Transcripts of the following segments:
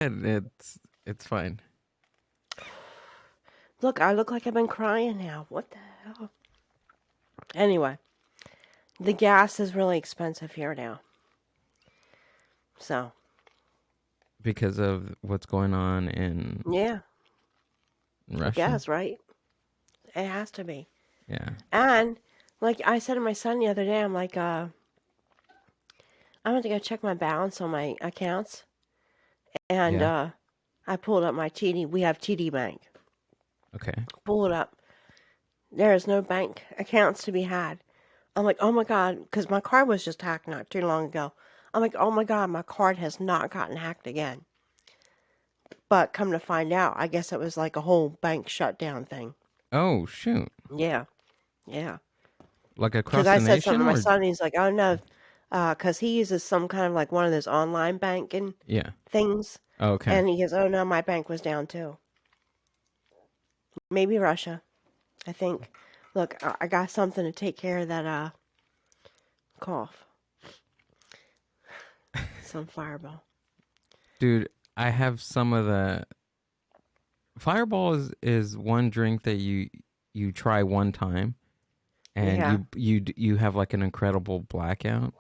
It's fine. Look, I look like I've been crying now. What the hell? Anyway, the gas is really expensive here now. So, Because of what's going on in yeah, I Russia? guess, right? It has to be. Yeah. And, like I said to my son the other day, I'm like, I went to go check my balance on my accounts. And Yeah. I pulled up my TD. We have TD Bank. Okay. Pull it up. There is no bank accounts to be had. I'm like, oh my God, because my card was just hacked not too long ago. I'm like, oh my God, my card has not gotten hacked again. But come to find out, I guess it was like a whole bank shutdown thing. Oh, shoot. Yeah, yeah. Like Because across I the said something nation to my or son, he's like, oh no, because he uses some kind of like one of those online banking yeah. things. Oh, okay. And he goes, oh no, my bank was down too. Maybe Russia, I think. Look, I got something to take care of that cough. Some Fireball. Dude, I have some of the Fireball is one drink that you try one time and Yeah. you have like an incredible blackout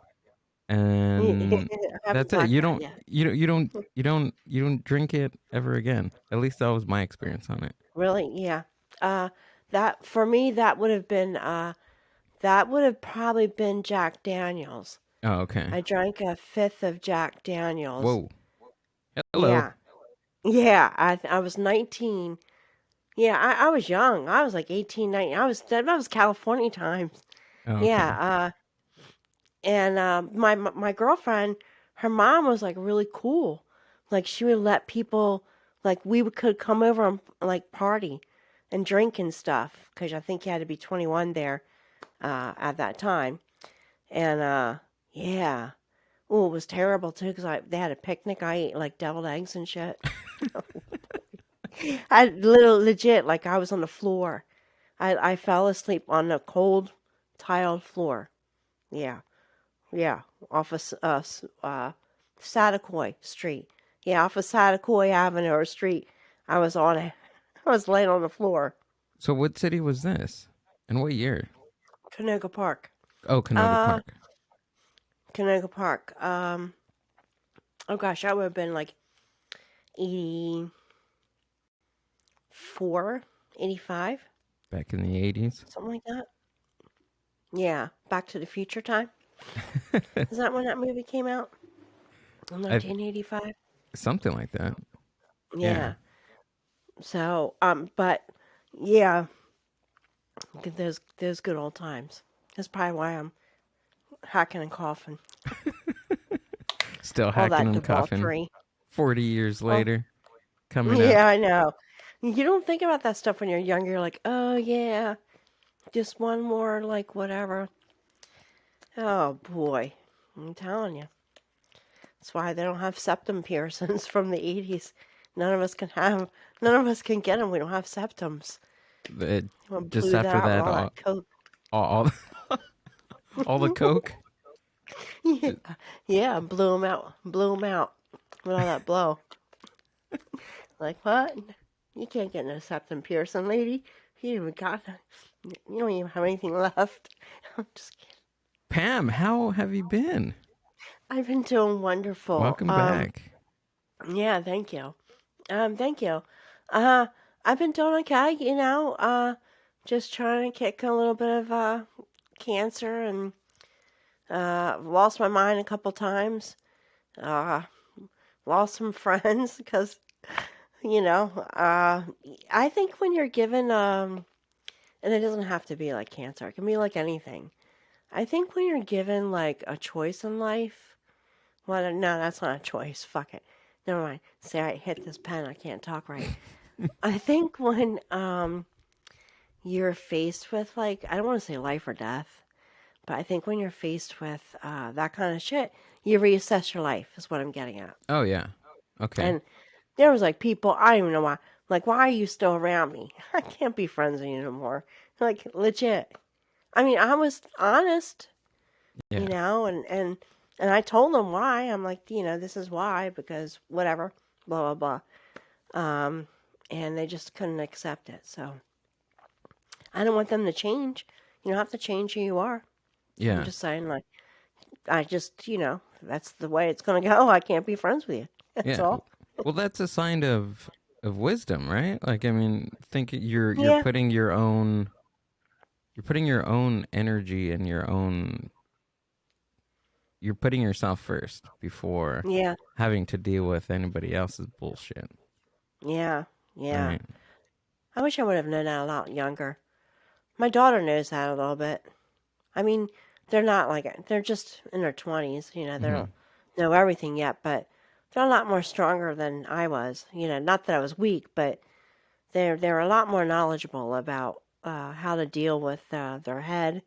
and I haven't that's it. You blacked out don't yet. you don't you don't you don't you don't drink it ever again. At least that was my experience on it. Really? Yeah. Uh, that for me, that would have probably been Jack Daniels. Oh, okay. I drank a fifth of Jack Daniels. Whoa. Hello. Yeah. Yeah. I was 19. Yeah, I was young. I was like 18, 19. That was California times. Oh, Yeah. okay. And my girlfriend, her mom was like really cool. Like she would let people like could come over and like party and drink and stuff because I think you had to be 21 there at that time. And yeah, oh, it was terrible too because they had a picnic. I ate like deviled eggs and shit. I little legit like I was on the floor. I fell asleep on the cold tiled floor. Yeah. Yeah, off of Satakoy Street. Yeah, off of Satakoy Avenue or Street. I was on it. I was laying on the floor. So what city was this? And what year? Canoga Park. Oh, Canoga Uh, Park. Canoga Park. Oh gosh, I would have been like 84, 85, Back in the 80s. something like that. Yeah, Back to the Future time. Is that when that movie came out? In I 1985? something like that. Yeah. Yeah. So, but yeah, those good old times. That's probably why I'm hacking and coughing. Still All hacking that and coughing debauchery. 40 years Well, later coming up. yeah, I know. You don't think about that stuff when you're younger. You're like, oh yeah, just one more, like whatever. Oh boy, I'm telling you. That's why they don't have septum piercings from the 80s. None of us can have. None of us can get them. We don't have septums. It, Everyone just blew that after out with that all that coke. all, all the coke. Yeah, yeah, blew them out. Blew them out with all that blow. Like, what? You can't get no septum piercing, lady. You even got, you don't even have anything left. I'm just kidding. Pam, how have you been? I've been doing wonderful. Welcome back. Yeah, thank you. Thank you. Uh, I've been doing okay, just trying to kick a little bit of, cancer and, lost my mind a couple times. Uh, Lost some friends because, you know, I think when you're given, and it doesn't have to be like cancer, it can be like anything. I think when you're given like a choice in life, well, no, that's not a choice. Fuck it. Never mind. Say I hit this pen, I can't talk right. I think when you're faced with like I don't want to say life or death, but I think when you're faced with that kind of shit, you reassess your life. Is what I'm getting at. Oh yeah. Okay. And there was like people I don't even know why. Like, why are you still around me? I can't be friends with you no more. Like, legit. I mean, I was honest, Yeah. and I told them why. I'm like, this is why because whatever. blah, blah, blah. And they just couldn't accept it. So I don't want them to change. You don't have to change who you are. I'm Yeah. just saying, like, I just, that's the way it's going to go. I can't be friends with you. That's Yeah. all. Well, that's a sign of wisdom, right? Like, I mean, think Yeah. you're putting your own energy and you're putting yourself first before Yeah. having to deal with anybody else's bullshit, Yeah. Yeah. right? I wish I would have known that a lot younger. My daughter knows that a little bit. I mean, they're not like, they're just in their 20s. They Hmm. don't know everything yet, but they're a lot more stronger than I was. Not that I was weak, but they're a lot more knowledgeable about how to deal with their head,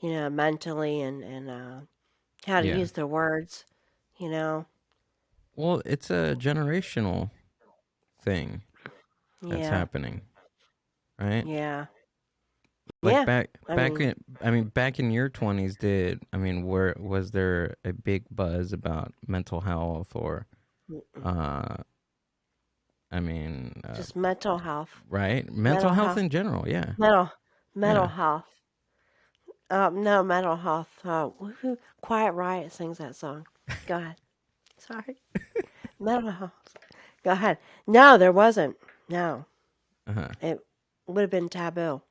mentally and how to Yeah. use their words, you know. Well, it's a generational thing that's Yeah, happening, right? yeah, Like yeah. I mean, back in your 20s, where was there a big buzz about mental health or uh I mean, just mental health, right? Mental mental health health, in general, yeah. mental, mental Yeah. health. No, mental health. Quiet Riot sings that song. Go ahead. Sorry. Mental health. Go ahead. No, there wasn't. No, Uh-huh. it would have been taboo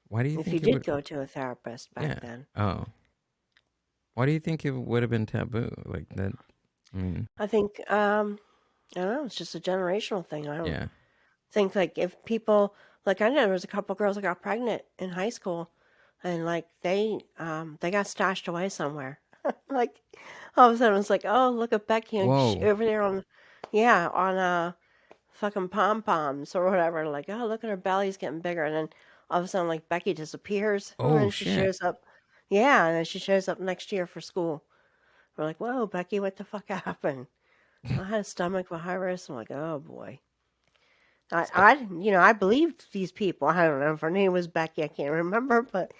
Why do you if you think it did would go to a therapist back Yeah. then. Oh. Why do you think it would have been taboo? Like that I mean, I think I don't know. It's just a generational thing. I don't yeah. think like if people like I know there was a couple girls that got pregnant in high school, and like they got stashed away somewhere. Like all of a sudden it's like, oh, look at Becky and Whoa. over there on, yeah, on fucking pom poms or whatever. Like, oh, look at her belly's getting bigger, and then all of a sudden like Becky disappears, and Oh then she shit. shows up. Yeah, and then she shows up next year for school. We're like, whoa, Becky, what the fuck happened? I had a stomach virus. I'm like, oh boy. So, I believed these people. I don't know if her name was Becky. I can't remember, but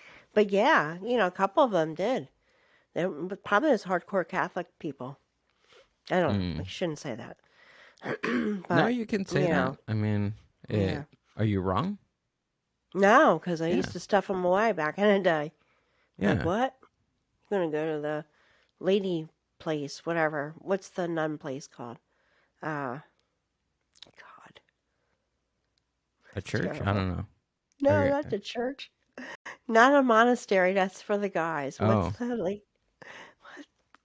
yeah, a couple of them did. They were probably those hardcore Catholic people. I don't know. I mm. shouldn't say that. No, But you can say you that. know, I mean, yeah. are you wrong? No, because I Yeah. used to stuff them away back in the day. Like Yeah. what? I'm gonna go to the lady place, whatever. What's the nun place called? God, A it's church? I terrible. don't know. No, Okay. not the church. Not a monastery. That's for the guys. What's Oh. the like?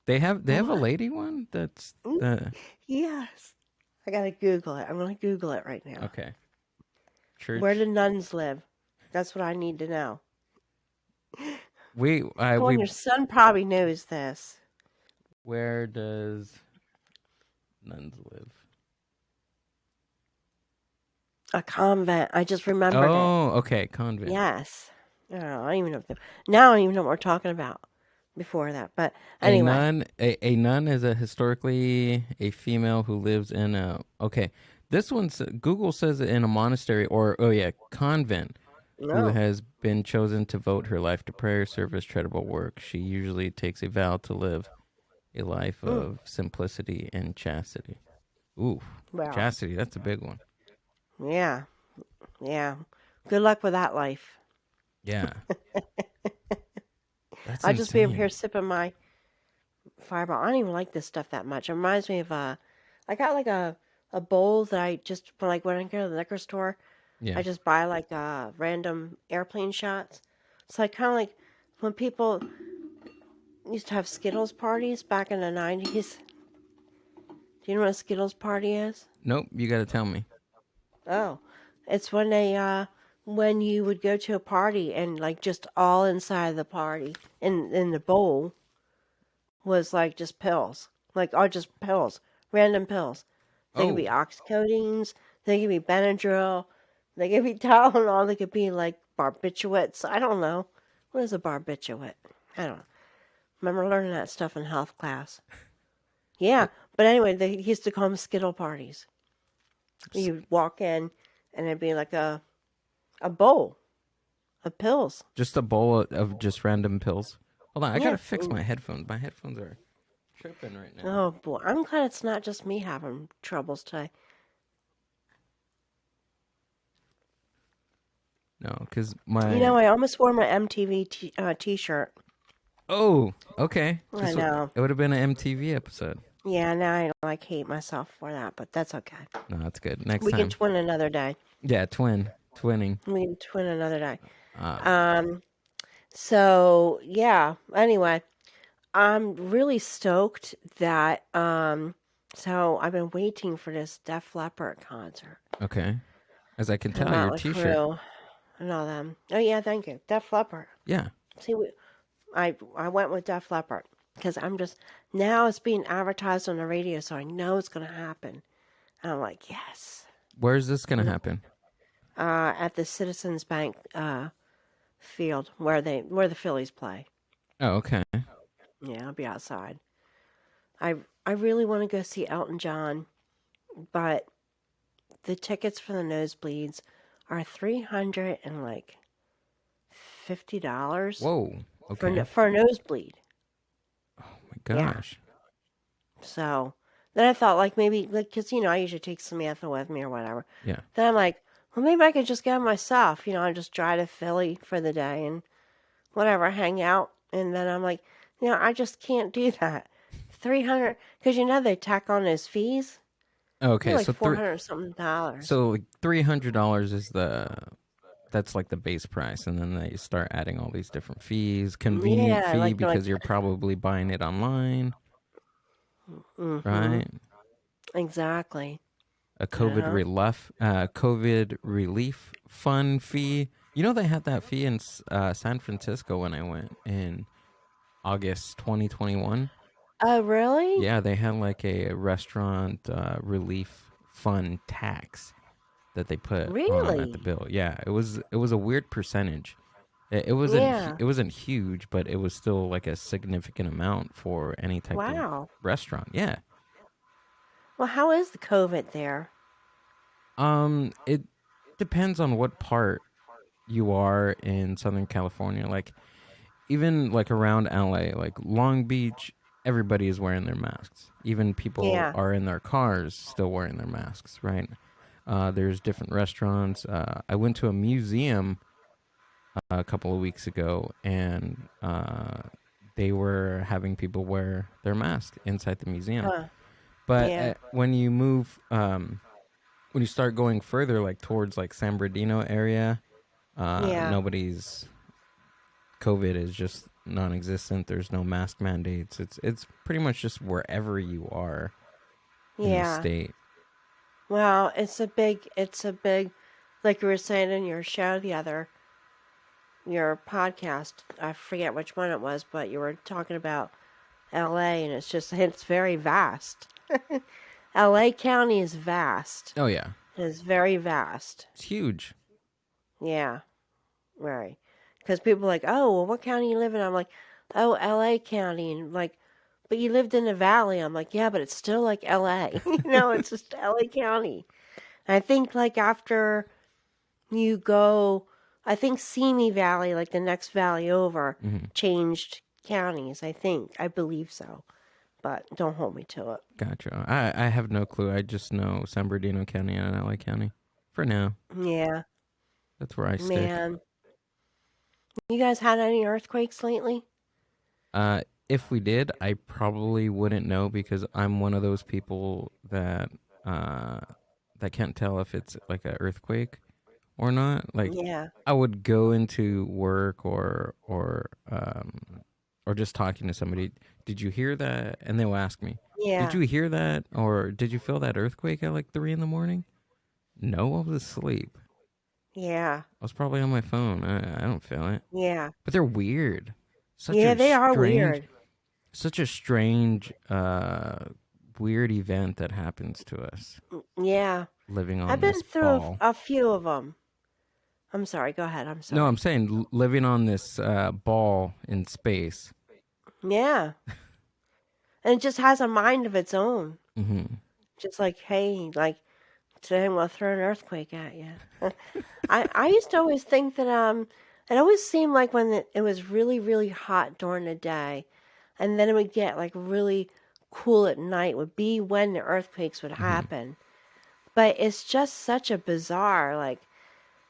They have a What? lady one that's Mm, yes. I gotta Google it. I'm gonna Google it right now. okay. Where do Church. nuns live? That's what I need to know. Come on, We your son probably knows this. where does nuns live? A convent. I just remembered it. Oh, okay, convent. Yes. Oh, I don't even know. Now I don't even know what we're talking about before that. But anyway. A nun is a historically a female who lives in a okay. This one's Google says it in a monastery or oh yeah, convent who No. has been chosen to devote her life to prayer, service, charitable work. She usually takes a vow to live a life Mm, of simplicity and chastity. Ooh, well, chastity, that's a big one. yeah. Yeah. Good luck with that life. Yeah, that's I'll just be over here insane. sipping my Fireball. I don't even like this stuff that much. It reminds me of I got like a bowl that I just for like when I go to the liquor store, Yeah. I just buy like random airplane shots. It's like kind of like when people used to have Skittles parties back in the 90s. Do you know what a Skittles party is? Nope, you got to tell me. Oh, it's when you would go to a party and like just all inside the party in the bowl was like just pills, like or just pills, random pills. They could be Oh, oxycodines, they could be Benadryl, they could be Tylenol, they could be like barbiturates. I don't know. What is a barbiturate? I don't know. Remember learning that stuff in health class. Yeah, well, but anyway, they used to call them Skittle parties. s- You'd walk in and it'd be like a bowl of pills. just a bowl of just random pills. Hold on, I got Yeah, to fix my headphones. My headphones are tripping right now. Oh boy, I'm glad it's not just me having troubles today. No, because I almost wore my MTV t-shirt. Oh, okay. I know. It would have been an MTV episode. Yeah, now I like hate myself for that, but that's okay. No, that's good. Next We time. can twin another day. Yeah, twinning. We can twin another day. Um, So yeah. Anyway, I'm really stoked that so I've been waiting for this Def Leppard concert. Okay. As I can And tell, your Motley T-shirt. Crue and all them. Oh yeah, thank you. Def Leppard. Yeah. See, I went with Def Leppard because I'm just now it's being advertised on the radio, so I know it's gonna happen. And I'm like, yes. Where is this gonna happen? At the Citizens Bank field where the Phillies play. Oh, okay. Yeah, I'll be outside. I really want to go see Elton John, but the tickets for the nosebleeds are $350. Whoa. Okay. For a nosebleed. Oh my gosh. Yeah. So then I thought maybe because I usually take Samantha with me or whatever. Yeah. Then I'm like, well, maybe I could just go myself. I just drive to Philly for the day and whatever, hang out. And then I'm like, I just can't do that. 300 because they tack on those fees. Okay, They're so $400 something dollars. So $300 is that's like the base price, and then they start adding all these different fees. Convenient fee because you're probably buying it online, right? Exactly. A COVID relief fund fee. They had that fee in San Francisco when I went in August 2021. Oh, really? Yeah, they had like a restaurant relief fund tax that they put on at the bill. Yeah, it was a weird percentage. It wasn't huge, but it was still like a significant amount for any type of restaurant. Yeah. Well, how is the COVID there? It depends on what part you are in Southern California. Like even like around LA, like Long Beach, everybody is wearing their masks. Even people are in their cars still wearing their masks, right? There's different restaurants. I went to a museum a couple of weeks ago, and they were having people wear their mask inside the museum. But when you move, when you start going further, like towards like San Bernardino area, nobody's COVID is just non-existent. There's no mask mandates. It's pretty much just wherever you are in the state. Well, it's a big, like you were saying in your show your podcast, I forget which one it was, but you were talking about LA, and it's very vast. LA County is vast. Oh, yeah. It is very vast. It's huge. Yeah, very. Because people are like, oh, well, what county you live in? I'm like, oh, LA County. And like, but you lived in the valley. I'm like, yeah, but it's still like LA. It's just LA County. And I think like after you go, I think Simi Valley, like the next valley over, changed counties. I believe so. But don't hold me to it. Gotcha. I have no clue. I just know San Bernardino County and LA County for now. Yeah. That's where I stick. Man. You guys had any earthquakes lately? If we did, I probably wouldn't know because I'm one of those people that can't tell if it's like an earthquake or not. Like, I would go into work or just talking to somebody. Did you hear that? And they'll ask me, did you hear that? Or did you feel that earthquake at like 3 a.m? No, I was asleep. Yeah. I was probably on my phone. I don't feel it. Yeah. But they're weird. They are weird. Such a strange, weird event that happens to us. Yeah. Living on I've been this through ball. a few of them. I'm sorry. Go ahead. I'm sorry. No, I'm saying living on this ball in space. Yeah. And it just has a mind of its own. Mm-hmm. Just like, hey, like, today I'm going to throw an earthquake at you. I used to always think that it always seemed like when it was really, really hot during the day, and then it would get like really cool at night would be when the earthquakes would Hmm. happen. But it's just such a bizarre, like,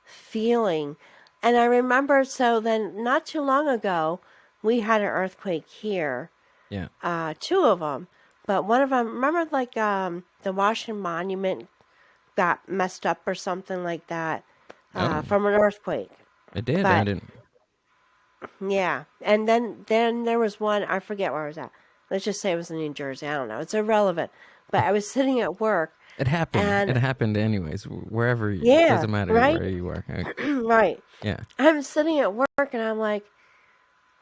feeling. And I remember, so then not too long ago, we had an earthquake here, Yeah. two of them. But one of them, remember, like, the Washington Monument got messed up or something like that, Oh, from an earthquake. it did. I But didn't. yeah, and then there was one, I forget where I was at. Let's just say it was in New Jersey. I don't know. It's irrelevant. But I was sitting at work, It happened. It and happened anyways. Wherever, it yeah, doesn't matter right, where you are. right. Yeah. I'm sitting at work, and I'm like,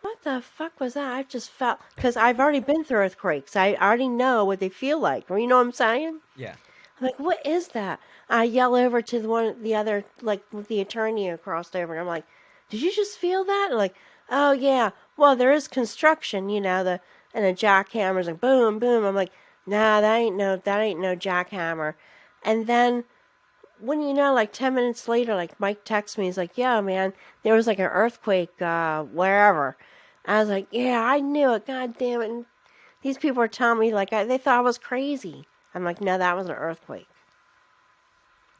what the fuck was that? I just felt, because I've already been through earthquakes. I already know what they feel like. You know what I'm saying? Yeah. I'm like, what is that? I yell over to the other, like, with the attorney across over, and I'm like, did you just feel that? And like, oh yeah. Well, there is construction, and the jackhammer's like boom, boom. I'm like, nah, that ain't no jackhammer. And then when like 10 minutes later, like Mike texts me, he's like, yeah, man, there was like an earthquake, wherever. I was like, yeah, I knew it. God damn it. And these people are telling me like they thought I was crazy. I'm like, no, that was an earthquake.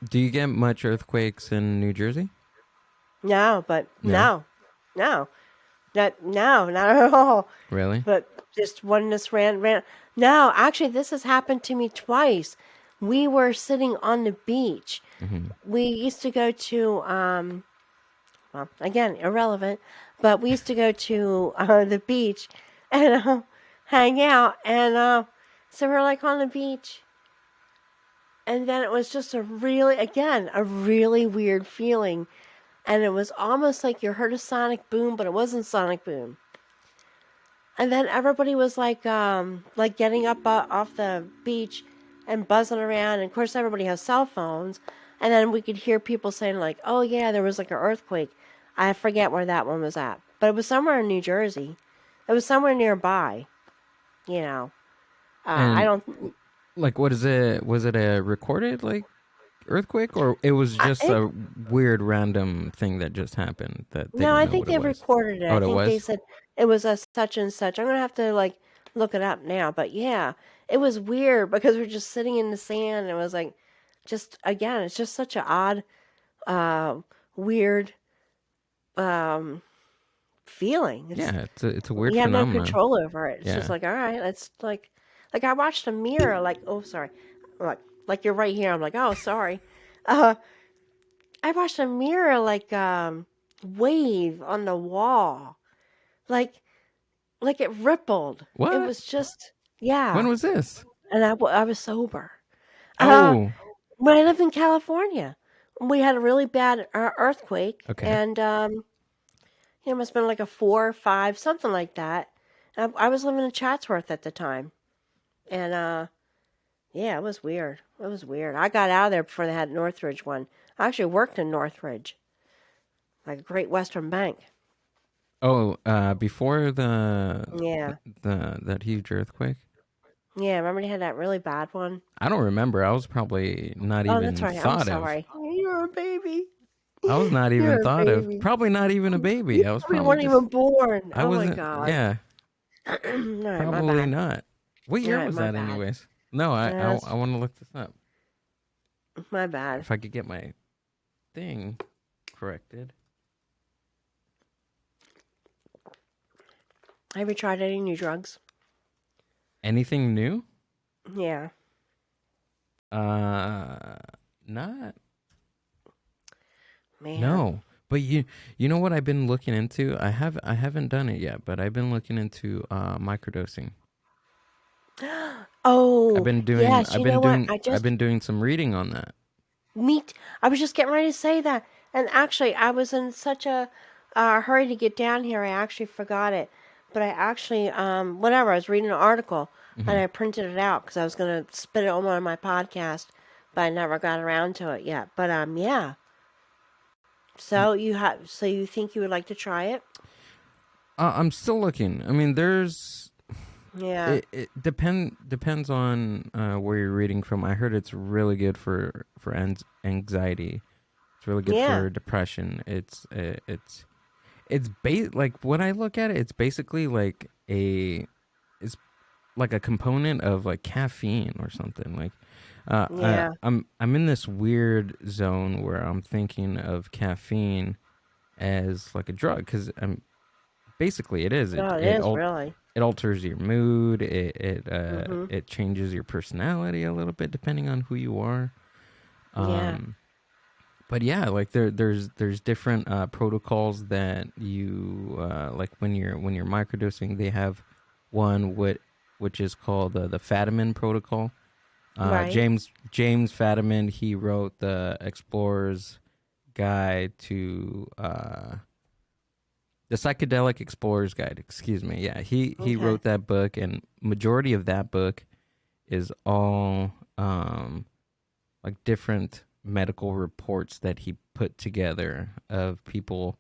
Do you get much earthquakes in New Jersey? No, but No. no, no, not at all. Really? But just one just ran. No, actually, this has happened to me twice. We were sitting on the beach. Hmm. We used to go to, well, again, irrelevant, but we used to go to the beach and hang out. And so we're like on the beach. And then it was just a really weird feeling. And it was almost like you heard a sonic boom, but it wasn't sonic boom. And then everybody was like getting up off the beach and buzzing around. And of course, everybody has cell phones. And then we could hear people saying like, "Oh yeah, there was like an earthquake." I forget where that one was at, but it was somewhere in New Jersey. It was somewhere nearby. You know, I And don't. like, what is it? Was it a recorded like earthquake, or it was just It, a weird random thing that just happened that they No, didn't I know think what it they was? recorded it. Oh, I it think they was. said it was a such and such. I'm gonna have to like look it up now. But yeah, it was weird because we're just sitting in the sand. And it was like, just again, it's just such an odd, uh, weird um, feeling. Yeah, it's a weird You have no phenomenon. control over it. It's just Yeah. like, all right, let's like I watched a mirror. Like, oh, sorry, like you're right here. I'm like, oh, sorry. Uh, I watched a mirror like wave on the wall. Like it rippled. It What? was just, When yeah. was this? And I was sober. Uh, Oh, when I lived in California, we had a really bad earthquake, okay. and it must have been like a 4 or 5, something like that. I was living in Chatsworth at the time, and yeah, it was weird. It was weird. I got out of there before they had Northridge one. I actually worked in Northridge, like Great Western Bank. Oh, before Yeah, that huge earthquake. yeah. Remember they had that really bad one. I don't remember. I was probably not Oh, that's even right. I'm thought of. sorry. You're a baby. I was not even You're a thought of. baby. Probably not even a baby. You I was probably probably weren't just. even born. I Oh my wasn't. God. Yeah, All right, my probably bad. not. What All year right, was my that, bad. anyways? No, I That's want to look this up. my bad. If I could get my thing corrected. Have you tried any new drugs? Anything new? Yeah. Not. Man. No. But you know what I've been looking into? I haven't done it yet, but I've been looking into microdosing. Oh, yes. I've You know been what? doing I've been doing some reading on that. I was just getting ready to say that. And actually, I was in such a hurry to get down here, I actually forgot it. But I actually, whatever, I was reading an article and Hmm. I printed it out because I was going to spit it on one of my podcasts, but I never got around to it yet. But, yeah. So you think you would like to try it? I'm still looking. I mean, there's Yeah. it depends on where you're reading from. I heard it's really good for anxiety. It's really good Yeah. for depression. It's like when I look at it, it's basically like a it's like a component of like caffeine or something. Like, Yeah. I'm in this weird zone where I'm thinking of caffeine as like a drug because I'm basically it is. Oh, it is really. It alters your mood. Mhm. It changes your personality a little bit depending on who you are. Yeah. Um, but yeah, like there's different protocols that you like when you're microdosing. They have one which is called the Fatimid Protocol. Right. James Fatimid, he wrote the Explorer's Guide to the Psychedelic Explorer's Guide. Excuse me. Yeah, he Okay. wrote that book, and majority of that book is all like different medical reports that he put together of people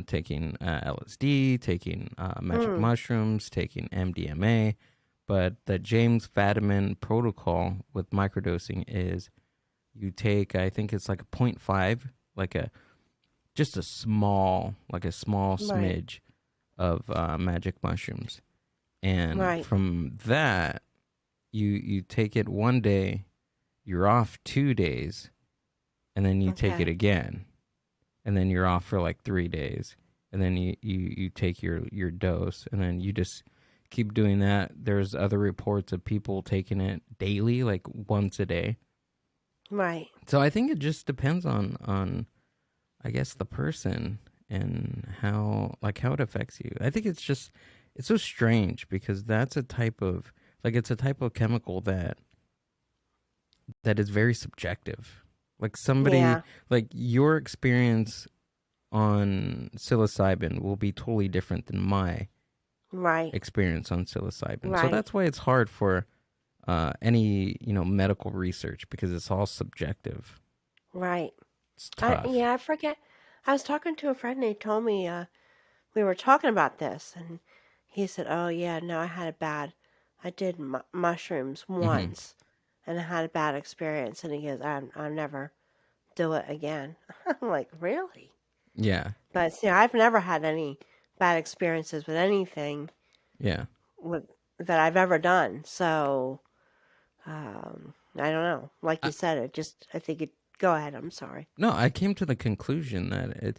taking LSD, taking magic Mm. mushrooms, taking MDMA. But the James Fadiman protocol with microdosing is you take, I think it's like a point 0.5, like a just a small, like a small Right. smidge of magic mushrooms, and Right. from that you take it one day, you're off 2 days, and then you take it Okay. again, and then you're off for like 3 days, and then you take your dose, and then you just keep doing that. There's other reports of people taking it daily, like once a day. Right. So I think it just depends on I guess the person and how it affects you. I think it's so strange because that's a type of like it's a type of chemical that is very subjective. Like somebody Yeah. like your experience on psilocybin will be totally different than my Right. experience on psilocybin. So Right. that's why it's hard for any medical research because it's all subjective. Right. It's tough. Yeah, I forget. I was talking to a friend and he told me we were talking about this and he said, "Oh yeah, no, I did mushrooms Hmm. once and I had a bad experience." And he goes, "I'll never do it again." I'm like, "Really?" Yeah, But see, I've never had any bad experiences with anything yeah. with that I've ever done. So, I don't know. Like you said, I think it, go ahead. I'm sorry. No, I came to the conclusion that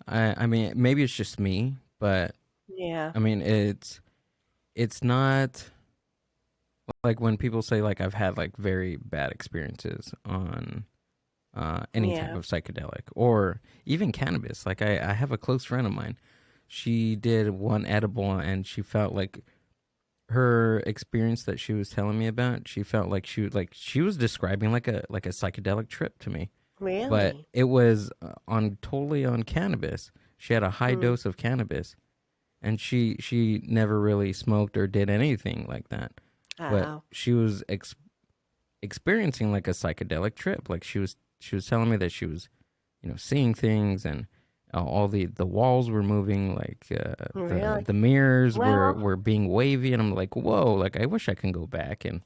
I mean, maybe it's just me, but Yeah. I mean, it's not like when people say like I've had like very bad experiences on any type Yeah. of psychedelic or even cannabis. Like I have a close friend of mine. She did one edible and she felt like her experience that she was telling me about. She felt like she was describing like a psychedelic trip to me, but Really? it was on totally on cannabis. She had a high Mm. dose of cannabis, and she never really smoked or did anything like that. But Oh. she was experiencing like a psychedelic trip. Like she was telling me that she was seeing things, and all the walls were moving, like Really? the mirrors Well, were being wavy, and I'm like, whoa! Like I wish I can go back and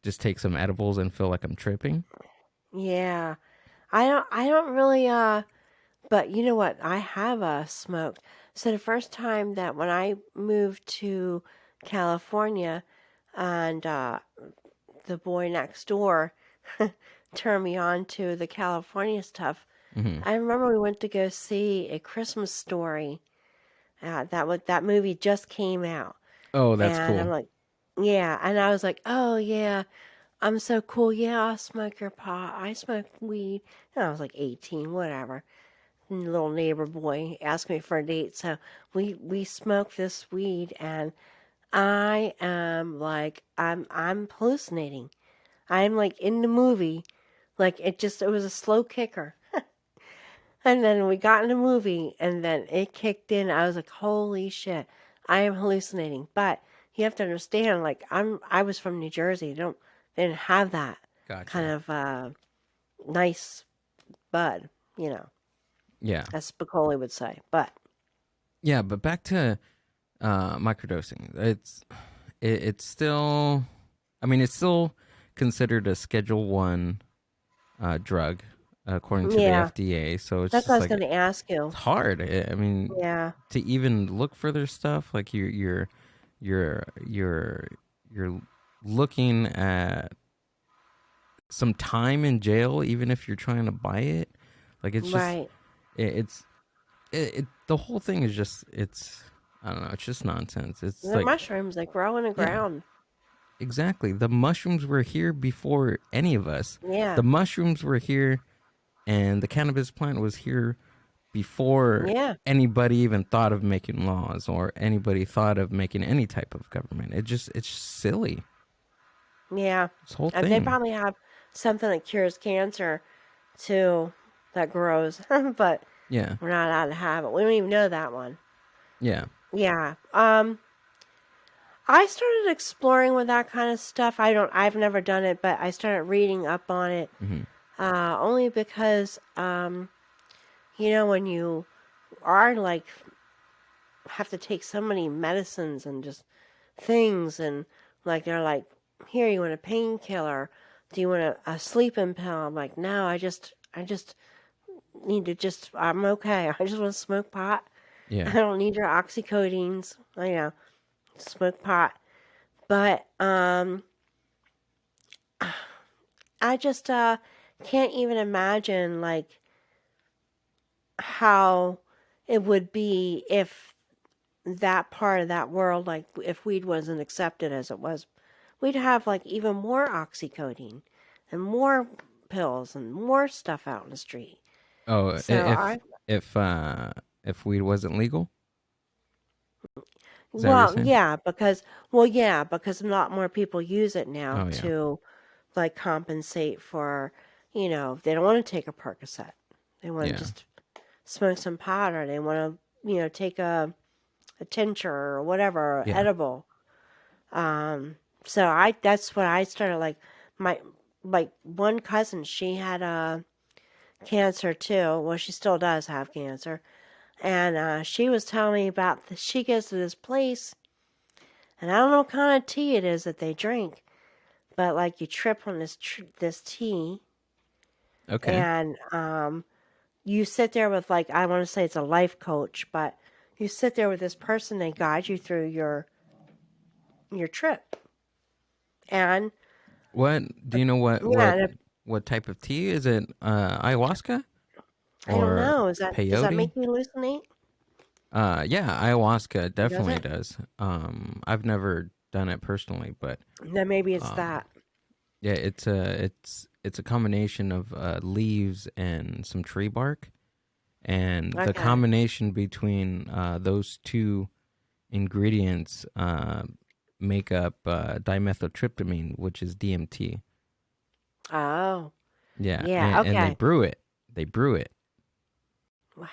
just take some edibles and feel like I'm tripping. yeah. I don't really but you know what? I have smoked. So the first time that when I moved to California and the boy next door turned me on to the California stuff. Hmm. I remember we went to go see A Christmas Story. That movie just came out, Oh, that's and I'm cool. like, yeah, and I was like, oh yeah, I'm so cool. Yeah, I'll smoke your pot. I smoke weed. And I was like 18, whatever. And the little neighbor boy asked me for a date, so we smoked this weed, and I am like, I'm hallucinating. I'm like in the movie, like it was a slow kicker. And then we got in the movie, and then it kicked in. I was like, "Holy shit, I am hallucinating." But you have to understand, like I was from New Jersey. They didn't have that kind Gotcha. of nice bud, you know, Yeah, as Spicoli would say. But yeah. But back to microdosing. It's still, I mean, it's still considered a Schedule One drug according to the yeah, FDA. So it's that's what I just was like going to ask it's you. hard. I mean, Yeah, to even look for their stuff, like you're you're looking at some time in jail, even if you're trying to buy it. Like it's just Right. it's the whole thing is just it's I don't know. It's just nonsense. It's The like mushrooms that grow in the yeah, ground. exactly. The mushrooms were here before any of us. Yeah. The mushrooms were here, and the cannabis plant was here before Yeah. anybody even thought of making laws or anybody thought of making any type of government. It's just silly. Yeah. This whole They thing. probably have something that cures cancer too that grows, but Yeah. we're not allowed to have it. We don't even know that one. Yeah. Yeah. I started exploring with that kind of stuff. I've never done it, but I started reading up on it, Hmm. only because, when you are like, have to take so many medicines and just things, and like, they're like, here, you want a painkiller? Do you want a sleeping pill? I'm like, no, I just need to I'm okay. I just want to smoke pot. I Yeah. don't need your oxycodines. Smoke pot. But, I just can't even imagine like how it would be if that part of that world, like if weed wasn't accepted as it was, we'd have like even more oxycodone and more pills and more stuff out in the street. Oh, So if if weed wasn't legal, is that what you're well, saying? yeah, because a lot more people use it now Oh yeah. to like compensate for, they don't want to take a Percocet. They want to Yeah. just smoke some pot, or they want to, take a tincture or whatever, or Yeah. edible. So that's what I started like my like one cousin, she had cancer too. Well, she still does have cancer, and she was telling me about she goes to this place, and I don't know what kind of tea it is that they drink, but like you trip on this tea, Okay. and you sit there with like, I want to say it's a life coach, but you sit there with this person, they guide you through your trip. And What do you know? yeah, and What type of tea is it? Ayahuasca I don't or know, does that peyote? make me hallucinate? Yeah, ayahuasca Does definitely it? does. I've never done it personally, but Then maybe it's um, that. yeah, it's a combination of leaves and some tree bark, and the Okay. combination between those two ingredients make up dimethyltryptamine, which is DMT. Oh, Yeah, yeah, and they okay. brew it. They brew it. Wow.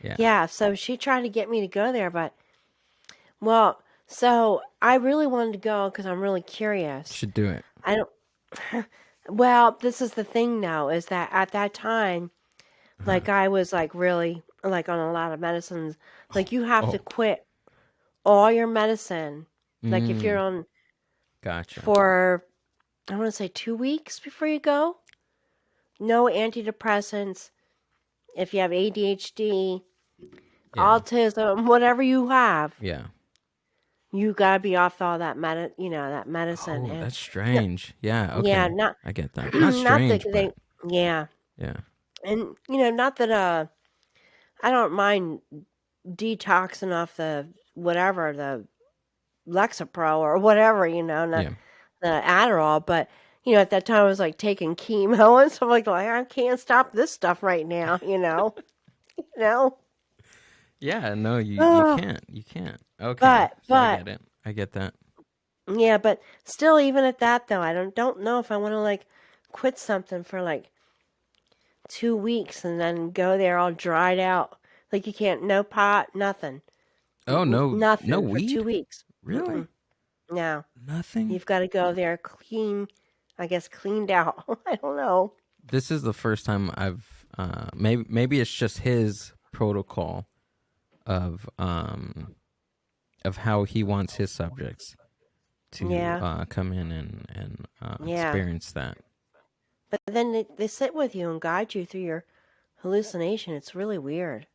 Yeah, Yeah, so she tried to get me to go there, but, well, so I really wanted to go because I'm really curious. should do it. I don't, well, this is the thing now, is that at that time, Uh-huh. like I was like really like on a lot of medicines. Like you have to Oh, quit all your medicine. Like if you're mm, on gotcha. for, I want to say 2 weeks before you go. No antidepressants. If you have ADHD, Yeah, autism, whatever you have, yeah. you gotta be off all that medicine. Oh, And that's no, strange. Yeah, yeah, okay, not I get that. Not not that strange, but they, yeah, yeah. and not that I don't mind detoxing off the whatever the Lexapro or whatever, not Yeah. the Adderall, but at that time I was like taking chemo and stuff like I can't stop this stuff right now, you know. Yeah, no, you Oh, can't. You can't. Okay. So I but get it. I get that. yeah, but still, even at that though, I don't know if I want to like quit something for like 2 weeks and then go there all dried out. Like you can't, no pot, nothing, Oh, no no nothing for two weed? weeks. Really? Mm-mm. No, Nothing? you've got to go there clean. I guess cleaned out. I don't know. This is the first time I've maybe it's just his protocol of how he wants his subjects to Yeah, come in and yeah. experience that. But then they sit with you and guide you through your hallucination. It's really weird.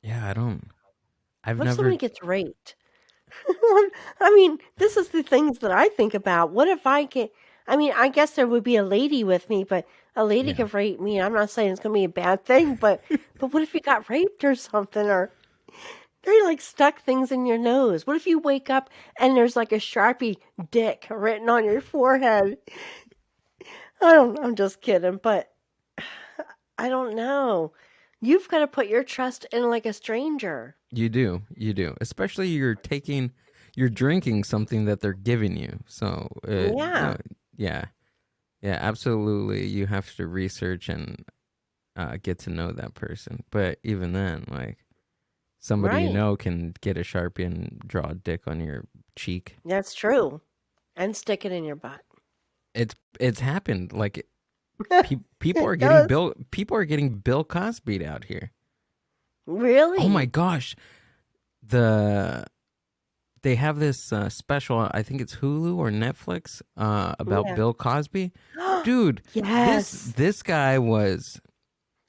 Yeah, I don't. I've What if never. somebody gets raped? I mean, this is the things that I think about. What if I get? I mean, I guess there would be a lady with me, but a lady Yeah. could rape me. I'm not saying it's gonna be a bad thing, but what if you got raped or something, or they like stuck things in your nose? What if you wake up and there's like a Sharpie dick written on your forehead? I'm just kidding, but I don't know. You've got to put your trust in like a stranger. You do. You do. Especially you're drinking something that they're giving you. So, Yeah, yeah. Yeah, absolutely. You have to research and get to know that person. But even then, like, somebody you right. know can get a Sharpie and draw a dick on your cheek. That's true. And stick it in your butt. It's happened. Like, people are It getting does. Bill Cosby out here. Oh my Really? gosh. The they have this special, I think it's Hulu or Netflix, about Yeah. Bill Cosby. Dude, Yes. this guy was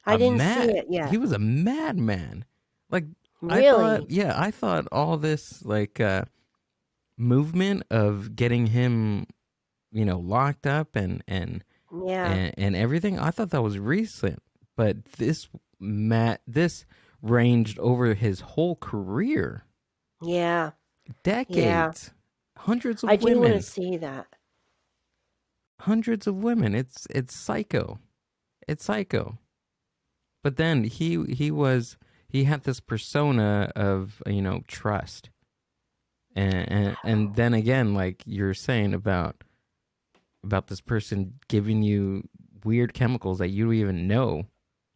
I didn't see it he yet. was a madman. Like, Really? I thought all this, like, movement of getting him, locked up Yeah. and everything, I thought that was recent. But this ranged over his whole career. Yeah. Yeah. Decades. Hundreds I of do want to women. see that. Hundreds of women. It's psycho. It's psycho. But then he had this persona of, trust. And then again, like you're saying about this person giving you weird chemicals that you don't even know,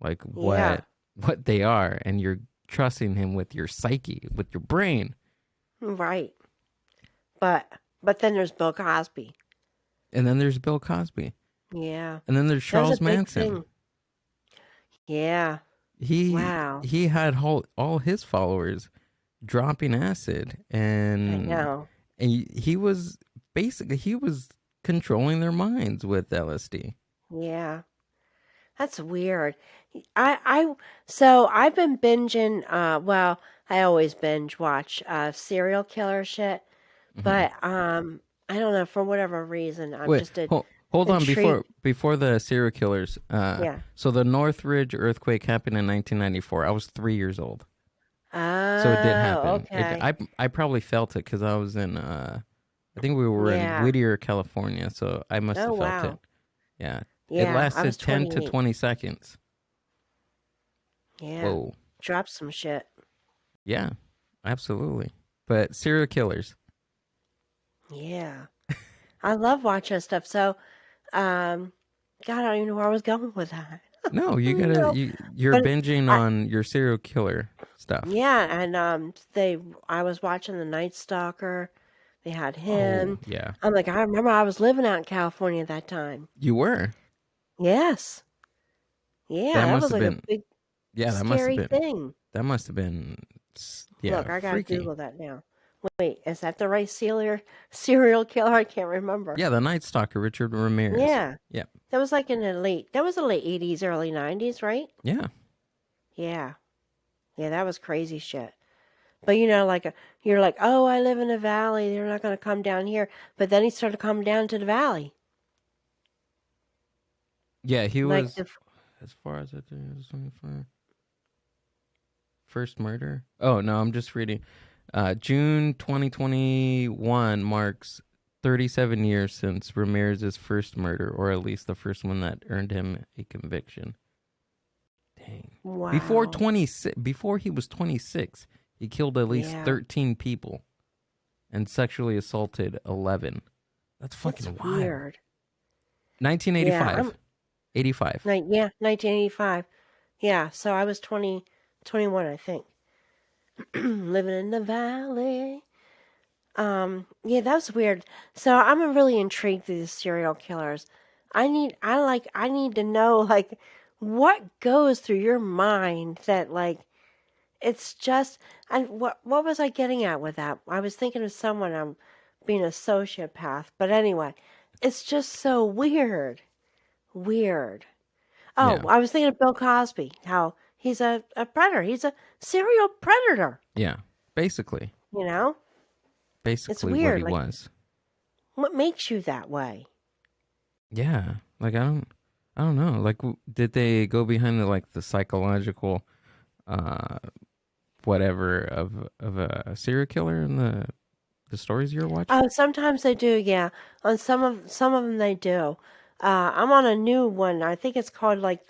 like Yeah. what they are, and you're trusting him with your psyche, with your brain. Right. But then there's Bill Cosby. And then there's Bill Cosby. Yeah. And then there's That was a Charles big Manson. thing. Yeah. He Wow. he had all his followers dropping acid, I and know. he was controlling their minds with LSD. Yeah. That's weird. So I've been binging, well, I always binge watch serial killer shit, Hmm. but I don't know, for whatever reason, I'm Wait, just hold on intrigued. before the serial killers. Yeah. So the Northridge earthquake happened in 1994. I was 3 years old, so it did Oh, happen. okay. I probably felt it because I was in I think we were in Yeah. Whittier, California, so I must Oh, have felt it. wow. Yeah, it Yeah, I was lasted 10 to 28. 20 seconds. Yeah. Whoa. Drop some shit. Yeah, absolutely. But serial killers. Yeah. I love watching stuff. So, um, God, I don't even know where I was going with that. No, No. you're But binging I, on your serial killer stuff. yeah, and I was watching the Night Stalker. They had Oh, him. yeah. I'm like, I remember I was living out in California at that time. You were. Yes. Yeah, That that must was have like a been big yeah, scary thing. that must have been yeah, Look, I gotta freaky. Google that now. Wait, is that the right serial killer? I can't remember. Yeah, the Night Stalker, Richard Ramirez. Yeah, Yeah. that was like that was the late 80s, early 90s, right? Yeah. Yeah. Yeah, that was crazy shit. But you know, you're like, oh, I live in a valley. They're not going to come down here. But then he started coming down to the valley. Yeah, he Like was, as far as I think, it was 25. First murder? Oh, no, I'm just reading. June 2021 marks 37 years since Ramirez's first murder, or at least the first one that earned him a conviction. Dang. wow. Before he was 26, he killed at least Yeah, 13 people and sexually assaulted 11. That's that's fucking wild. weird. Yeah, 1985. 85. yeah, 1985. Yeah, so I was 21, I think. Living in the valley. Yeah, that was weird. So I'm really intrigued with these serial killers. I need to know like what goes through your mind that like it's just and what was I getting at with that? I was thinking of someone I'm being a sociopath, but anyway, it's just so weird. Weird. Oh, Yeah. I was thinking of Bill Cosby, how he's a predator. He's a serial predator, Yeah. Basically. you know? It's basically what weird. he Like, was. what makes you that way? Yeah, like I don't know. Like, did they go behind the like the psychological, uh, whatever of a serial killer in the stories you're watching? Oh, sometimes they do, yeah. On some of them they do. I'm on a new one. I think it's called like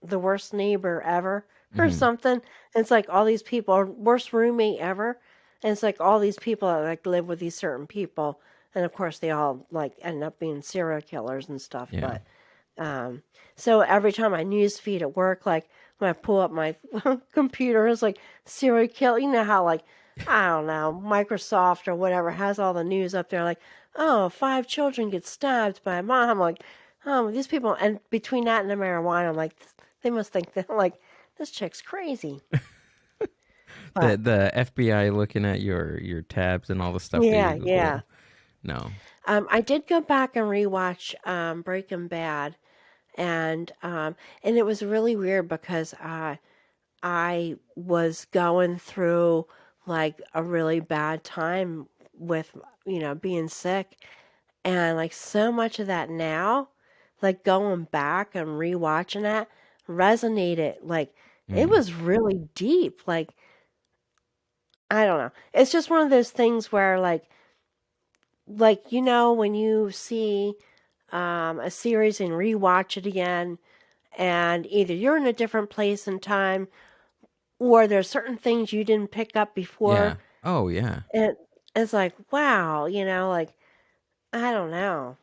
The Worst Neighbor Ever or Hmm. something. It's like all these people, or worst roommate ever. And it's like all these people that like live with these certain people. And of course they all like end up being serial killers and stuff. Yeah, But um so every time I news feed at work, like when I pull up my computer, it's like serial kill. You know how like I don't know, Microsoft or whatever has all the news up there like, oh, 5 children get stabbed by a mom. I'm like, oh, these people, and between that and the marijuana, I'm like, they must think that like this chick's crazy. the But the FBI looking at your tabs and all the stuff that you yeah, yeah. Google. No. I did go back and rewatch Breaking Bad, and it was really weird because I was going through like a really bad time with, being sick. And like so much of that now, like going back and rewatching that resonated. Like it Mm. was really deep. Like, I don't know. It's just one of those things where like, when you see a series and rewatch it again, and either you're in a different place in time or there's certain things you didn't pick up before. Yeah. Oh yeah. And it's like, wow, like, I don't know.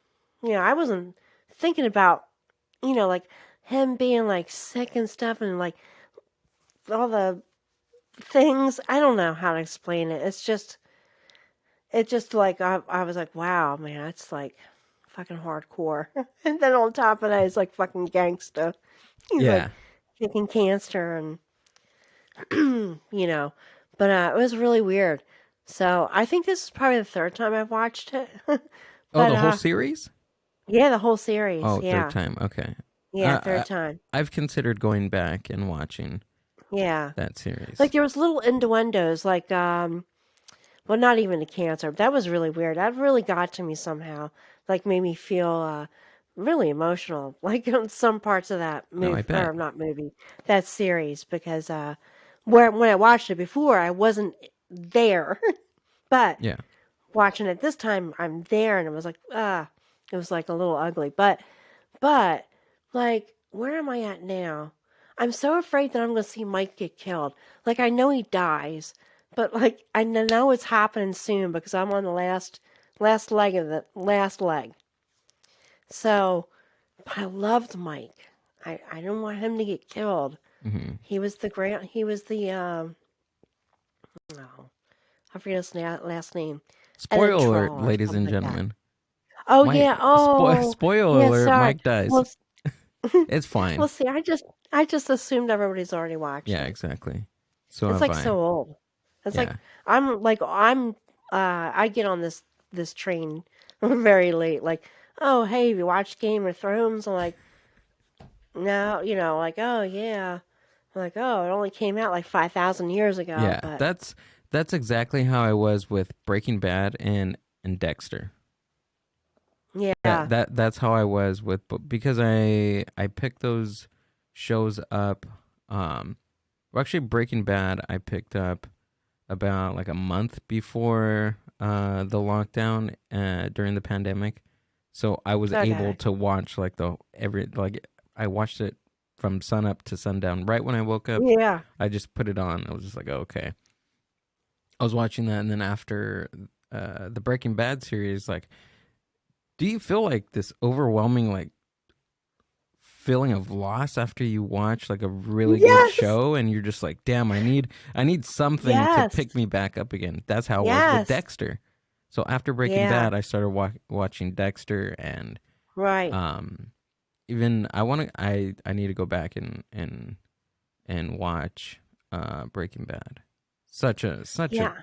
I wasn't thinking about, like him being like sick and stuff and like all the things. I don't know how to explain it. It's just like, I was like, wow, man, it's like fucking hardcore. And then on top of that, it's like fucking gangsta. He's like Yeah. kicking cancer and, you know, but it was really weird. So I think this is probably the third time I've watched it. Oh, But the whole series? yeah, the whole series. Oh, third Yeah. time. Okay. Yeah, Uh, third time. I've considered going back and watching Yeah. that Like series. there was little innuendos like well, not even the cancer. That was really weird. That really got to me somehow. Like made me feel really emotional. Like on some parts of that No, I movie, or bet. not movie, that series, because where when I watched it before, I wasn't there. But Yeah. watching it this time, I'm there, and it was like it was like a little ugly. But like, where am I at now? I'm so afraid that I'm going to see Mike get killed. Like, I know he dies, but like, I know it's happening soon because I'm on the last leg of the last leg. So, but I loved Mike. I didn't want him to get killed. Hmm. He was the oh, I forget his last name. Spoiler alert, Editrol or ladies something and like that. gentlemen. Oh Mike, yeah. Oh spoiler yeah. alert, Sorry. Mike dies. Well, It's well. fine. See, I just assumed everybody's already watched Yeah, it. exactly. So It's have like I. so old. It's like Yeah. I'm I get on this train very late. Like, oh hey, have you watched Game of Thrones? I'm like, no, like, oh yeah. I'm like, oh, it only came out like 5,000 years ago, Yeah. but That's exactly how I was with Breaking Bad and Dexter. yeah. That's how I was with because I picked those shows up. Well, actually, Breaking Bad I picked up about like a month before the lockdown during the pandemic, so I was able Okay. to watch like the every like I watched it from sun up to sundown. Right when I woke up, Yeah. I just put it on. I was just like, oh, okay. I was watching that, and then after the Breaking Bad series, like, do you feel like this overwhelming like feeling of loss after you watch like a really good Yes. show and you're just like, damn, I need something to Yes. pick me back up again. That's how it was with Yes. Dexter. So after Breaking Yeah. Bad, I started watching Dexter, and Right. um even I need to go back and watch Breaking Bad. Such a Yeah.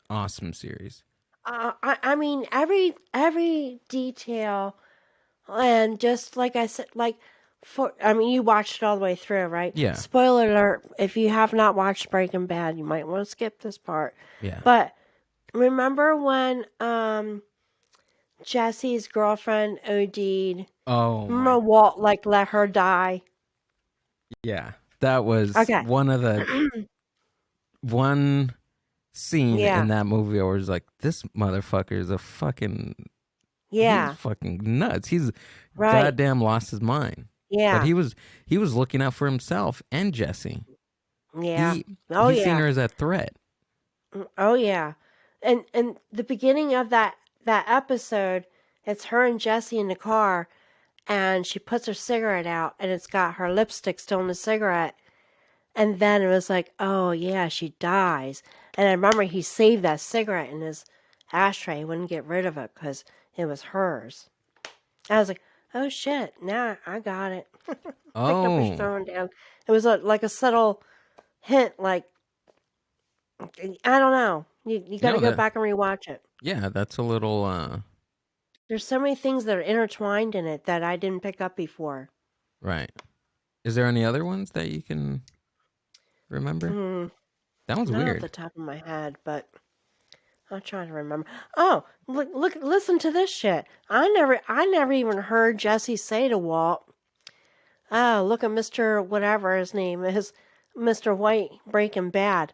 awesome series. I mean every detail. And just like I said, like I mean, you watched it all the way through, right? Yeah. Spoiler alert: if you have not watched Breaking Bad, you might want to skip this part. Yeah. But remember when Jesse's girlfriend OD'd? Oh my, Remember Walt like let her die? yeah, that was Okay. one scene in Yeah. that movie where I was like, this motherfucker is a fucking, he's Yeah. fucking nuts. He's Right. goddamn lost his mind. But Yeah. he was looking out for himself and Jesse. Yeah. He Oh he's seen yeah. her as a threat. Oh yeah. And the beginning of that episode, it's her and Jesse in the car, and she puts her cigarette out, and it's got her lipstick still in the cigarette. And then it was like, oh yeah, she dies. And I remember he saved that cigarette in his ashtray. He wouldn't get rid of it because it was hers. I was like, oh shit, now I got it. Picked up his Oh, phone down. It was like a subtle hint, like, I don't know. You got to no, go that, back and rewatch it. yeah, that's a little There's so many things that are intertwined in it that I didn't pick up before. right. Is there any other ones that you can remember? Mm, That one's not off the weird. top of my head, but I'm trying to remember. Oh, look, listen to this shit. I never even heard Jesse say to Walt, "Oh, look at Mister whatever his name is, Mister White Breaking Bad."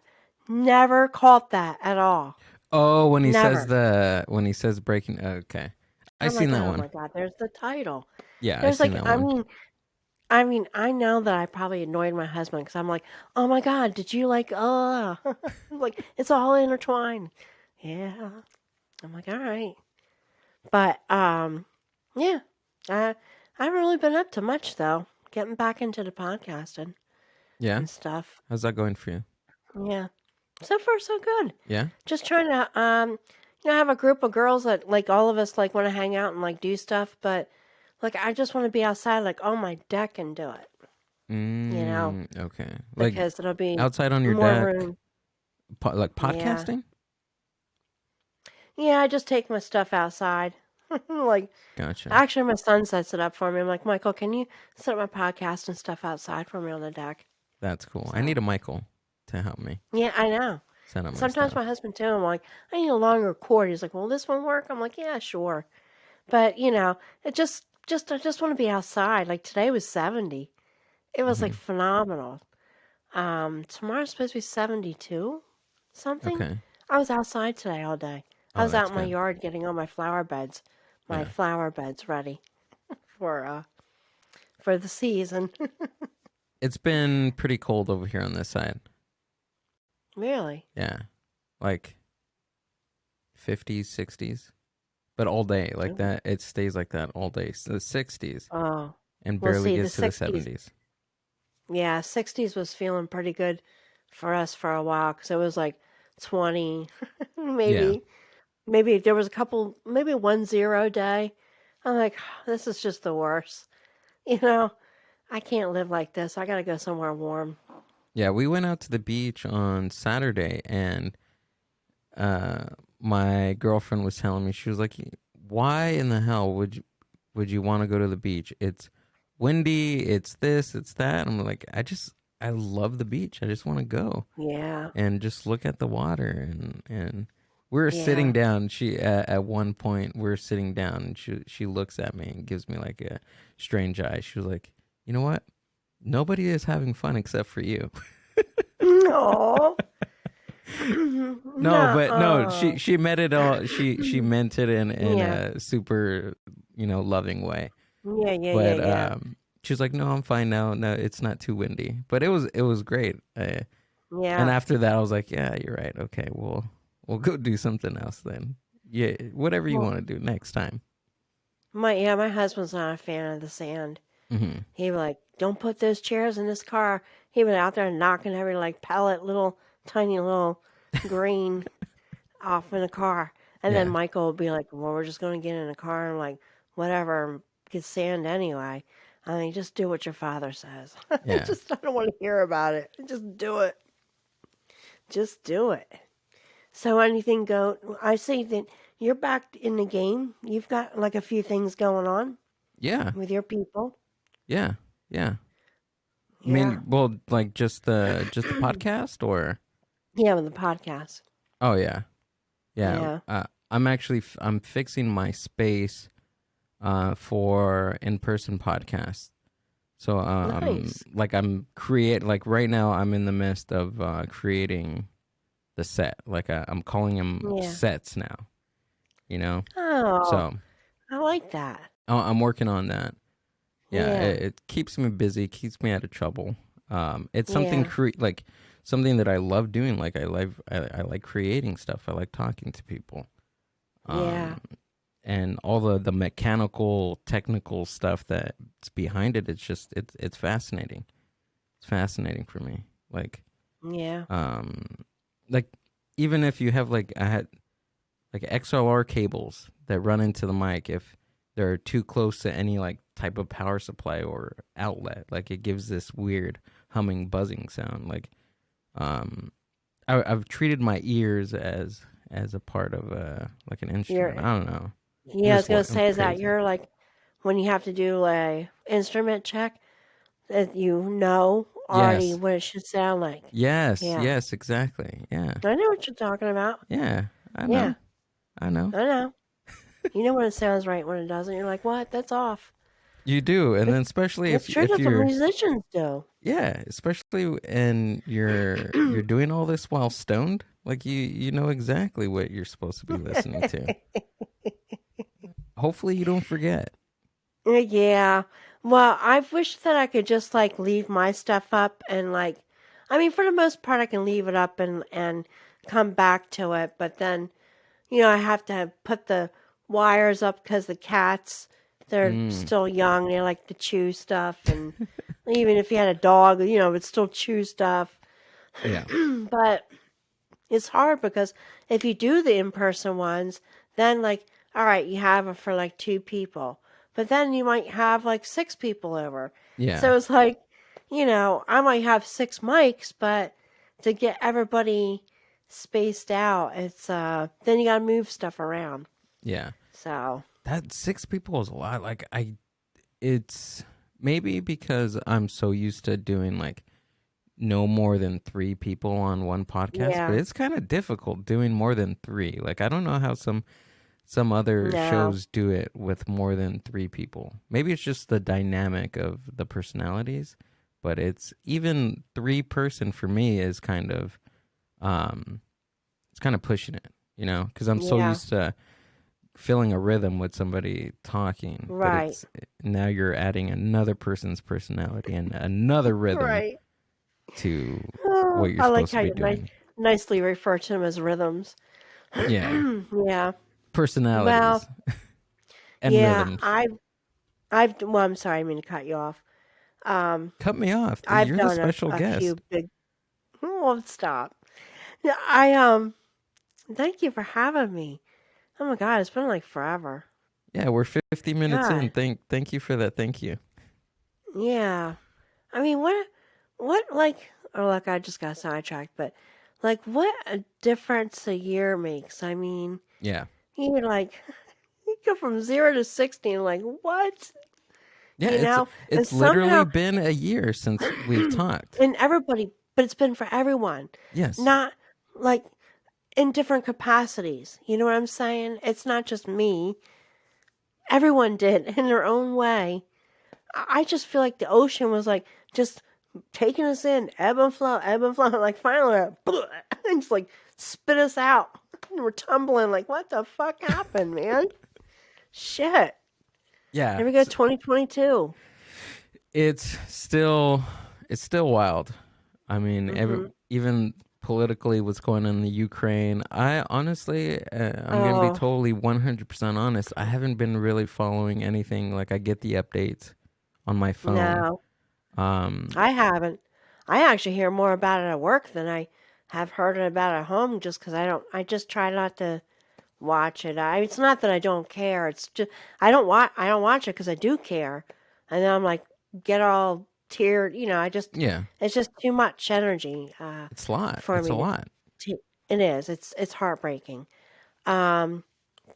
Never caught that at all. Oh, Never. when he says breaking, okay. I I'm seen like, that oh one. my god, there's the title. Yeah, I There's seen like, that one. I mean, I know that I probably annoyed my husband because I'm like, oh my god, did you like, like it's all intertwined. Yeah, I'm like, all right, but yeah, I I haven't really been up to much though. Getting back into the podcasting Yeah. and stuff. How's that going for you? Yeah, so far so good. Yeah. Just trying to have a group of girls that like all of us like want to hang out and like do stuff, but like I just want to be outside like on my deck and do it. You know, Okay. Like because it'll be outside on your more deck, room. like Yeah. podcasting? Yeah, I just take my stuff outside. Like, Gotcha. actually, my son sets it up for me. I'm like, Michael, can you set up my podcast and stuff outside for me on the deck? That's cool. I So, need a Michael to help me yeah, I know. set up my Sometimes stuff. my husband, too, I'm like, I need a longer cord. He's like, will this one work? I'm like, yeah, sure. But, I just want to be outside. Like, today was 70. It was, like, Hmm. phenomenal. Tomorrow's supposed to be 72 something. Okay. I was outside today all day. I Oh, was out that's in my good. yard getting all my Yeah. flower beds ready for the season. It's been pretty cold over here on this side. Really? Yeah. Like 50s, 60s, but all day like Ooh. that. It stays like that all day. So the 60s Oh, and well, barely see, the gets to the 60s. 70s. Yeah, 60s was feeling pretty good for us for a while because it was like 20, Yeah. maybe. Maybe there was a couple, maybe 1 0 day. I'm like, this is just the worst. You know, I can't live like this. I gotta go somewhere warm. Yeah, we went out to the beach on Saturday and uh my girlfriend was telling me, she was like, why in the hell would you want to go to the beach? It's windy, it's this, it's that. I'm like, I love the beach. I just want to go Yeah, and just look at the water and we're sitting yeah. down. She at one point we're sitting down and she looks at me and gives me like a strange eye. She was like, "You know what? Nobody is having fun except for you." No. No, but no, No. she meant it all. She meant it in Yeah. a super, loving way. Yeah, yeah, yeah, But yeah. she was like, "No, I'm fine now. No, it's not too windy." But it was great. And Yeah. after that, I was like, "Yeah, you're right. Okay, we'll go do something else then. Yeah, whatever you Well, want to do next time." my husband's not a fan of the sand. Hmm. He would like, don't put those chairs in this car. He was out there knocking every like pellet, little tiny little green off in the car. And then Yeah, Michael would be like, well, we're just gonna get in the car and like whatever, get sand anyway. I mean, just do what your father says. yeah, Just I don't want to hear about it. Just do it. Just do it. So anything go? I see that you're back in the game. You've got like a few things going on yeah, with your people. yeah, yeah. I Yeah. mean, well, like just the podcast, or Yeah, with the podcast. oh yeah, Yeah, Yeah. I'm actually I'm fixing my space for in-person podcasts. So Nice. like like right now I'm in the midst of creating the set. Like I'm calling them Yeah. sets now. You know, Oh, so I like that. I'm working on that. Yeah, Yeah. it keeps me busy, keeps me out of trouble. It's something Yeah. like something that I love doing. Like I like creating stuff. I like talking to people. Yeah. Um, and all the mechanical, technical stuff that's behind it. It's just it's fascinating. It's fascinating for me. Yeah. Um, like even if you have like I had like XLR cables that run into the mic, if they're too close to any like type of power supply or outlet, like it gives this weird humming, buzzing sound. Um, I've treated my ears as a part of like an instrument. You're I don't know. yeah, I was gonna I'm say is that crazy. you're like when you have to do a instrument check that you know already Yes. what it should sound like. Yes. Yeah. Yes. Exactly. Yeah. I know what you're talking about. Yeah. I Yeah, know. I know. I know. You know when it sounds right when it doesn't. You're like, what? That's off. You do, and then It's especially it's true. if That's what you're musicians do. yeah, especially and you're doing all this while stoned, like you know exactly what you're supposed to be listening to. Hopefully, you don't forget. Yeah. Well, I wish that I could just like leave my stuff up and like, I mean, for the most part, I can leave it up and come back to it. But then, I have to have put the wires up because the cats, they're Mm, still young. They like to chew stuff, and even if you had a dog, would still chew stuff. yeah, But it's hard because if you do the in-person ones, then like, all right, you have it for like two people, but then you might have like six people over. yeah, So it's like, I might have six mics, but to get everybody spaced out, it's then you gotta move stuff around. yeah. So That 6 people is a lot. It's maybe because I'm so used to doing like no more than 3 people on one podcast, but yeah, it's kind of difficult doing more than three. Like I don't know how some other no, shows do it with more than 3 people. Maybe it's just the dynamic of the personalities, but it's even 3 person for me is um it's kind of pushing it, because I'm so yeah, used to feeling a rhythm with somebody talking, but right, it's now you're adding another person's personality and another rhythm right. to Oh, what you're I like supposed to how be you doing. nicely refer to them as rhythms. Yeah, Yeah. Well, personalities and yeah, rhythms. well, I'm sorry, I mean to cut you off. Um, Cut me off. I've You're the done special a few guest. big, oh, stop. Yeah, thank you for having me. Oh my God, it's been like forever. Yeah, we're 50 minutes in. God, Thank you for that. Thank you. yeah. I mean, like, oh, look, I just got sidetracked, but like, what a difference a year makes. I mean, Yeah. you're like, you go from 0 to 60, and like, what? Yeah, You know? And it's literally somehow, been a year since we've talked. and everybody, but it's been for everyone, Yes. not like in different capacities. You know what I'm saying? It's not just me. Everyone did in their own way. I just feel like the ocean was like just taking us in, ebb and flow. Like finally, and just like spit us out. And we're tumbling. Like what the fuck happened, man? Shit. Yeah. Here we go, 2022. It's still it's still wild. I mean, Mm-hmm. even politically what's going on in the Ukraine. I honestly I'm going to be Oh totally 100% honest. I haven't been really following anything. Like I get the updates on my phone. no, Um I haven't. I actually hear more about it at work than I have heard it about at home. Just because I don't. I just try not to watch it. It's not that I don't care. It's just I don't watch it because I do care, and then I'm like get all teared. I just yeah, it's just too much energy it's a lot. for It's a me lot. to. It is. It's heartbreaking. Um,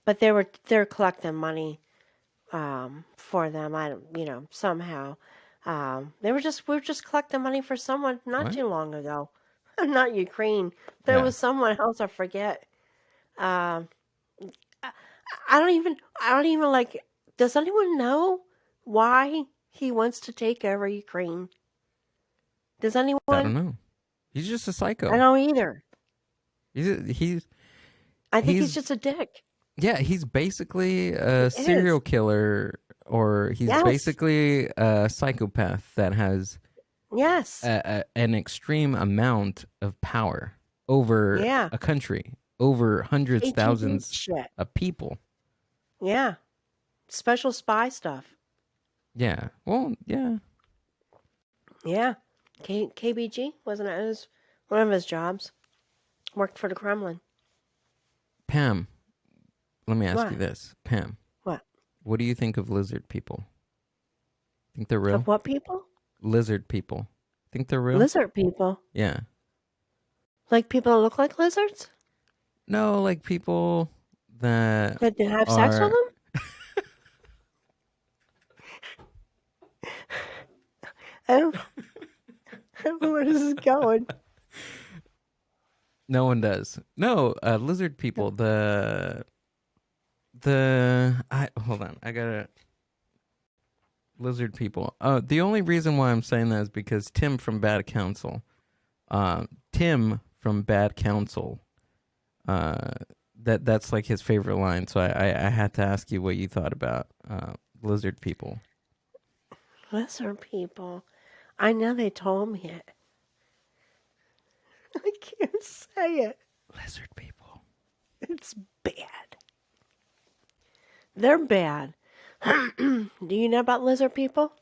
but they're collecting money for them. I don't somehow we were just collecting money for someone not What? too long ago. Not Ukraine, but it Yeah. was someone else. I forget. Um, I, I don't even like. Does anyone know why he wants to take over Ukraine? Does I don't anyone? know. He's just a I psycho. don't either. He's I think he's he's just a dick. yeah, he's basically He a serial is. killer, or he's Yes. basically a psychopath that has Yes. an extreme amount of power over Yeah. a country, over hundreds, KGB thousands shit. of people. Yeah. Special spy stuff. Yeah. Well, yeah. Yeah. KBG wasn't it his one of his jobs? Worked for the Kremlin. Pam, let me ask you What? this. Pam, What? what do you think of lizard people? Think they're real? Of what people? Lizard people. Think they're real? Lizard people. Yeah. Like people that look like lizards? No, like people that That have sex with are. them? I don't, I don't know where this is going. No one does. No, lizard people. I hold on. I gotta lizard people. The only reason why I'm saying that is because Tim from Bad Counsel. Tim from Bad Counsel. That's like his favorite line. So I had to ask you what you thought about lizard people. Lizard people. I know they told me it. I can't say it. Lizard people. It's bad. They're bad. Do you know about lizard people?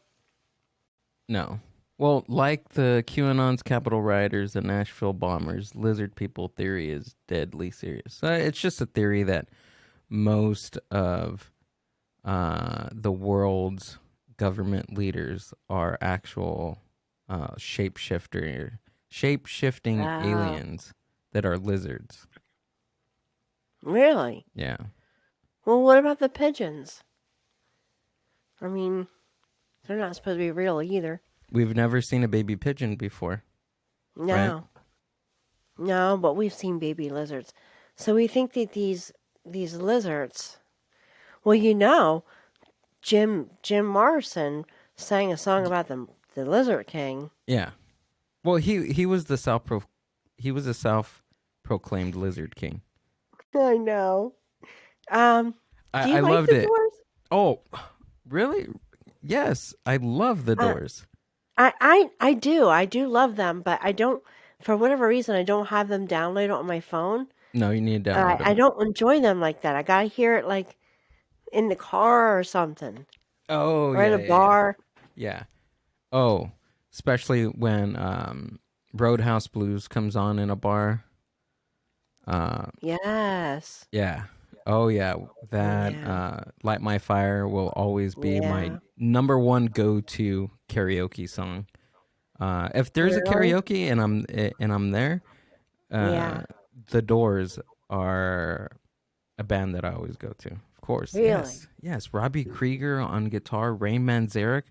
No. Well, like the QAnon's Capitol rioters and Nashville bombers, lizard people theory is deadly serious. It's just a theory that most of the world's government leaders are actual shape-shifting Oh, aliens that are lizards. really? Yeah. Well, what about the pigeons? I mean, they're not supposed to be real either. We've never seen a baby pigeon before, right? No, no, but we've seen baby lizards. So we think that these lizards. Well, Jim Morrison sang a song about the Lizard King. Yeah. Well, he was the he was a self-proclaimed lizard king. I know. Um, do I you like loved the it. Doors? Oh, really? Yes, I love the Uh, Doors. I do. I do love them, but I don't. For whatever reason, I don't have them downloaded on my phone. No, you need to download I them. don't enjoy them like that. I gotta hear it like in the car or something, Oh or in yeah, a yeah, yeah. bar. Yeah. Oh, especially when Roadhouse Blues comes on in a bar. Uh, Yes. yeah. Oh yeah, that Yeah. Light My Fire will always be my Yeah. number one go-to karaoke song. If there's a Really? karaoke and I'm there, uh, Yeah. the Doors are a band that I always go to. Of course, Really? yes, yes. Robbie Krieger on guitar, Ray Manzarek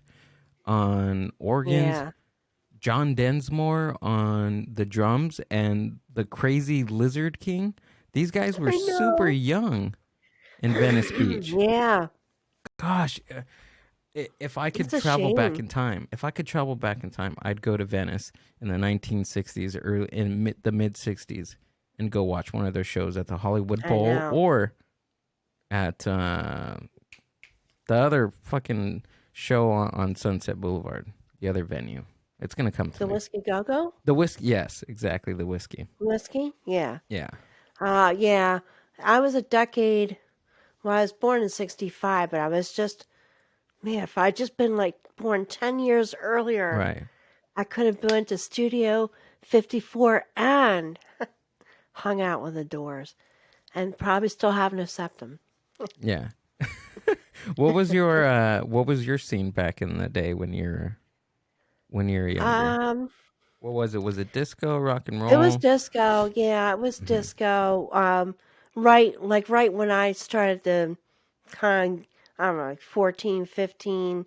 on organs, Yeah. John Densmore on the drums, and the crazy Lizard King. These guys were I super know. young in Venice Beach. Yeah. Gosh, if I It's could a travel back shame. in time, I'd go to Venice in the 1960s, early in the mid 60s, and go watch one of their shows at the Hollywood I Bowl know. or at the other fucking show on Sunset Boulevard, the other venue. It's gonna come to The me. Whiskey Go Go? The whiskey, yes, exactly, the whiskey. Whiskey? Yeah. Yeah, Yeah. I was a decade. Well, I was born in '65, but I was just man. If I'd just been like born 10 years earlier, right. I could have been to Studio 54 and hung out with the Doors, and probably still have no septum. Yeah. What was your scene back in the day when you're younger? Um, What was it? Was it disco, rock and it was roll? disco. Yeah, it was Hmm. disco. Right when I started the kind, I don't know, like 14, 15,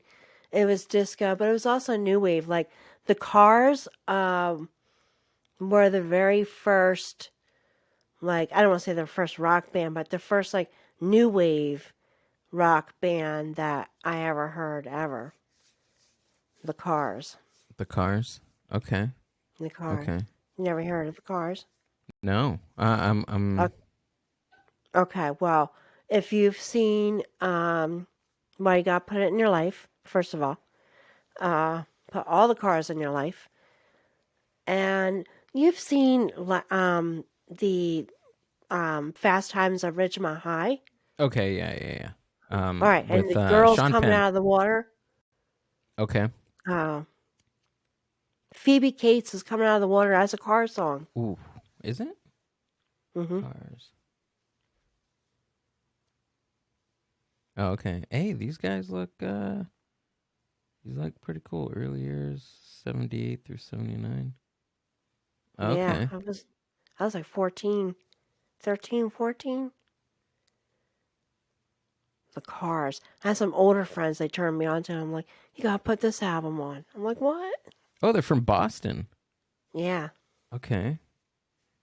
it was disco, but it was also new wave. Like the Cars, were the very first like, I don't want to say their first rock band, but the first like new wave rock band that I ever heard ever. The Cars. The Cars. Okay. The Cars. Okay. Never heard of the Cars? No. I'm. Okay, well, if you've seen Why You Gotta Put It in Your Life, first of all, put all the cars in your life, and you've seen the Fast Times at Ridgemont High. Okay. Yeah. All right, and With the girls Sean coming Penn. out of the water. Okay. Uh, Phoebe Cates is coming out of the water as a car song. Ooh. Is it? Mm-hmm. Cars. Oh, okay. Hey, these guys look pretty cool. Early years, 78 through 79. Yeah, Okay. I was like 14, 13, 14. The Cars. I had some older friends, they turned me on to. I'm like, you gotta put this album on. I'm like, what? Oh, they're from Boston. Yeah. Okay.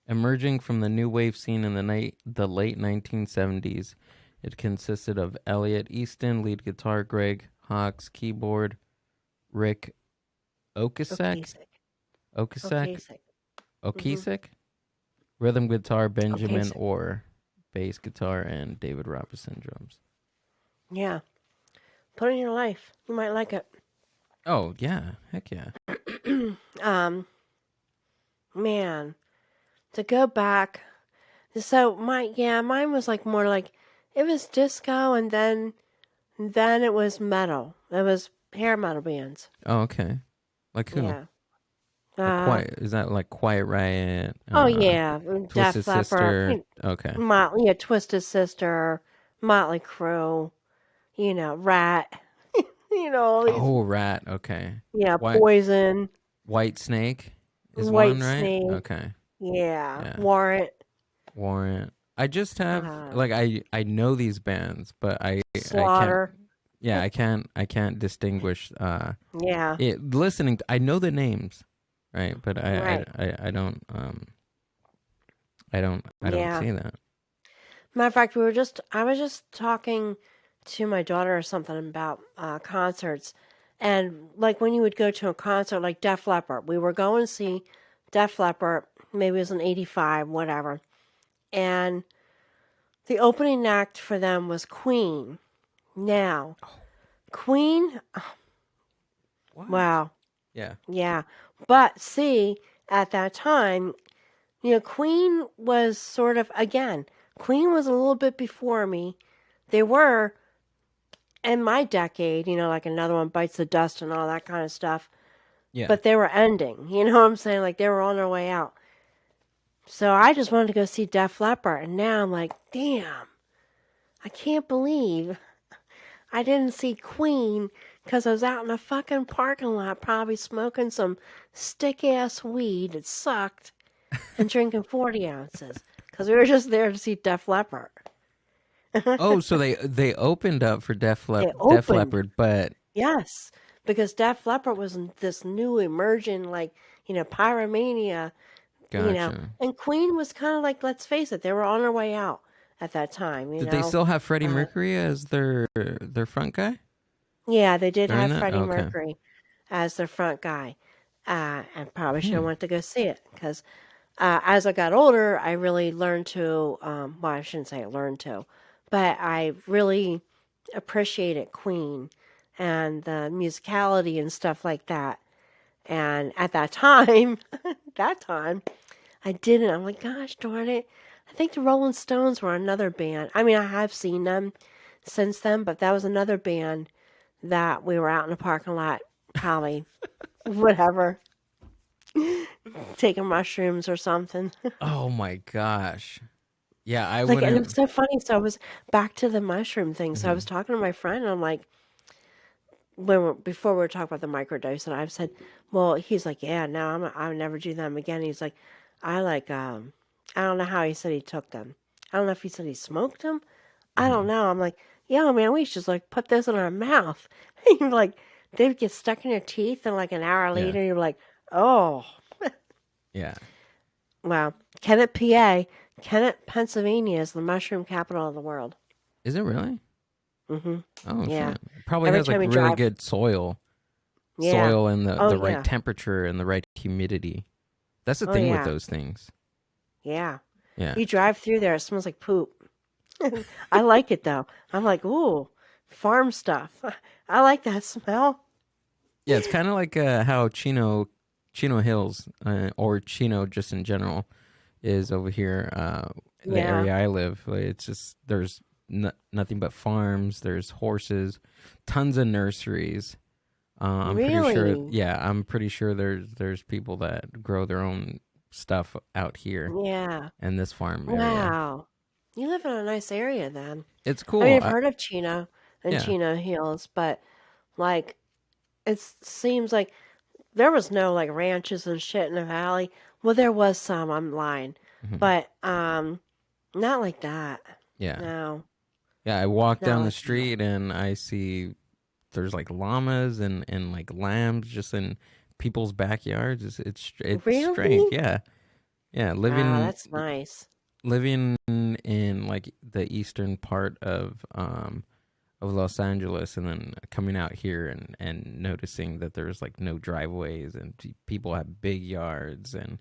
Emerging from the new wave scene in the late 1970s, it consisted of Elliot Easton, lead guitar, Greg Hawkes, keyboard, Rick Okasek, Okasek. Okasek, rhythm guitar, Benjamin Okasek. Orr, bass guitar, and David Robinson drums. Yeah. Put it in your life. You might like it. Oh, yeah. Heck yeah. Man, to go back. So mine was like more like it was disco, and then it was metal. It was hair metal bands. Oh, okay. Like who? Yeah. Like Quiet? Is that like Quiet Riot? Oh yeah, Twisted Def Leppard. Sister. Okay. Twisted Sister, Motley Crue. Rat. All these. Oh, Rat. Okay. Yeah, White Poison. White Snake is White one, right? Snake. Okay. Yeah, Yeah. Warrant. Warrant. I just have like I know these bands, but I can't. Slaughter. Yeah, I can't distinguish. Yeah. Listening, I know the names, right? But Right. I don't I don't Yeah. see that. Matter of fact, I was just talking to my daughter or something about concerts, and like when you would go to a concert like Def Leppard, we were going to see Def Leppard. Maybe it was in '85, whatever, and the opening act for them was Queen. Now, Queen. What? Wow. Yeah. Yeah. But see, at that time, Queen was sort of, again, Queen was a little bit before me. They were in my decade, like Another One Bites the Dust and all that kind of stuff. Yeah. But they were ending. You know what I'm saying? Like they were on their way out. So I just wanted to go see Def Leppard. And now I'm like, damn, I can't believe I didn't see Queen because I was out in a fucking parking lot probably smoking some stick-ass weed. It sucked. And drinking 40 ounces. Because we were just there to see Def Leppard. Oh, so they opened up for Def opened. Leppard, but Yes, because Def Leppard was this new emerging, like, pyromania, gotcha. and Queen was kind of like, let's face it, they were on their way out at that time, Did they still have Freddie Mercury as their front guy? Yeah, they did During have that? Freddie Okay. Mercury as their front guy, and probably should have went to go see it, because as I got older, I really learned to, well, I shouldn't say I learned to, but I really appreciated Queen and the musicality and stuff like that. And at that time, I didn't. I'm like, gosh darn it. I think the Rolling Stones were another band. I mean, I have seen them since then, but that was another band that we were out in the parking lot, probably, whatever, taking mushrooms or something. Oh my gosh. Yeah, I And wouldn't. it was so funny. So I was back to the mushroom thing. So I was talking to my friend, and I'm like, before we were talking about the microdose, and I said, well, he's like, yeah, no, I'll never do them again. He's like, I don't know how he said he took them. I don't know if he said he smoked them. I don't know. I'm like, yeah, man, we should just like put this in our mouth. You're like, they'd get stuck in your teeth, and like an hour later, you're like, oh. Yeah. Well, Kennett, PA, Kennett, Pennsylvania is the mushroom capital of the world. Is it really? Hmm. Oh Yeah. shit! Probably Every has like time you really drive. good soil, Yeah. and the Oh, the right yeah. temperature and the right humidity. That's the Oh, thing with yeah. those things. Yeah. Yeah, You drive through there, it smells like poop. I like it though. I'm like, ooh, farm stuff. I like that smell. yeah. It's kind of like how Chino Hills or Chino just in general is over here. The Yeah. area I live, like, it's just there's nothing but farms. There's horses, tons of nurseries. I'm pretty sure. Really? Yeah, I'm pretty sure there's people that grow their own stuff out here Yeah. in this farm area. Wow. You live in a nice area then. It's I mean, cool. I've heard of Chino and Yeah. Chino Hills, but like, it seems like there was no like ranches and shit in the valley. Well, there was some. I'm lying, Hmm. but not like that. Yeah. No, Yeah. I walk not down the like that. street and I see there's like llamas and like lambs just in people's backyards. It's strange. Really? Yeah. Yeah. Wow, Living that's nice. living in like the eastern part of Los Angeles and then coming out here and noticing that there's like no driveways and people have big yards and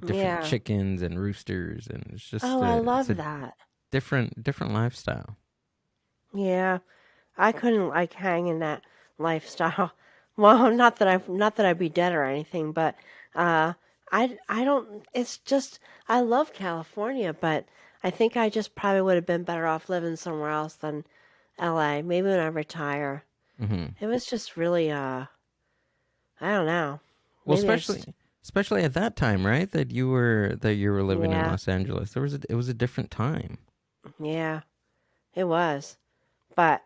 different Yeah. chickens and roosters and it's just Oh, I it's love a that. different lifestyle. Yeah, I couldn't like hang in that lifestyle. Well, not that I'd be dead or anything, but uh I don't it's just I love California, but I think I just probably would have been better off living somewhere else than LA. Maybe when I retire. Hmm. It was just really I don't know. Well, Maybe I just especially at that time, right? That you were living in yeah, Los Angeles. It was a different time. yeah, it was. But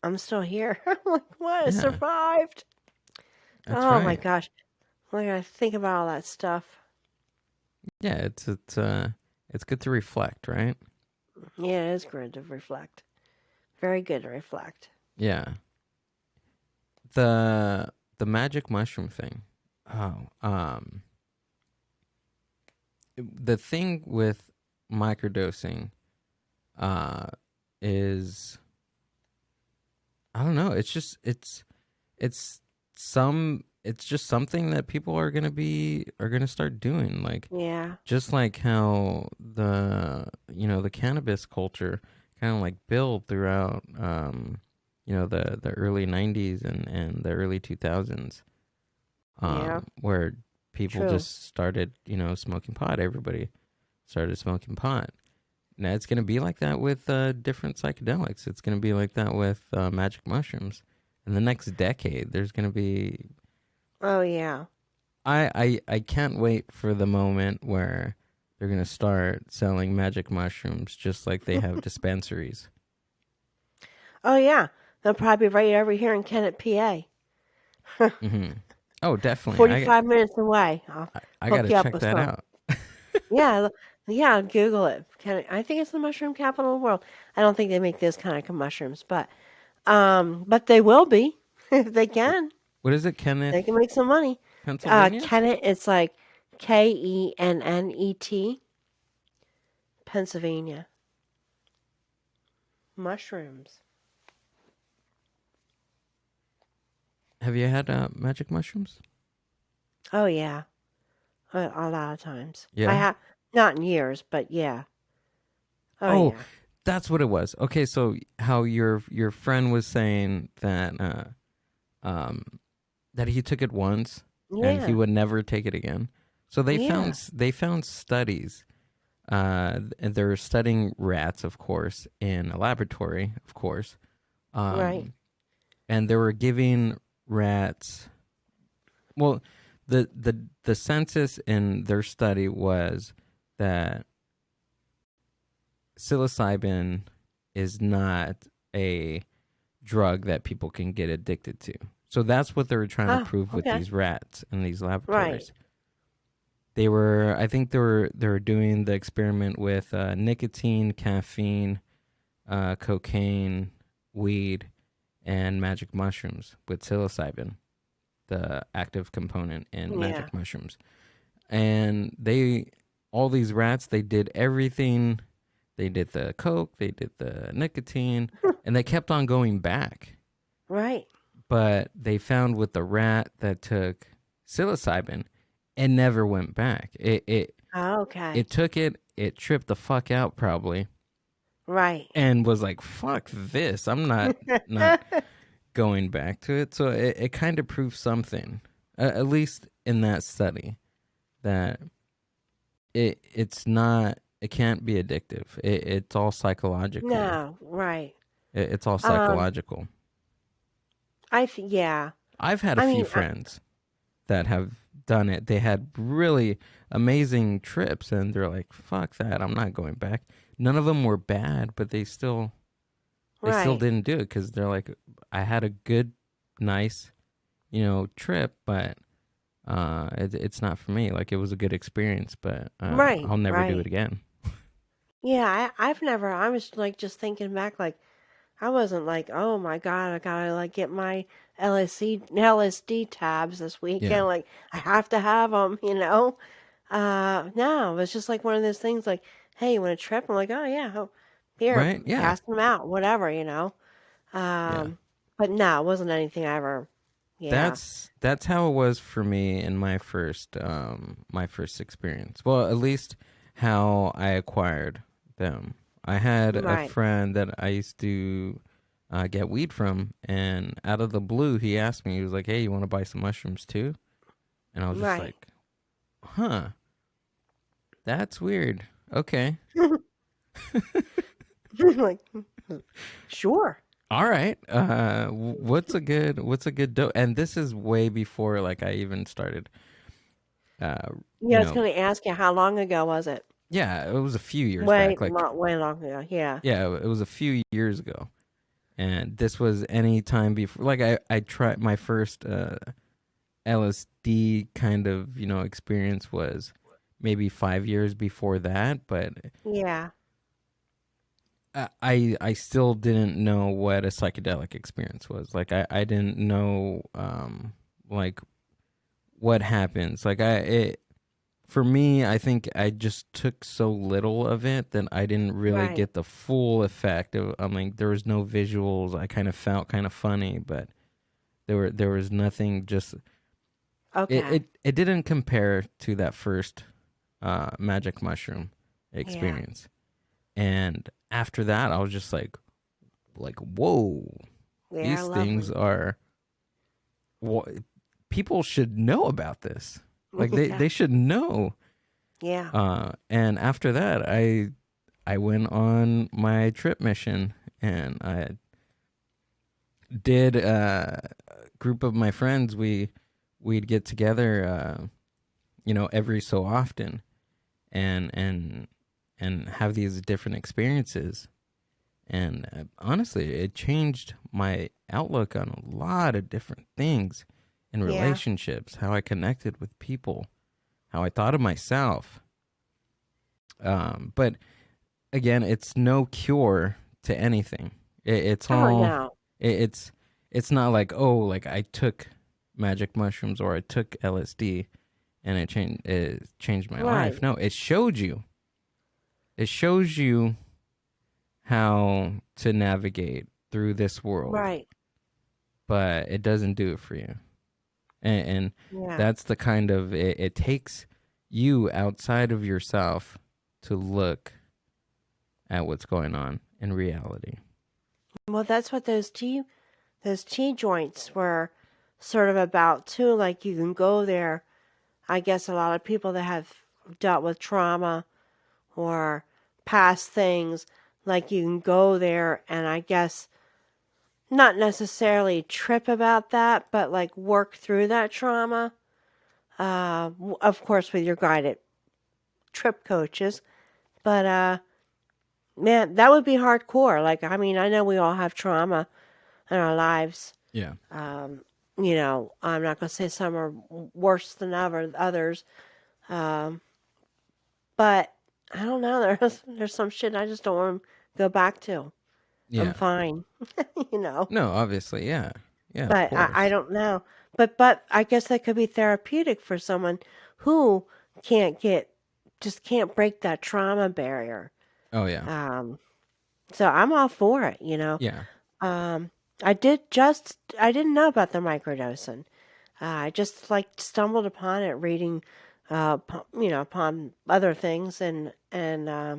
I'm still here. I'm like, what? I Yeah, survived. that's Oh my right. gosh. Like I think about all that stuff. Yeah, it's good to reflect, right? Yeah, it is good to reflect. Very good to reflect. Yeah. The magic mushroom thing. Oh, the thing with microdosing uh is I don't know, it's it's just something that people are going to start doing like Yeah. just like how the cannabis culture kind of like built throughout the early 90s and the early 2000s Yeah. where people True. just started smoking pot. Everybody started smoking pot. Now it's going to be like that with different psychedelics. It's going to be like that with magic mushrooms. In the next decade, there's going to be. Oh yeah. I can't wait for the moment where they're going to start selling magic mushrooms just like they have dispensaries. Oh yeah. They'll probably be right over here in Kennett, PA. Hmm. Oh, definitely. 45 minutes away. I'll I got hook to you up check with that some. out. Yeah. Yeah. Google it. I think it's the mushroom capital of the world. I don't think they make this kind of mushrooms, but they will be if they Wh- can. What is it, They can Kenneth, make some money. Pennsylvania? Kennett, it's like Kennet, Pennsylvania. Mushrooms. Have you had magic mushrooms? Oh yeah, a lot of times. I Yeah. have not in years, but yeah. Oh Oh, yeah, that's what it was. Okay, so how your friend was saying um that he took it once and he yeah, would never take it again. So yeah. they found studies. And they're studying rats, of course, in a laboratory, of course. Right. Um, and they were giving rats. Well, the census in their study was that psilocybin is not a drug that people can get addicted to. So that's what they were trying to Oh, prove with okay. these rats in these Right. laboratories. I think they were doing the experiment with nicotine, caffeine, cocaine, weed, and magic mushrooms with psilocybin, the active component in Yeah. magic mushrooms. and all these rats, they did everything. They did the coke, they did the nicotine, and they kept on going back. Right. But they found with the rat that took psilocybin, it never went back. Okay. It took it, it tripped the fuck out probably, Right. and was like, "Fuck this! I'm not going back to it." So it kind of proves something, at least in that study, that it's not, it can't be addictive. It's all psychological. No. Right. It's all Um. psychological. Yeah. I've had a I few mean. friends that have done it. They had really amazing trips, and they're like, "Fuck that! I'm not going back." None of them were bad, but they still Right. didn't do it because they're like, "I had a good, nice, trip, but it's not for me. Like, it was a good experience, but Right. I'll never do Right. it again." Yeah. I've never. I was like just thinking back, like I wasn't like, oh my God, I gotta like get my LSD tabs this Yeah. weekend. Like I have to have them, you know. No, it's just like one of those things. Like, hey, you want a trip? I'm like, oh yeah, oh, here, Right. Yeah. pass them out, whatever, you know. Yeah. Um, but no, it wasn't anything I ever. Yeah. That's how it was for me in my first experience. Well, at least how I acquired them. I had a Right. friend that I used to get weed from, and out of the blue, he asked me. He was like, "Hey, you want to buy some mushrooms too?" And I was just Right. like, "Huh, that's weird." Okay, Like, sure. all right. What's a good dope? And this is way before like I even started. Uh, Yeah, you I was know, gonna ask you how long ago was it? Yeah, it was a few years back. Like, Way long ago. Yeah. yeah, it was a few years ago. And this was any time before. Like, I tried my first LSD kind of, experience was maybe 5 years before that. But Yeah. I still didn't know what a psychedelic experience was. Like, I didn't know, like, what happens. Like, for me, I think I just took so little of it that I didn't really Right. get the full effect of. I mean, there was no visuals. I kind of felt kind of funny, but there was nothing. Just Okay. it didn't compare to that first magic mushroom Yeah. experience. And after that, I was just like whoa, Yeah, these things lovely. are. Wha- People should know about this. Like Yeah. they should know. Yeah. And after that, I went on my trip mission, and I did a group of my friends. We'd get together, every so often, and have these different experiences. And honestly, it changed my outlook on a lot of different things in Yeah. relationships, how I connected with people, how I thought of myself. But again, it's no cure to anything. It's Oh all no. it's not like, oh, like I took magic mushrooms or I took LSD and it changed my life. Right. No, it showed you. It shows you how to navigate through this world, Right. but it doesn't do it for you. And Yeah. that's the kind of it takes you outside of yourself to look at what's going on in reality. Well, that's what those tea joints were sort of about too. Like you can go there. I guess a lot of people that have dealt with trauma or past things, like you can go there and I guess not necessarily trip about that, but like work through that trauma. Of course, with your guided trip coaches. But man, that would be hardcore. Like, I mean, I know we all have trauma in our lives. Yeah. Um, I'm not going to say some are worse than others. Um, but I don't know. There's some shit I just don't want to go back to. I'm Yeah. fine, you know. No, obviously, yeah. Yeah, of But I course. don't know. But I guess that could be therapeutic for someone who can't get, just can't break that trauma barrier. Oh yeah. Um, so I'm all for it, Yeah. Um, I didn't know about the microdosing. I just like stumbled upon it reading, upon other things, and I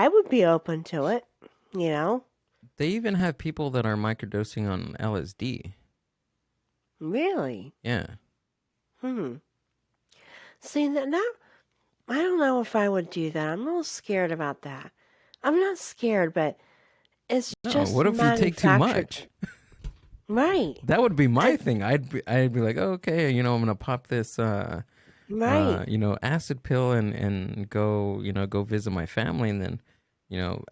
would be open to it, you know. They even have people that are microdosing on LSD. Really? Yeah. Hmm. See that now? I don't know if I would do that. I'm a little scared about that. I'm not scared, but it's No, just what if you take too manufactured. much? Right. That would be my I, thing. I'd be like, oh, okay, I'm gonna pop this right. acid pill and go, go visit my family, and then,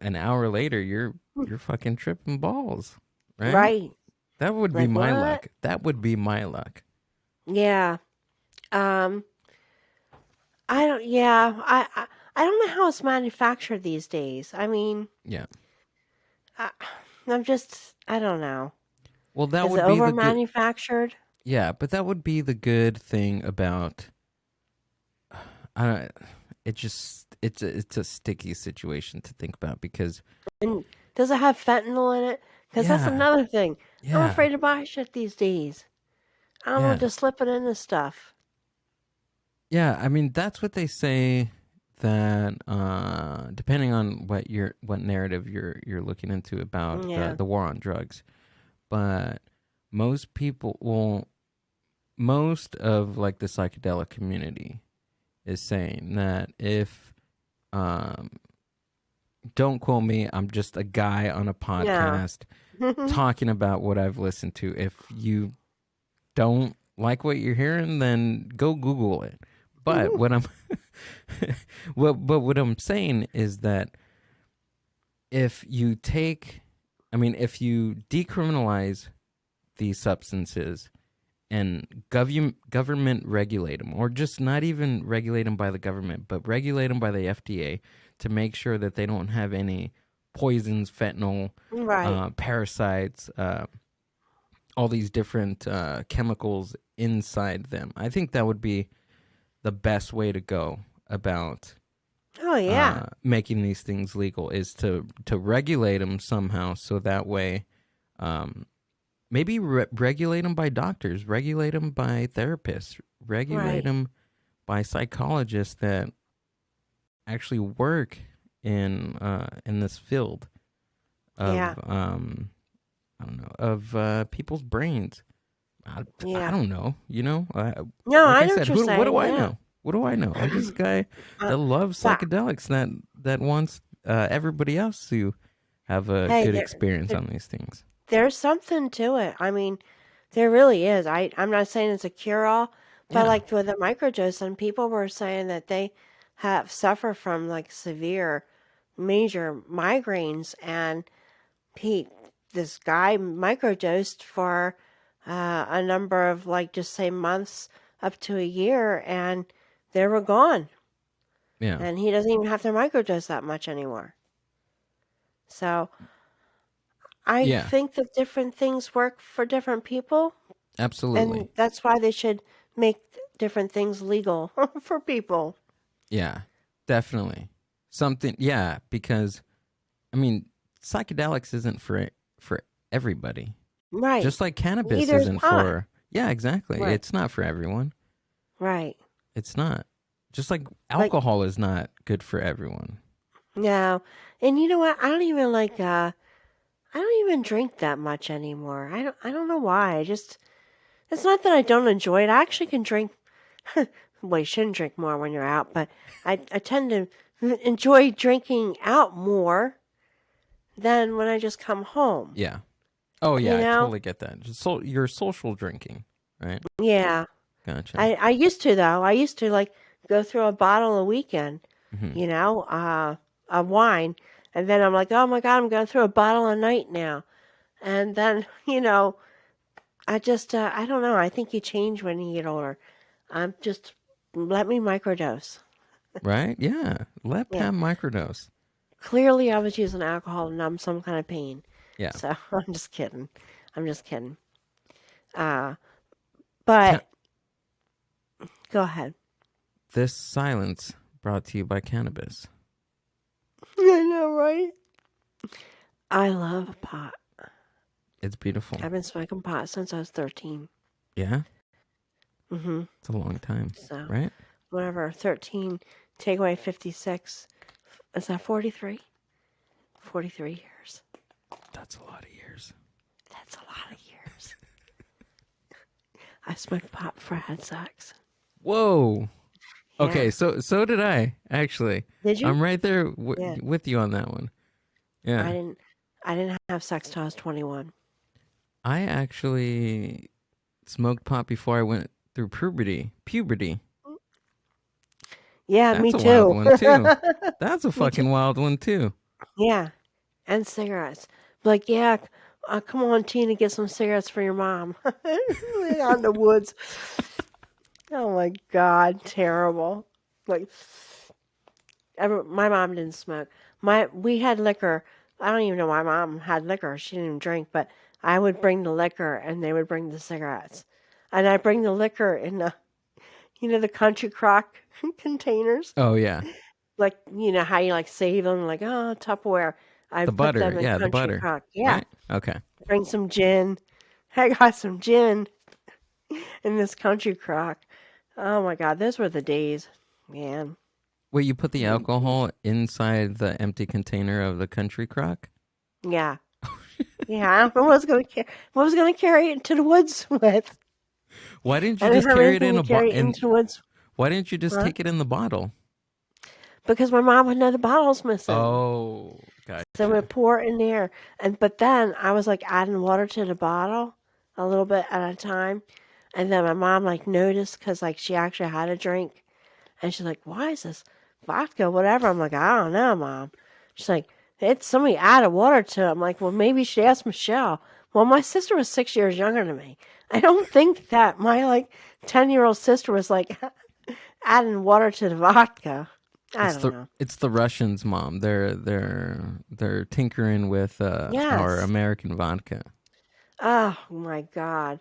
an hour later you're fucking tripping balls, right? Right. That would be Like my what? luck. That would be my luck. Yeah. Um. I don't. Yeah. I don't know how it's manufactured these days. I mean, Yeah. I, I'm just. I don't know. Well, that Is it would be over the good. manufactured? Yeah, but that would be the good thing about. I don't. It's a sticky situation to think about because And does it have fentanyl in it? Because that's yeah, another thing. I'm yeah, afraid to buy shit these days. I don't know, yeah, just slip it into stuff. yeah. I mean, that's what they say. That depending on what narrative you're looking into about Yeah. the war on drugs, but most people, well, most of like the psychedelic community is saying that if um don't quote me, I'm just a guy on a Yeah. podcast talking about what I've listened to. If you don't like what you're hearing, then go Google it. But what I'm what I'm saying is that if you take if you decriminalize these substances and government regulate them, or just not even regulate them by the government, but regulate them by the FDA to make sure that they don't have any poisons, fentanyl, Right. parasites, all these different chemicals inside them. I think that would be the best way to go about Oh, yeah. making these things legal, is to regulate them somehow, so that way maybe regulate them by doctors, regulate them by therapists, regulate Right. them by psychologists that actually work in this field Yeah. of I don't know, of people's brains. I Yeah. don't know, No, like I I know what said, you're what do saying. I Yeah. know? What do I know? I'm just a guy uh, that loves but psychedelics, that wants everybody else to have a hey, good experience on these things. there's something to it. I mean, there really is. I'm not saying it's a cure all, but Yeah, like with the microdosing, people were saying that they have suffer from like severe, major migraines, and he, this guy microdosed for a number of like just say months up to a year, and they were gone. yeah, And he doesn't even have to microdose that much anymore. So I yeah, think that different things work for different people, and absolutely. that's why they should make different things legal for people. Yeah, definitely. Something, yeah, because I mean, psychedelics isn't for everybody. Right. Just like cannabis Neither is isn't pot. for, yeah, exactly. Right. It's not for everyone. Right. It's not. Just like Like, alcohol is not good for everyone. no. And you know what? I don't even like I don't even drink that much anymore. I don't know why. I just it's not that I don't enjoy it. I actually can drink well, you shouldn't drink more when you're out, but I tend to enjoy drinking out more than when I just come home. Yeah. Oh yeah, You I know? totally get that. Just you're social drinking, right? Yeah. Gotcha. I used to though. I used to like go through a bottle a weekend, Hmm. you know, of wine, and then I'm like, oh my God, I'm going through a bottle a night now. And then, I just, I don't know. I think you change when you get older. I'm just, let me microdose. Right? Yeah. Let Yeah. Pam microdose. Clearly, I was using alcohol to numb some kind of pain. Yeah. So I'm just kidding. I'm just kidding. Uh, Can but go ahead. this silence brought to you by cannabis. I know, right? I love pot. It's beautiful. I've been smoking pot since I was 13. Yeah? Mm-hmm. It's a long time, So, right? whatever, 13, take away 56. Is that 43? 43 years. That's a lot of years. That's a lot of years. I smoked pot before I had sex. Whoa. Yeah. Okay, so did I, actually. Did you? I'm right there Yeah. with you on that one. Yeah. I didn't have sex till I was 21. I actually smoked pot before I went through puberty. Yeah, That's me a wild too. one too. That's a Me too. fucking wild one too. Yeah, and cigarettes. Like, yeah, come on, Tina, get some cigarettes for your mom. Out in the woods. Oh my God, terrible. Like, my mom didn't smoke. We had liquor. I don't even know why mom had liquor. She didn't even drink, but I would bring the liquor and they would bring the cigarettes. And I bring the liquor in the country crock containers. Oh yeah. Like, how you like save them, like, oh, Tupperware. I The put butter. them in Yeah, the country butter. crock. Yeah. Right? Okay. Bring some gin. I got some gin in this country crock. Oh my God, those were the days, man. Wait, you put the alcohol inside the empty container of the country crock? Yeah. Yeah, I don't know what was gonna carry it to the woods with. Why didn't you I didn't just have carry it anything in to a carry bottle? it into the woods. Why didn't you just Huh? take it in the bottle? Because my mom would know the bottle's missing. Oh, gotcha. So we'd pour it in there. But then I was like adding water to the bottle a little bit at a time. And then my mom like noticed because like she actually had a drink. And she's like, why is this vodka, whatever? I'm like, I don't know, Mom. She's like, it's somebody added water to it. I'm like, well, maybe you should ask Michelle. Well, my sister was 6 years younger than me. I don't think that my like 10-year-old sister was like adding water to the vodka. I don't know. It's the Russians, Mom. They're tinkering with our Yes. American vodka. Oh my God.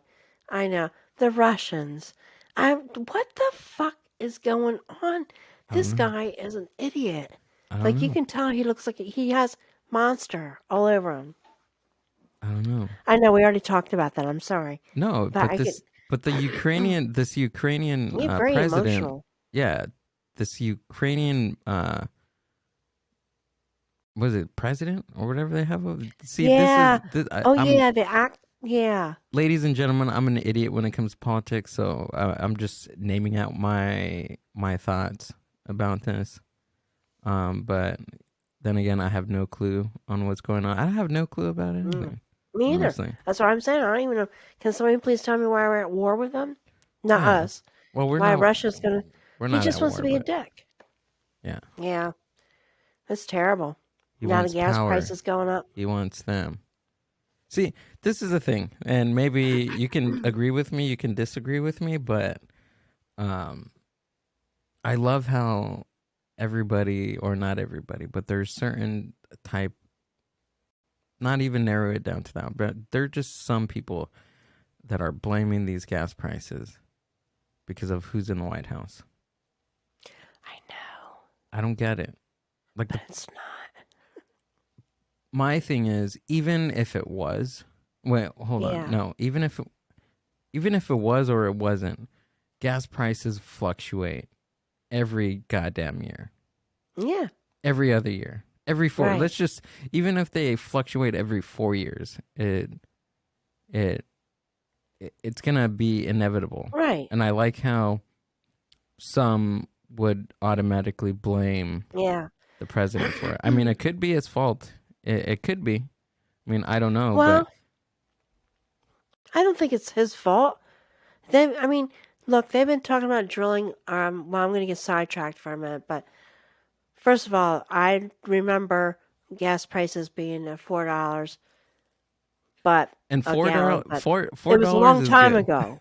I know. The Russians. What the fuck is going on? This guy is an idiot. I don't Like you know. can tell he looks like he has monster all over him. I don't know. I know we already talked about that. I'm sorry. No, But I get but the Ukrainian he's very president, emotional. yeah, this Ukrainian was it president or whatever they have? See, Yeah. I'm Yeah, the act. Yeah. ladies and gentlemen, I'm an idiot when it comes to politics, so I'm just naming out my thoughts about this. But then again, I have no clue on what's going on. I have no clue about anything. Me either. Honestly. That's what I'm saying. I don't even know. Can somebody please tell me why we're at war with them? Not Yeah. us. Well, Why Russia's gonna? We're He not just at wants war, to be a but dick. yeah, Yeah. That's terrible. he Now the wants gas power. price is going up. He wants them. See, this is the thing, and maybe you can agree with me, you can disagree with me, but I love how everybody, or not everybody, but there's certain type, not even narrow it down to that, but there are just some people that are blaming these gas prices because of who's in the White House. I know. I don't get it. Like, But it's not. my thing is, even if it was, wait, hold Yeah. on, no, even if it was or it wasn't, gas prices fluctuate every goddamn year, Yeah. every other year, every 4. Right. Let's just, even if they fluctuate every 4 years, it's gonna be inevitable. Right. And I like how some would automatically blame Yeah. the president for it. I mean, it could be his fault. It could be. I mean, I don't know, Well, but I don't think it's his fault. Look, they've been talking about drilling. Well, I'm going to get sidetracked for a minute, but first of all, I remember gas prices being at $4, but and a $4 gallon. But $4 it was a long is time good. ago.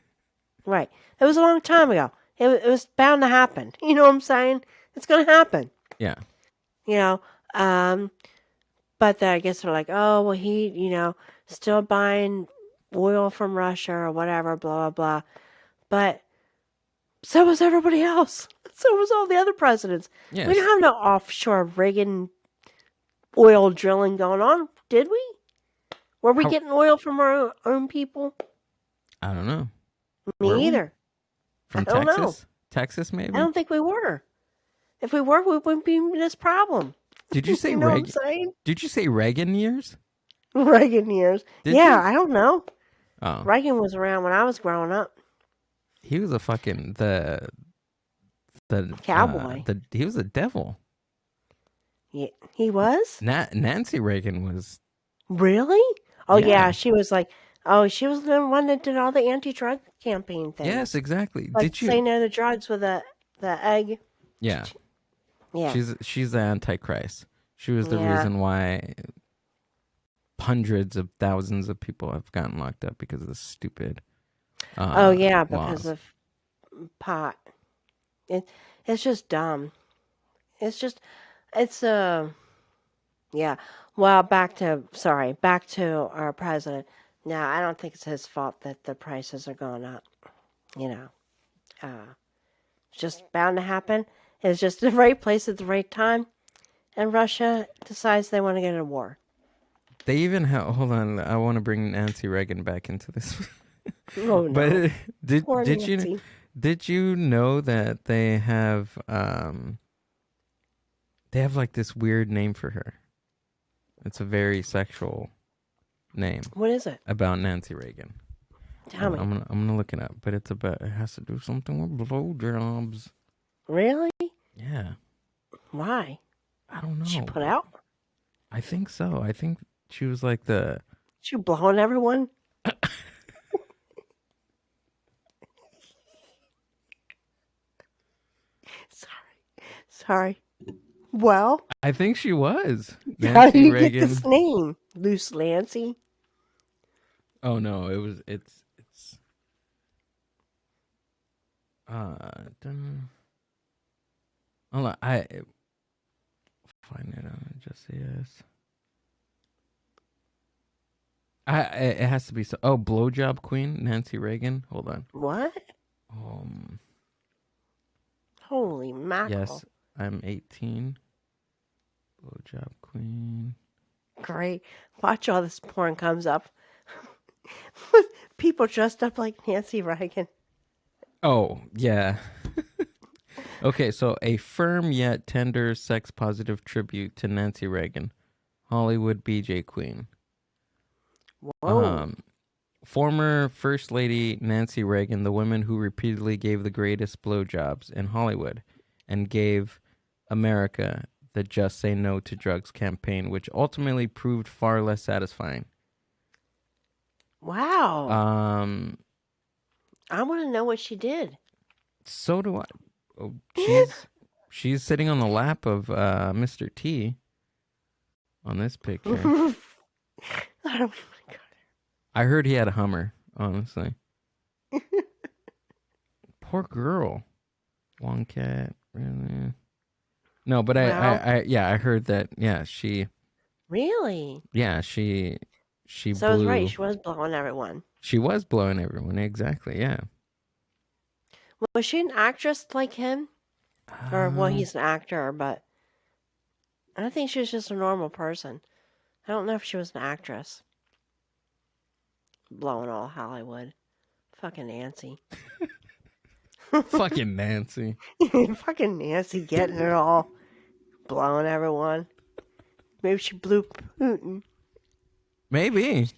Right. It was a long time ago. It was bound to happen. You know what I'm saying? It's going to happen. Yeah. You know, but then I guess they're like, oh, well, still buying oil from Russia or whatever, blah, blah, blah. But so was everybody else. So was all the other presidents. Yes. We didn't have no offshore rigging oil drilling going on, did we? Were we getting oil from our own people? I don't know. Me either. From I don't Texas? know. Texas, maybe? I don't think we were. If we were, we wouldn't be in this problem. Did you say you know what I'm saying? Did you say Reagan years? Reagan years. Did yeah, you? I don't know. Oh. Reagan was around when I was growing up. He was a fucking the cowboy. He was a devil. Yeah, he was? Nancy Reagan was. Really? Oh Yeah. she was like, she was the one that did all the anti-drug campaign things. Yes, exactly. Like Did you say no to drugs with the egg? Yeah. Yeah. She's the Antichrist. She was the reason why hundreds of thousands of people have gotten locked up because of this stupid because laws. of pot. It's just dumb. Yeah. Well, back to our president. No, I don't think it's his fault that the prices are going up. It's just bound to happen. It's just the right place at the right time, and Russia decides they want to get in a war. They even have. Hold on, I want to bring Nancy Reagan back into this. Oh no! But Poor did Nancy. you know that they have like this weird name for her? It's a very sexual name. What is it? About Nancy Reagan. Tell me. I'm gonna look it up, but it has to do something with blowjobs. Really? Yeah. Why? I don't know. She put out? I think so. I think she was like She blowing everyone? Sorry. Well, I think she was. how Nancy do you Reagan. get this name? Loose Lancy? Oh no, it's hold on, I find it on just yes. It has to be blowjob queen Nancy Reagan. Hold on. What? Holy mackerel. Yes, I'm 18. Blowjob queen. Great. Watch all this porn comes up. People dressed up like Nancy Reagan. Oh, yeah. Okay, so a firm yet tender sex-positive tribute to Nancy Reagan, Hollywood BJ Queen. Whoa. Former First Lady Nancy Reagan, the woman who repeatedly gave the greatest blowjobs in Hollywood and gave America the Just Say No to Drugs campaign, which ultimately proved far less satisfying. Wow. I want to know what she did. So do I. Oh, she's sitting on the lap of Mr. T on this picture. Oh my God. I heard he had a Hummer, honestly. Poor girl. One cat, really? No, but I heard that. Yeah, she. Really? Yeah, she. So I was right. She was blowing everyone. She was blowing everyone. Exactly. Yeah. Was she an actress like him? Or he's an actor, but I think she was just a normal person. I don't know if she was an actress. Blowing all Hollywood. Fucking Nancy. Fucking Nancy. Fucking Nancy getting it all. Blowing everyone. Maybe she blew Putin. Maybe.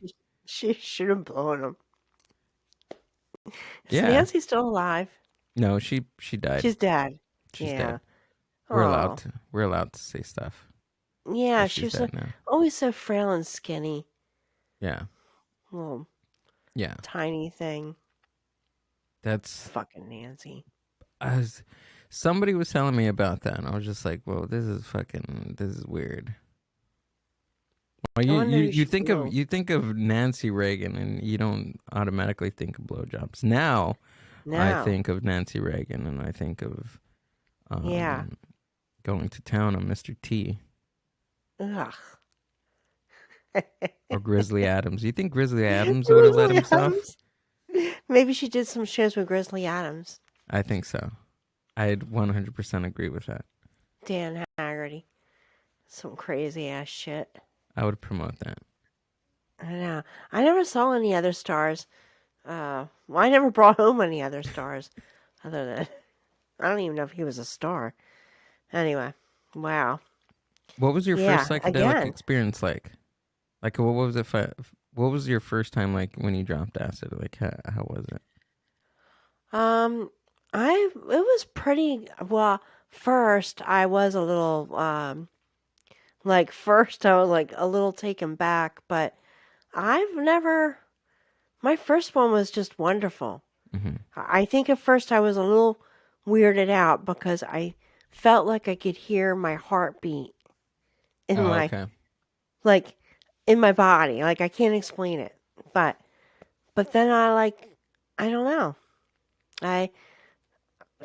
She should have blown him. Is Yeah. Nancy still alive? No, she died. She's dead. She's yeah. dead. We're allowed to say stuff. Yeah, she was always so frail and skinny. Yeah. Little tiny thing. That's fucking Nancy. Somebody was telling me about that, and I was just like, "Whoa, this is weird." Well, you think of Nancy Reagan, and you don't automatically think of blowjobs. Now, I think of Nancy Reagan, and I think of going to town on Mr. T. Ugh. Or Grizzly Adams. You think Grizzly Adams would have let himself? Maybe she did some shows with Grizzly Adams. I think so. I'd 100% agree with that. Dan Haggerty. Some crazy ass shit. I would promote that. I know. I never saw any other stars. Well, I never brought home any other stars other than I don't even know if he was a star. Anyway, wow. What was your first Yeah, psychedelic again. experience like? Like, what was it? What was your first time like when you dropped acid? Like, how was it? Um, it was pretty well. First, I was a little like first I was like a little taken back, but I've never. My first one was just wonderful. Hmm. I think at first I was a little weirded out because I felt like I could hear my heartbeat in Oh, my okay. like in my body. Like I can't explain it. But then I don't know. I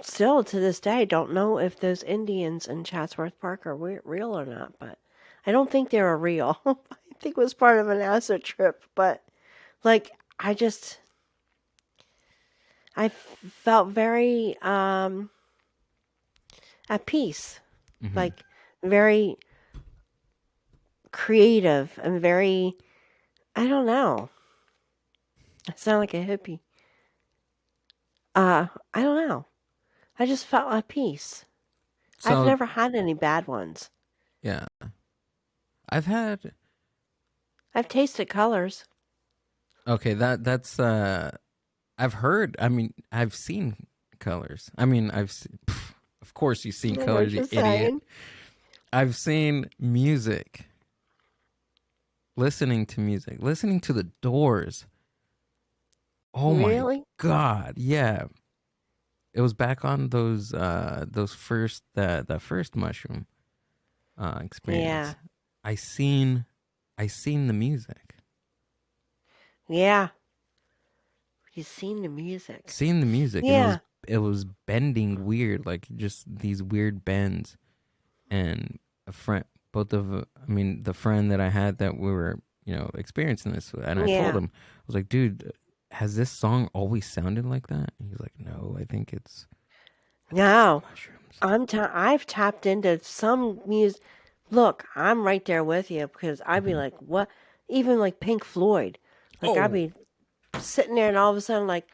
still to this day don't know if those Indians in Chatsworth Park are real or not, but I don't think they were real. I think it was part of an acid trip, but like I just I felt very at peace, Hmm. like very creative and very I don't know. I sound like a hippie. I don't know. I just felt at peace. I've So never had any bad ones. yeah, I've had. I've tasted colors. Okay, I've heard. I mean, I've seen colors. I mean, of course, you've seen I know colors, what you you're idiot. saying. I've seen music. Listening to the Doors. Oh my Really? god, yeah. It was back on those first the first mushroom experience. Yeah. I seen I seen the music. Yeah. You've seen the music. Seen the music and Yeah. it was bending weird, like just these weird bends. And a friend, both of I mean the friend that I had that we were experiencing this with, and I told Yeah. him, I was like, dude, has this song always sounded like that? And he's like, no, I think it's the No. mushrooms. I've tapped into some music. Look, I'm right there with you because I'd be Hmm. like, what? Even like Pink Floyd. Like I'd Oh be sitting there and all of a sudden like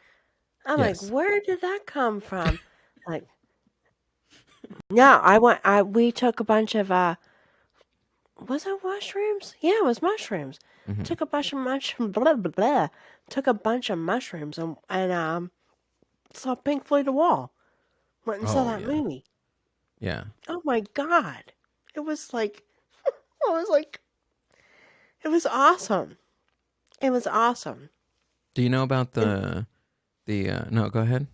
I'm like, yes. where did that come from? Like, no, I went. I we took a bunch of was it mushrooms? Yeah, it was mushrooms. Hmm. Took a bunch of mushrooms. Blah blah blah. Took a bunch of mushrooms and saw Pink Floyd the Wall. Went and saw Oh that yeah, movie. yeah. Oh my god, it was like I was like it was awesome. It was awesome. Do you know about And the no? Go ahead.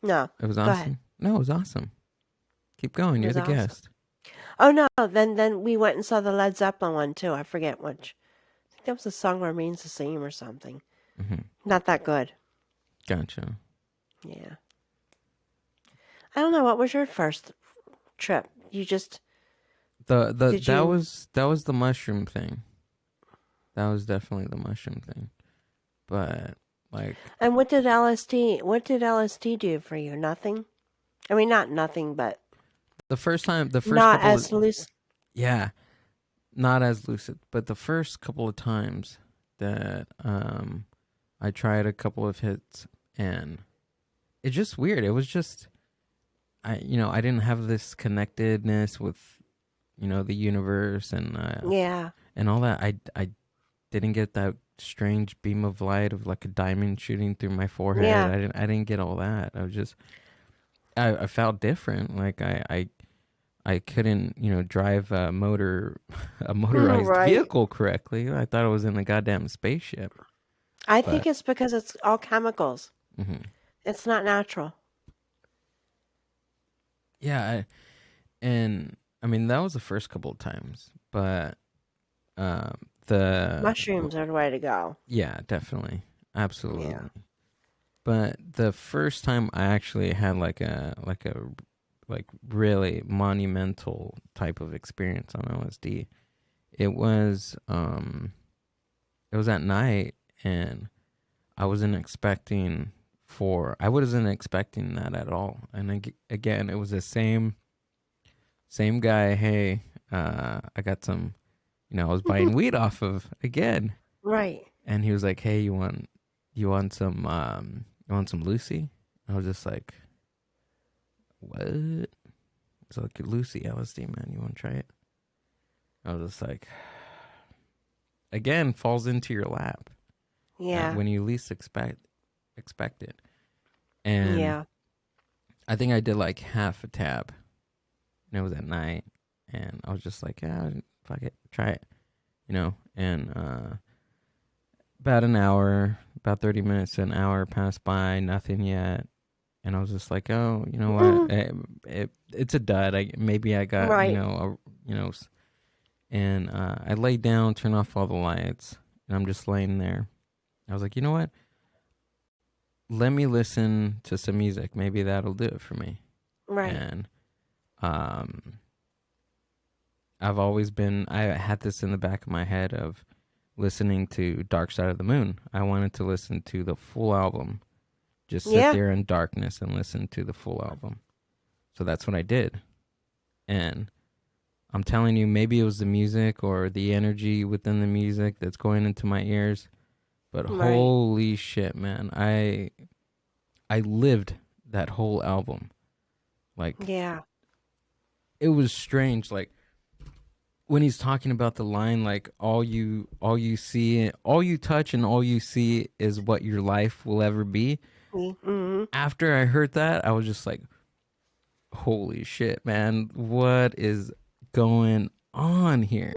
no, It was go ahead. awesome. No, it was awesome. Keep going. It You're was the awesome. guest. Oh no, then we went and saw the Led Zeppelin one too. I forget which. I think that was the song remains the same or something. Hmm. Not that good. Gotcha. Yeah. I don't know. What was your first trip? You just The did you? that was the mushroom thing. That was definitely the mushroom thing. But like And what did LSD? What did LSD do for you? Nothing. I mean, not nothing, but the first not couple of as loose. yeah, not as lucid, but the first couple of times that I tried a couple of hits and it's just weird. It was just I didn't have this connectedness with the universe Yeah. and all that. I didn't get that strange beam of light of like a diamond shooting through my forehead. Yeah. I didn't get all that. I was just I felt different. Like I couldn't drive a motorized Right. vehicle correctly. I thought I was in a goddamn spaceship. I think But it's because it's all chemicals. mhm. It's not natural. Yeah, and I mean that was the first couple of times, but um, the Mushrooms are the way to go. yeah, definitely, Yeah. absolutely. But the first time I actually had like really monumental type of experience on LSD, it was it was at night and I wasn't expecting I wasn't expecting that at all. And again, it was the same guy. Hey, I got some. I was buying weed off of again, Right. and he was like, "Hey, you want some Lucy?" I was just like, "What?" It's like Lucy LSD, man. You want to try it? I was just like, again, falls into your lap Yeah. when you least expect it. And Yeah. I think I did like half a tab, and it was at night, and I was just like, yeah, fuck it, try it, And about an hour, about 30 minutes to an hour passed by, nothing yet, and I was just like, oh, you know what, it's a dud. Maybe I got Right. and I laid down, turned off all the lights, and I'm just laying there. I was like, you know what? Let me listen to some music. Maybe that'll do it for me. Right. And I had this in the back of my head of listening to Dark Side of the Moon. I wanted to listen to the full album. Just sit Yeah. there in darkness and listen to the full album. So that's what I did. And I'm telling you, maybe it was the music or the energy within the music that's going into my ears. But Right. holy shit, man. I lived that whole album. Like, Yeah. it was strange. Like, when he's talking about the line, like, all you see, all you touch and all you see is what your life will ever be. Mm-hmm. After I heard that, I was just like, holy shit, man. What is going on here?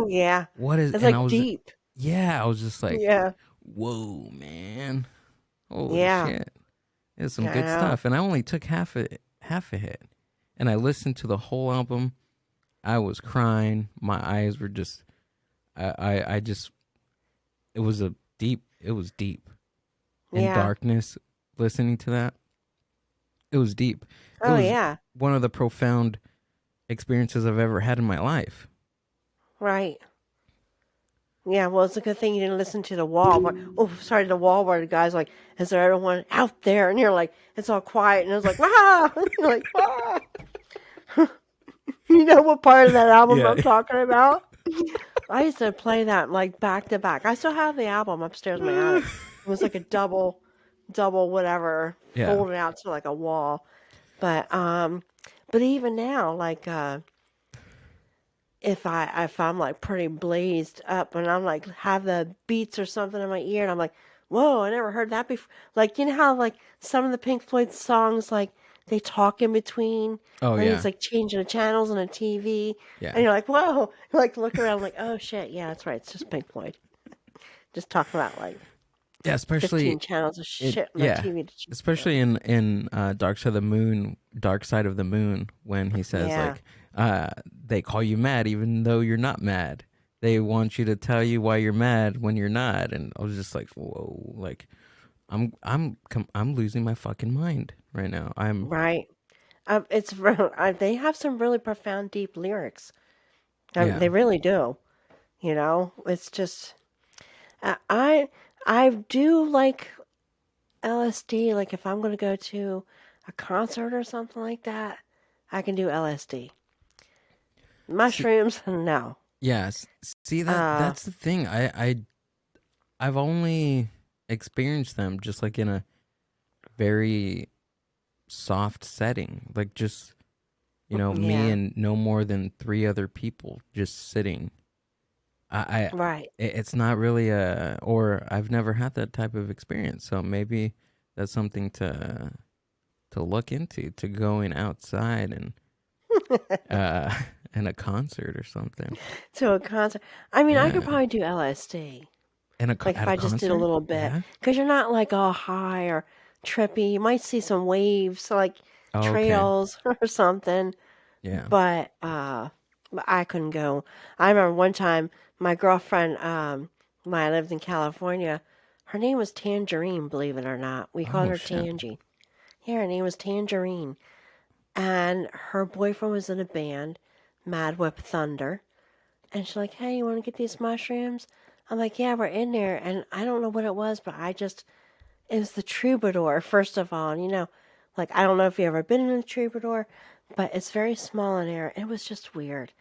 Yeah. What is, It's and I like was, deep. yeah, I was just like, Yeah. whoa, man. Holy Yeah. shit. It's some I good know. stuff. And I only took half a hit. And I listened to the whole album. I was crying. My eyes were just I just it was deep. In Yeah. darkness, listening to that. It was deep. It Oh, was yeah. one of the profound experiences I've ever had in my life. Right. Yeah, well, it's a good thing you didn't listen to the wall. The wall where the guy's like, "Is there anyone out there?" And you're like, it's all quiet, and it was like, "Ah!" You're like, "Ah!" You know what part of that album Yeah. I'm talking about? I used to play that like back to back. I still have the album upstairs in my attic. It was like a double whatever, Yeah. folded out to like a wall. But but even now, like if I'm like pretty blazed up and I'm like have the beats or something in my ear and I'm like, whoa, I never heard that before. Like you know how like some of the Pink Floyd songs like they talk in between Oh and it's yeah. like changing the channels on a TV and Yeah. you're like, whoa, you like look around like, oh shit, yeah, that's right, it's just Pink Floyd. Just talking about like Yeah, 15 especially channels of it shit on the yeah. TV to choose from. Especially in Dark Side of the Moon, when he says Yeah, like, they call you mad even though you're not mad. They want you to tell you why you're mad when you're not. And I was just like, whoa, like I'm losing my fucking mind right now. right. They have some really profound, deep lyrics. Yeah. They really do. You know, it's just I I I do like LSD. Like if I'm going to go to a concert or something like that, I can do LSD. See, Mushrooms, no. yes. See, Uh, that's the thing. I've only experienced them just like in a very soft setting, like just me yeah, and no more than three other people just sitting. I right. it's not really or I've never had that type of experience, so maybe that's something to look into, to going outside and uh in a concert or something. To a concert. I mean, I could Yeah, probably do LSD. Like if at a I just did a concert. little bit, Yeah. because you're not like all high or trippy. You might see some waves, like Oh, okay. trails or something. Yeah. But I couldn't go. I remember one time my girlfriend, when I lived in California, her name was Tangerine, believe it or not. We called Oh her shit. Tangy. Yeah, her name was Tangerine. And her boyfriend was in a band, Mad Whip Thunder. And she's like, hey, you want to get these mushrooms? I'm like, yeah, we're in there. And I don't know what it was, but I just It was the Troubadour, first of all. Like, I don't know if you've ever been in a Troubadour, but it's very small in there. It was just weird.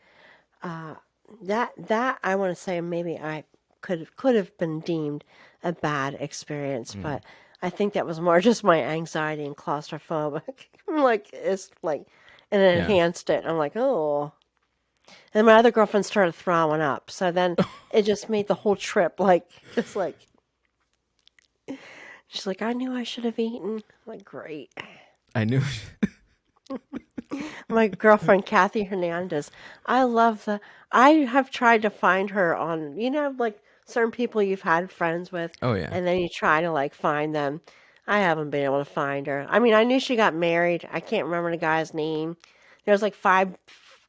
Uh, that I want to say maybe I could have been deemed a bad experience, Mm. but I think that was more just my anxiety and claustrophobic. Like it's like, and it Yeah. enhanced it. I'm like, oh. And my other girlfriend started throwing up, so then it just made the whole trip like just like she's like, I knew I should have eaten. I'm like, great. I knew. My girlfriend Kathy Hernandez. I love the. I have tried to find her on, like certain people you've had friends with, Oh yeah. and then you try to like find them. I haven't been able to find her. I mean, I knew she got married. I can't remember the guy's name. There's like 5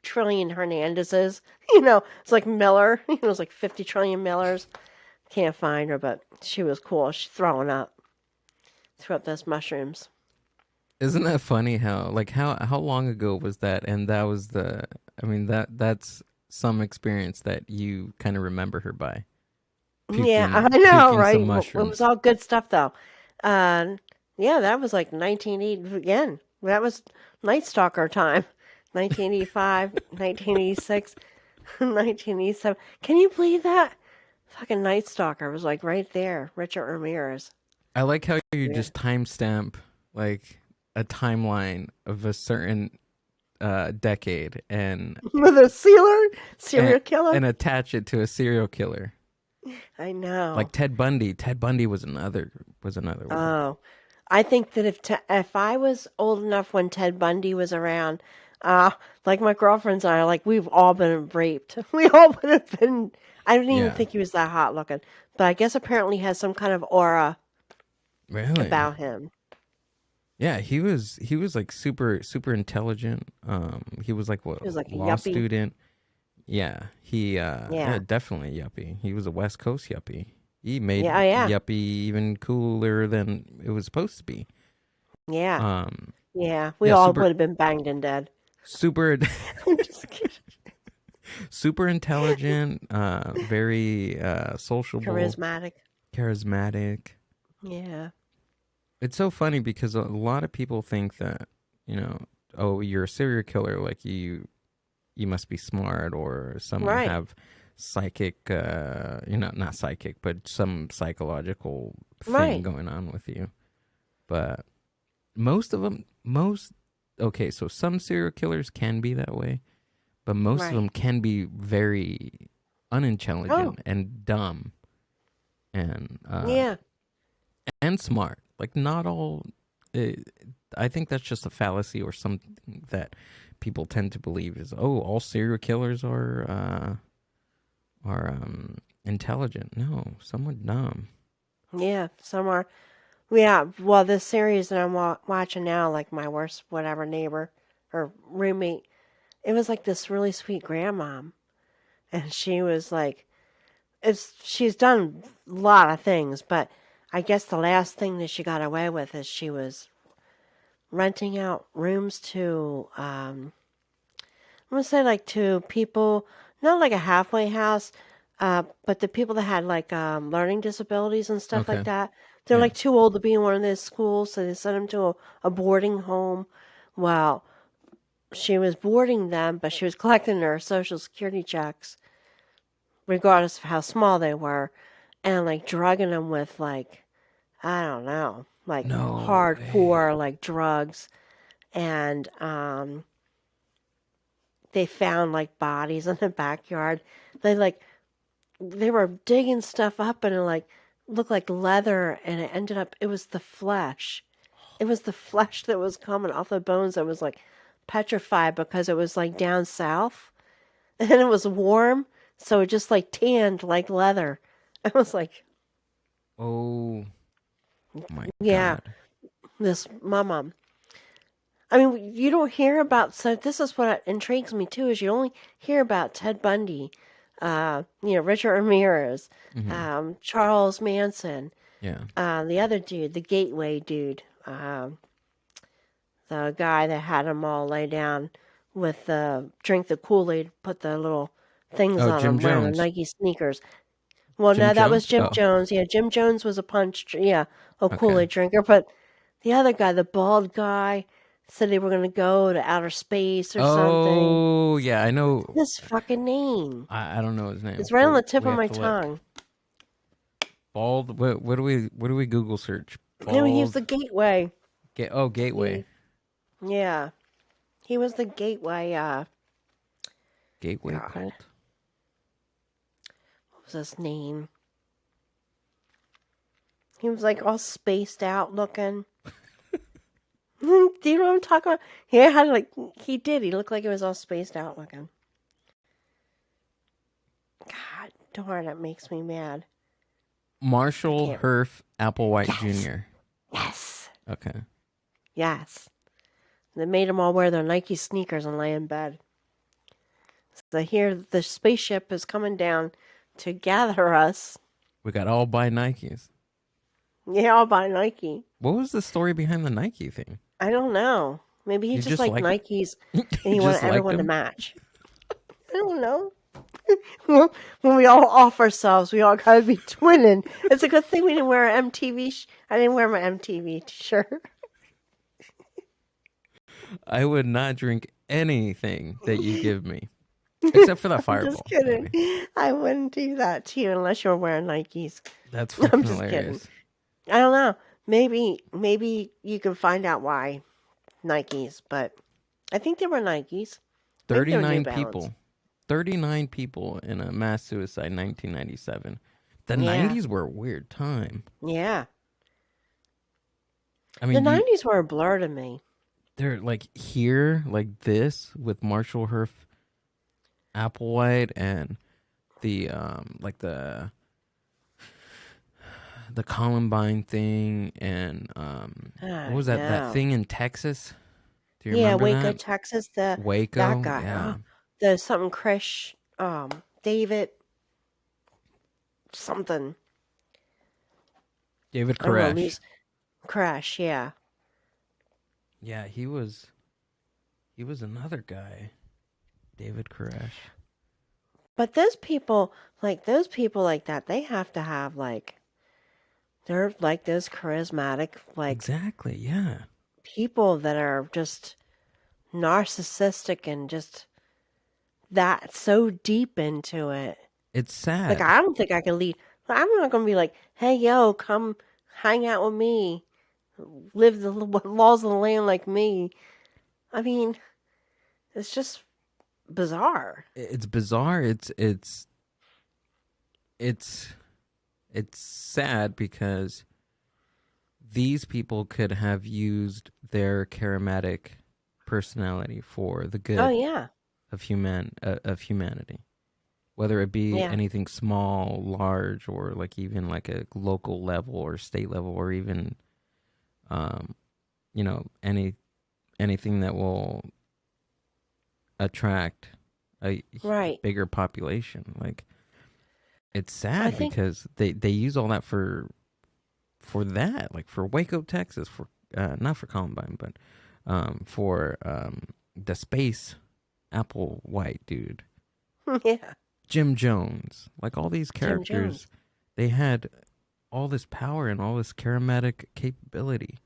trillion Hernandezes. It's like Miller. It was like 50 trillion Millers. Can't find her, but she was cool. She's throwing up. Threw up those mushrooms. Isn't that funny how like how long ago was that? And that was the I mean that's some experience that you kind of remember her by Yeah, I puking know, puking some right? It was mushrooms. all good stuff, though. Yeah, that was like 1980 again. That was Night Stalker time. 1985, 1986, 1987. Can you believe that? Fucking Night Stalker was like right there. Richard Ramirez. I like how you Yeah. just timestamp like a timeline of a certain decade With a serial and killer. and attach it to a serial killer. I know. Like Ted Bundy. Ted Bundy was another one. Oh, I think that if I was old enough when Ted Bundy was around, uh, like my girlfriends and I, like we've all been raped. We all would have been. I didn't even Yeah. think he was that hot looking, but I guess apparently he has some kind of aura Really? about him. Yeah, he was like super intelligent. He was like what He was like a law yuppie. student. Yeah, he yeah, Yeah, definitely a yuppie. He was a West Coast yuppie. He made yeah, oh, yeah, yuppie even cooler than it was supposed to be. yeah, Um, yeah. We yeah, all would have been banged and dead. super I'm just kidding. super intelligent, very sociable, Charismatic. charismatic. Yeah, It's so funny because a lot of people think that, oh, you're a serial killer, like you must be smart or someone right, have psychic, not psychic, but some psychological thing right, going on with you. But most of them, most, okay, so some serial killers can be that way, but most of right. them can be very Oh, unintelligent and dumb and yeah. smart. Like not all. Uh, I think that's just a fallacy or something that people tend to believe is all serial killers are intelligent. No, some are dumb. Yeah, some are. Yeah, well, this series that I'm watching now, like My Worst Whatever Neighbor or Roommate, it was like this really sweet grandmom. And she was like, she's done a lot of things, but I guess the last thing that she got away with is she was renting out rooms to, I'm gonna say like to people, not like a halfway house, but the people that had like learning disabilities and stuff like Okay. that. They're Yeah. like too old to be in one of those schools, so they sent them to a boarding home. Well, she was boarding them, but she was collecting their social security checks, regardless of how small they were, and like drugging them with like I don't know, like No way. hardcore like drugs, and they found like bodies in the backyard. They like they were digging stuff up and it like looked like leather and it ended up it was the flesh. It was the flesh that was coming off the bones that was like petrified because it was like down south and it was warm, so it just like tanned like leather. I was like, Oh my yeah, god. this mama. I mean, you don't hear about, so this is what intrigues me too, is you only hear about Ted Bundy, Richard Ramirez, Hmm. Charles Manson, Yeah. the other dude, the Gateway dude, the guy that had them all lay down with the drink the Kool-Aid, put the little things Oh, on Jim them, wearing the Jones. Nike sneakers. Well, Jim no, that was Jones? Jim Oh, Jones. Yeah, Jim Jones was a a okay. Kool-Aid drinker. But the other guy, the bald guy, said they were going to go to outer space or something. Oh, yeah, I What's know. his fucking name? I don't know his name, It's right but on the tip we of have my to look. tongue. Bald. What do we Google search? No, he was the Bald. gateway. Gateway. He, yeah, he was the gateway. Gateway God, cult. what was his name? He was like all spaced out looking. Do you know what I'm talking about? He had like he did. He looked like he was all spaced out looking. God darn, that makes me mad. I Marshall can't. Herf Applewhite Yes, Jr. yes, Okay. yes. They made them all wear their Nike sneakers and lay in bed. So here the spaceship is coming down to gather us. We got all buy Nikes. Yeah, I'll buy Nike. What was the story behind the Nike thing? I don't know. Maybe he You just just liked like Nikes and you he wanted just liked everyone to them? match. I don't know. When we all off ourselves, we all gotta be twinning. It's a good thing we didn't wear an MTV. I didn't wear my MTV shirt. I would not drink anything that you give me. Except for that I'm just fireball, kidding. maybe. I wouldn't do that to you unless you're wearing Nikes. That's I'm fucking just kidding. hilarious. I don't know. Maybe you can find out why Nikes, but I think they were Nikes. I think they were New 39 Balance. people. 39 people in a mass suicide in 1997. The Yeah, 90s were a weird time. yeah. I The mean, '90s were a blur to me. they're like here, like this, with Marshall Herf Applewhite and the the Columbine thing and what Oh was that no. thing in Texas? Do you Yeah, remember Waco, that? Texas. That Waco, guy. yeah. Oh, the something Krish, David something. David I don't know. Koresh. Crash. Yeah. Yeah, he was another guy. David Koresh. But those people like that, they have to have like they're like those charismatic like Exactly, yeah. people that are just narcissistic and just that so deep into it. It's Like sad. I don't think I can lead. I'm not gonna be like, hey yo, come hang out with me, live the laws of the land like me. I mean, it's just bizarre. It's bizarre. It's it's sad because these people could have used their charismatic personality for the Oh good yeah, of humanity, whether it be yeah, anything small, large, or like even like a local level or state level, or even um, anything that will attract a right. bigger population. Like it's I sad think because they use all that for that, like for Waco, Texas, for not for Columbine, but for the space Applewhite dude, yeah, Jim Jones, like all these Jim characters, Jones. they had all this power and all this charismatic capability,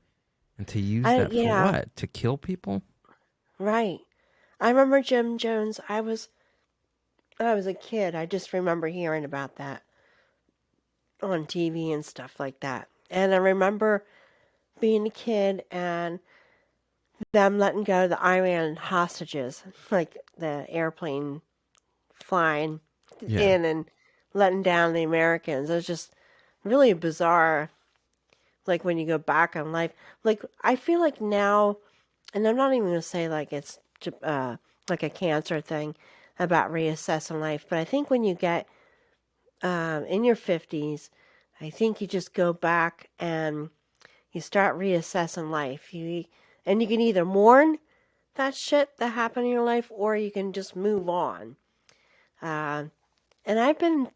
and to use that for Yeah, what? To kill people? right. I remember Jim Jones. I was a kid. I just remember hearing about that on TV and stuff like that. And I remember being a kid and them letting go the Iran hostages, like the airplane flying Yeah. in and letting down the Americans. It was just really bizarre. Like when you go back on life, like I feel like now, and I'm not even gonna say like it's like a cancer thing about reassessing life, but I think when you get in your 50s, I think you just go back and you start reassessing life. And you can either mourn that shit that happened in your life, or you can just move on. Uh, and I've been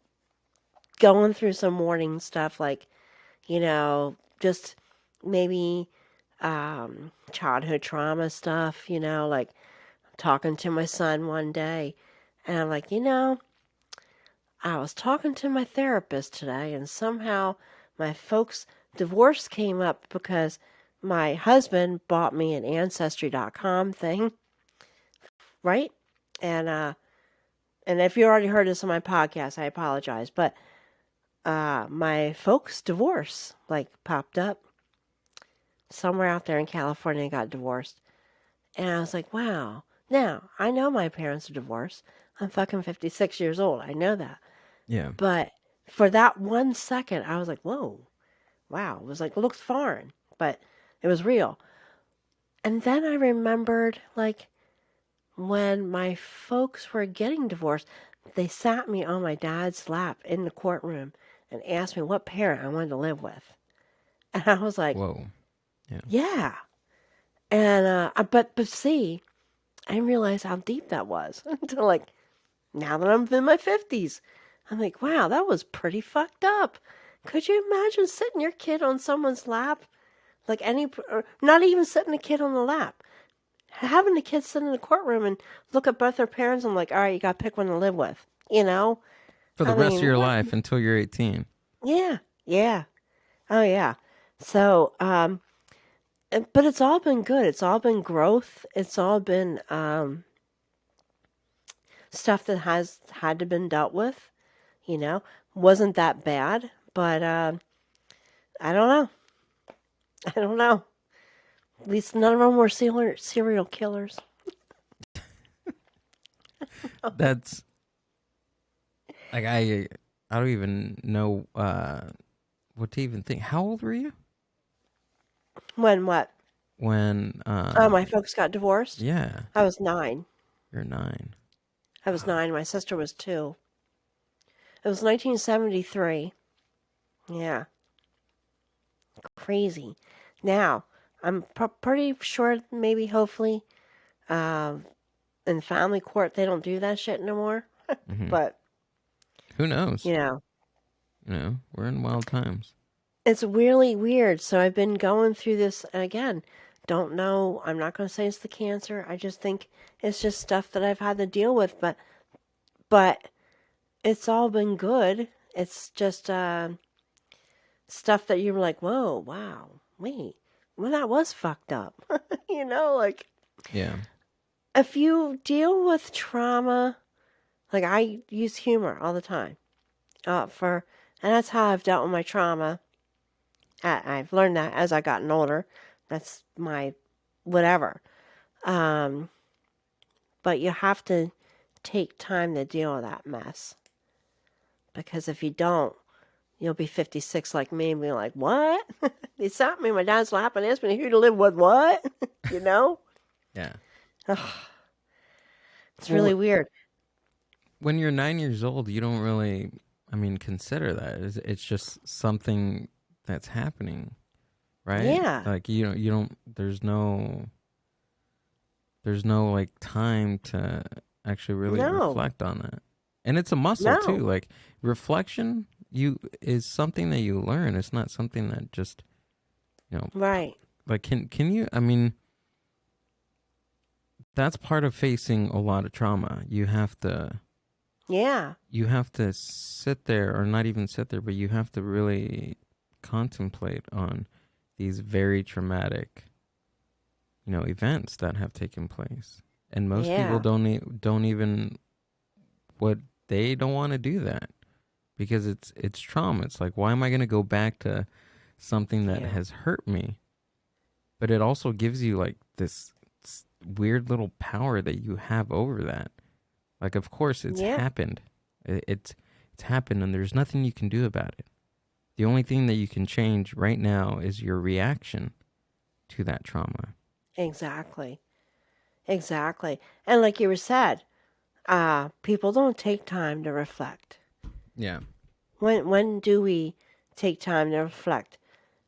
going through some mourning stuff, like just maybe childhood trauma stuff. Like talking to my son one day, and I'm like, I was talking to my therapist today, and somehow my folks' divorce came up because my husband bought me an Ancestry.com thing, right? And and if you already heard this on my podcast, I apologize, but my folks' divorce like popped up somewhere out there in California. Got divorced, and I was like, wow. Now I know my parents are divorced. I'm fucking 56 years old. I know that. Yeah. But for that 1 second, I was like, whoa, wow. It was like, it looked foreign, but it was real. And then I remembered, like, when my folks were getting divorced, they sat me on my dad's lap in the courtroom and asked me what parent I wanted to live with. And I was like, Whoa. Yeah. yeah. And, but see, I didn't realize how deep that was until, like, now that I'm in my 50s. I'm like, wow, that was pretty fucked up. Could you imagine sitting your kid on someone's lap? Like or not even sitting a kid on the lap. Having the kid sit in the courtroom and look at both their parents and like, all right, you got to pick one to live with. You know? For the I rest of mean, your what? life until you're 18. Yeah, yeah. Oh, yeah. So, but it's all been good. It's all been growth. It's all been stuff that has had to been dealt with. You know, wasn't that bad, but I don't know. I don't know. At least none of them were serial killers. That's like I don't even know what to even think. How old were you When what? when Oh, my folks got divorced. yeah, I was 9. you're 9. I was 9. My sister was 2. It was 1973. Yeah, crazy. Now, I'm pretty sure, maybe, hopefully, uh, in family court they don't do that shit no more. Mhm. But Who knows? you know, We're in wild times. it's really weird. So I've been going through this again. Don't know. I'm not going to say it's the cancer. I just think it's just stuff that I've had to deal with. But it's all been good. It's just stuff that you're like, whoa, wow, wait, well, that was fucked up. Like Yeah. if you deal with trauma, like I use humor all the time and that's how I've dealt with my trauma. I've learned that as I gotten older. That's my whatever. Um, but you have to take time to deal with that mess because if you don't, you'll be 56 like me and be like, what? They sat me in my dad's lap and asked me who to live with what? you know? Yeah. It's Well, really weird. when you're 9 years old, you don't really, consider that. It's just something that's happening, right? Yeah. Like you don't. There's no like time to actually really No. reflect on that, and it's a muscle too. No. Like reflection, is something that you learn. It's not something that just you know. Right. Like can you? That's part of facing a lot of trauma. Yeah. You have to sit there, or not even sit there, but you have to really contemplate on these very traumatic, events that have taken place. And most people Yeah. don't even what they don't want to do that because it's trauma. It's like, why am I going to go back to something that Yeah. has hurt me? But it also gives you like this weird little power that you have over that. Like, of course, it's Yeah. happened. It's happened, and there's nothing you can do about it. The only thing that you can change right now is your reaction to that trauma. Exactly. Exactly. And like you were said, people don't take time to reflect. Yeah. When do we take time to reflect?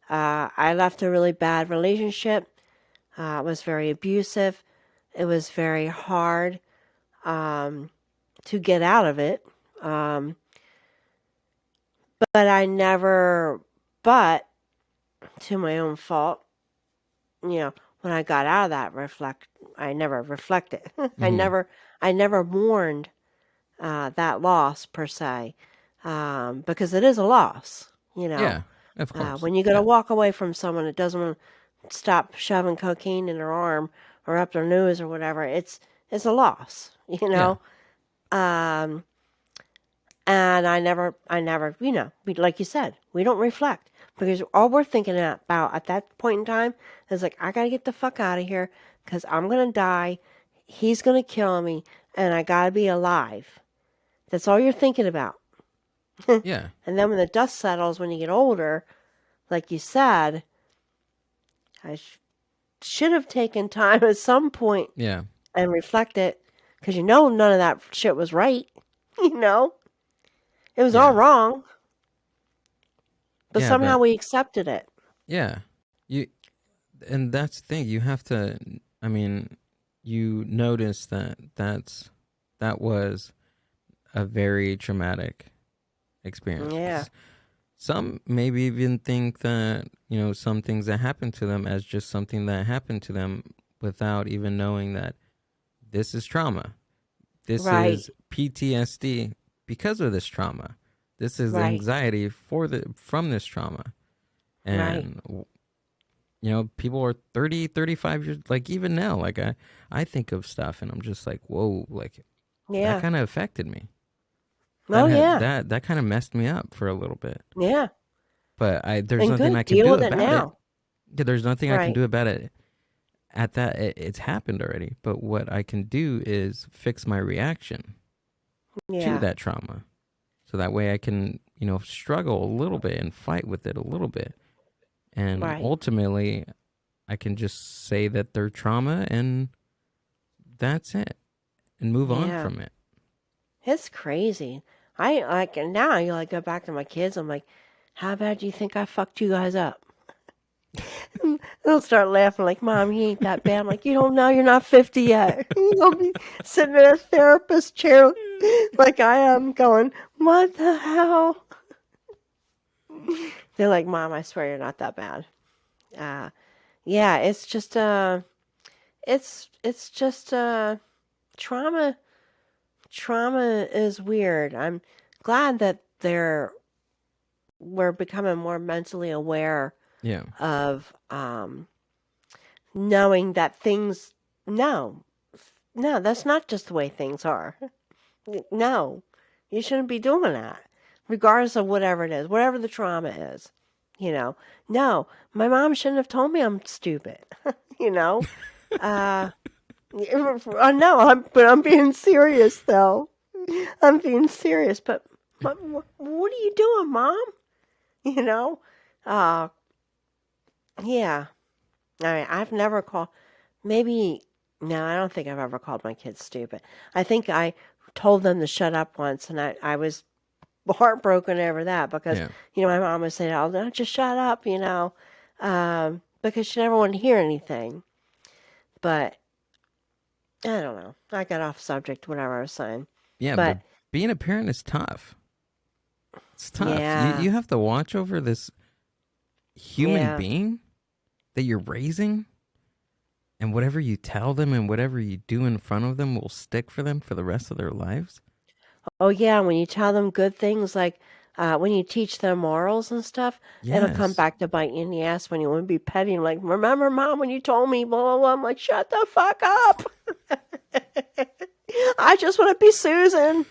I left a really bad relationship. It was very abusive. It was very hard to get out of it. Um, but but to my own fault, when I got out of that I never reflected. Mm-hmm. I never mourned that loss per se, because it is a loss. Yeah, of course. When you got to Yeah, walk away from someone that doesn't want to stop shoving cocaine in their arm or up their nose or whatever, it's a loss. yeah, Um, and I never, like you said, we don't reflect because all we're thinking about at that point in time is like, I gotta get the fuck out of here because I'm gonna die. He's gonna kill me, and I gotta be alive. That's all you're thinking about. yeah, And then when the dust settles, when you get older, like you said, I should have taken time at some point yeah, and reflected because none of that shit was right. You know, it was all yeah, wrong, but yeah. somehow But we accepted it. yeah, you yeah, you and that's the thing. You have to. I mean, you notice that that was a very traumatic experience. Yeah, Because some maybe even think that, some things that happened to them as just something that happened to them without even knowing that this is trauma. This right, is PTSD because of this trauma. This is right, anxiety from this trauma. right. And people are 30, 35 years, like even now, like I think of stuff and I'm just like, whoa, like that Yeah. kind of affected me. That Oh, had yeah, that kind of messed me up for a little bit. yeah. But there's And nothing I good, can deal do with it about it. now. Yeah, there's nothing I can Right. do about it at that. It's happened already. But what I can do is fix my reaction to Yeah, that trauma. So that way I can, struggle a little bit and fight with it a little bit. And right. ultimately, I can just say that they're trauma and that's it and move on Yeah. from it. It's crazy. I like now. I like go back to my kids. I'm like, how bad do you think I fucked you guys up? They'll start laughing like, Mom, you ain't that bad. I'm like, you don't know. You're not 50 yet. You'll be sitting in a therapist chair like I am, going, what the hell? They're like, Mom, I swear you're not that bad. Uh, yeah, it's just trauma. Trauma is weird. I'm glad that we're becoming more mentally aware Yeah. of knowing that things. No, no, that's not just the way things are. No, you shouldn't be doing that, regardless of whatever it is, whatever the trauma is. You know, no, my mom shouldn't have told me I'm stupid. you know, uh, no, but I'm being serious though. I'm being serious, but what are you doing, Mom? You know, uh, yeah. I've never called. Maybe no, I don't think I've ever called my kids stupid. I think I told them to shut up once, and I was heartbroken over that because Yeah. my mom would say, "Oh, no, just shut up," because she never wanted to hear anything. But I don't know. I got off subject, whatever I was saying. Yeah, but But being a parent is tough. It's tough. You yeah, you have to watch over this human yeah. being that you're raising, and whatever you tell them and whatever you do in front of them will stick for them for the rest of their lives. Oh, yeah, when you tell them good things, like when you teach them morals and stuff, it'll come Yes. back to bite you in the ass when you want to be petty. Like, remember, Mom, when you told me, blah, blah, blah. I'm like, shut the fuck up. I just want to be Susan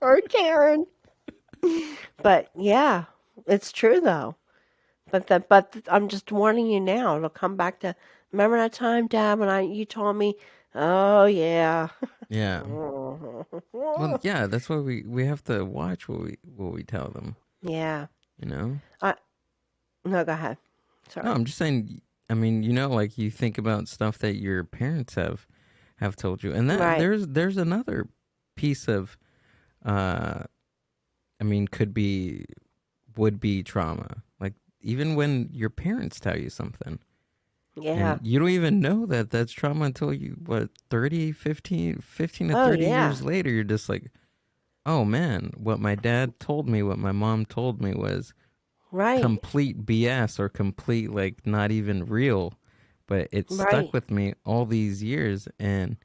or Karen. But yeah, it's true though. But I'm just warning you now. It'll come back to, remember that time, Dad, when you told me, oh yeah. Yeah. Well, yeah, that's why we have to watch what we tell them, Yeah. you know? I No, go ahead. No, Sorry. I'm just saying, I mean, like you think about stuff that your parents have told you. And that Right. there's another piece of uh I mean, would be trauma. Like even when your parents tell you something Yeah. and you don't even know that that's trauma until you, what, 30, 15 to Oh 30 yeah. years later, you're just like, oh man, what my dad told me, what my mom told me was Right. complete BS or complete, like, not even real, but it stuck Right. with me all these years. And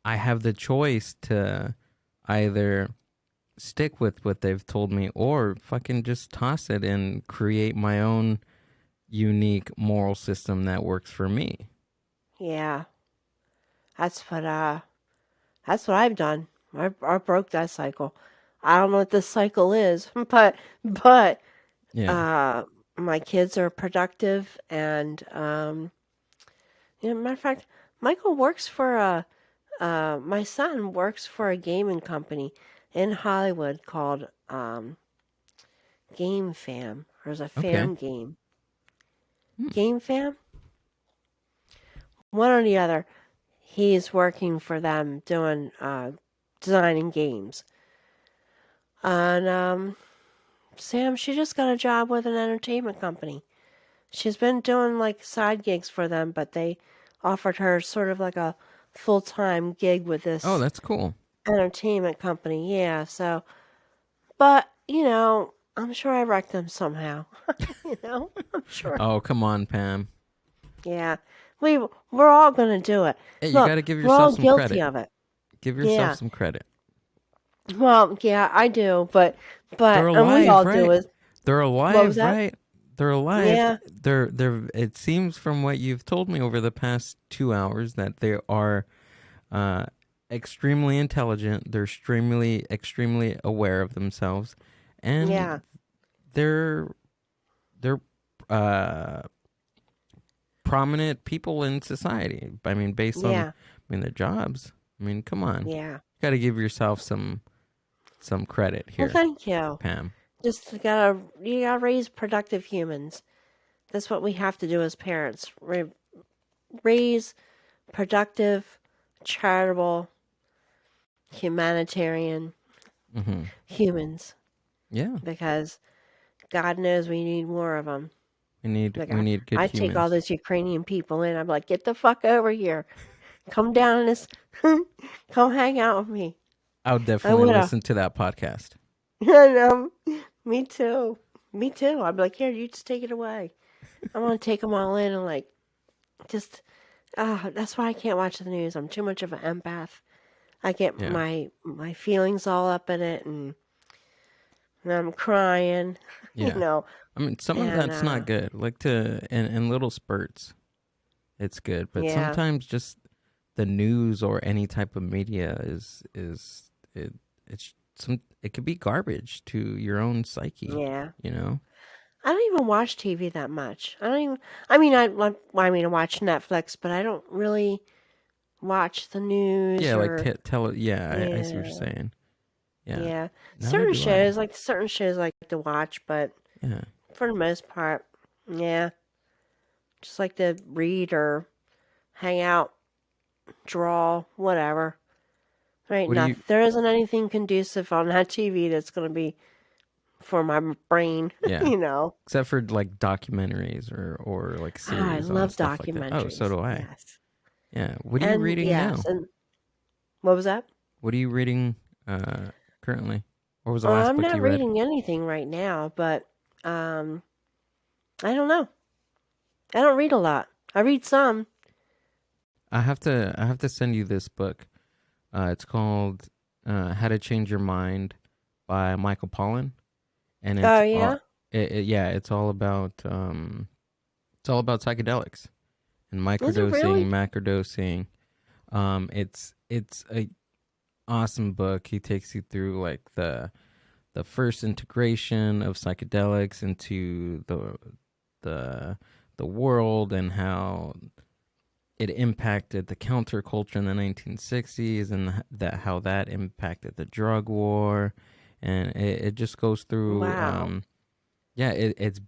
I have the choice to either stick with what they've told me or fucking just toss it and create my own unique moral system that works for me. Yeah. That's what I've done. I broke that cycle. I don't know what this cycle is, but Yeah. uh my kids are productive and matter of fact, Michael works for my son works for a gaming company in Hollywood called Game Fam. There's a Okay. fam game. Hmm. Game Fam? One or the other. He's working for them doing designing games. And Sam, she just got a job with an entertainment company. She's been doing like side gigs for them, but they offered her sort of like a full-time gig with Oh, this that's cool. entertainment company. Yeah, so, but, I'm sure I wrecked them somehow. I'm sure. Oh, come on, Pam. Yeah. We're all going to do it. Hey, you got Look, to give we're yourself all some guilty credit. of it. Give yourself Yeah. some credit. Well, yeah, I do, but They're and we all alive, do right? it. They're What was alive, that? right? They're alive. Yeah. They're it seems from what you've told me over the past 2 hours that they are uh extremely intelligent. They're extremely aware of themselves, Yeah. and they're uh prominent people in society. I mean, based on Yeah. their jobs. I mean, come on. Yeah. Got to give yourself some credit Well, here, thank you. Pam. Just you gotta raise productive humans. That's what we have to do as parents. Raise productive, charitable, humanitarian Mhm. humans Yeah. because God knows we need more of them. We need Like we need good I take all humans. those Ukrainian people in. I'm like, get the fuck over here. Come down in this. Come hang out with me. I'll I definitely would have. listen to that podcast. Me too. Me too. I'm like, here, you just take it away. I want to take them all in and like, just. That's why I can't watch the news. I'm too much of an empath. I get Yeah. my feelings all up in it, and I'm crying. You Yeah. know, I mean, some of and that's not good. Like in little spurts, it's good, but yeah, sometimes just the news or any type of media is it could be garbage to your own psyche, yeah. you know? I don't even watch TV that much. I don't even. I mean, I watch Netflix, but I don't really watch the news Yeah, like or yeah, I see what you're yeah, saying. Yeah. yeah. Neither do I. Certain shows, I like to watch, but Yeah. for the most part, yeah, just like to read or hang out, draw, whatever. There ain't What do you nothing. There isn't anything conducive on that TV that's gonna be for my brain. Yeah. you know. Except for like documentaries or like I series on love stuff like that. Oh, so documentaries. do I. Yes. Yeah. What are you And reading yes, now? and what was that? What are you reading currently? What was the last I'm book not you read? reading anything right now, but I don't know. I don't read a lot. I read some. I have to send you this book. It's called How to Change Your Mind by Michael Pollan, and Oh yeah? yeah, it's all about psychedelics and Is it microdosing, really? macrodosing. It's a awesome book. He takes you through like the first integration of psychedelics into the the world and how it impacted the counterculture in the 1960s and how that impacted the drug war, and it just goes through Wow. yeah Oh it's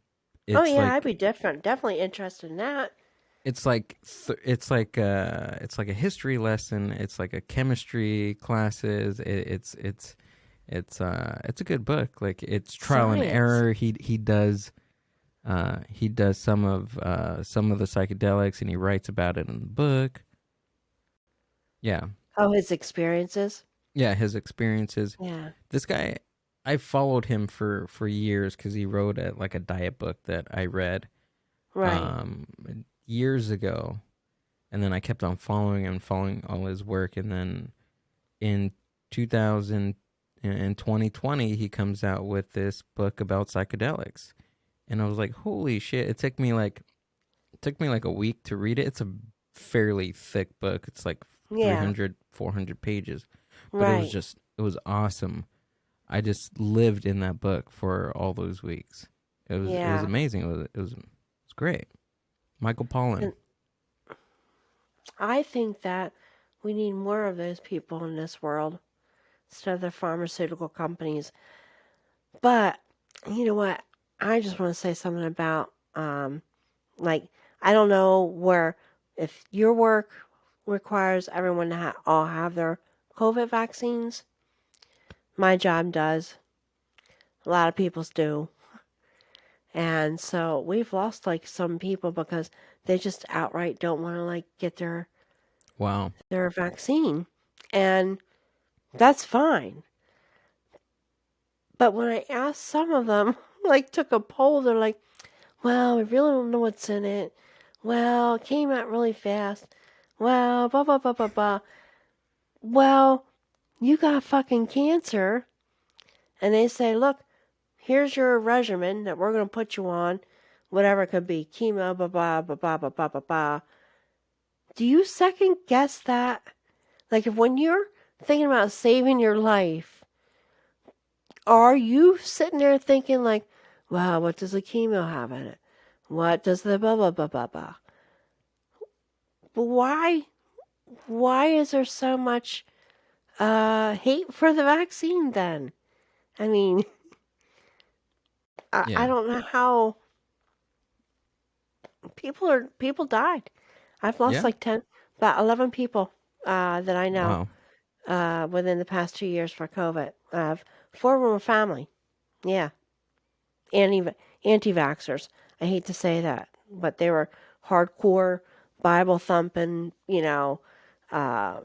yeah, I'd like be different. Definitely interested in that. it's like a history lesson. It's like a chemistry classes. It's a good book. Like it's trial and Science. error. He does some of the psychedelics and he writes about it in the book. Yeah. Oh, his experiences. Yeah, his experiences. Yeah. This guy, I followed him for years cuz he wrote like a diet book that I read Right. years ago. and then I kept on following and following all his work, and then in 2000 in 2020 he comes out with this book about psychedelics, and I was like, holy shit! It took me like a week to read it. It's a fairly thick book. It's like Yeah. 300, 400 pages, but Right. it was awesome. I just lived in that book for all those weeks. It was Yeah. amazing. It was great. Michael Pollan. And I think that we need more of those people in this world instead of the pharmaceutical companies. But you know what? I just want to say something about like I don't know where if your work requires everyone to all have their COVID vaccines. My job does. A lot of people's do. And so we've lost like some people because they just outright don't want to like get Wow. their vaccine. And that's fine. But when I asked some of them, like took a poll, they're like, well, we really don't know what's in it. Well, it came out really fast. Well, blah, blah, blah, blah, blah. Well, you got fucking cancer. And they say, look, here's your regimen that we're going to put you on. Whatever it could be. Chemo, blah, blah, blah, blah, blah, blah, blah, blah. Do you second guess that? Like, if when you're thinking about saving your life, are you sitting there thinking like, wow, what does the chemo have in it? What does the blah, blah, blah, blah, blah? But why is there so much hate for the vaccine then? I mean, I Yeah. don't know how people died. I've lost Yeah. like about 11 people that I know Wow. within the past 2 years for COVID. Four of them were family. Yeah, anti anti-vaxxers. I hate to say that, but they were hardcore Bible thumping. Uh,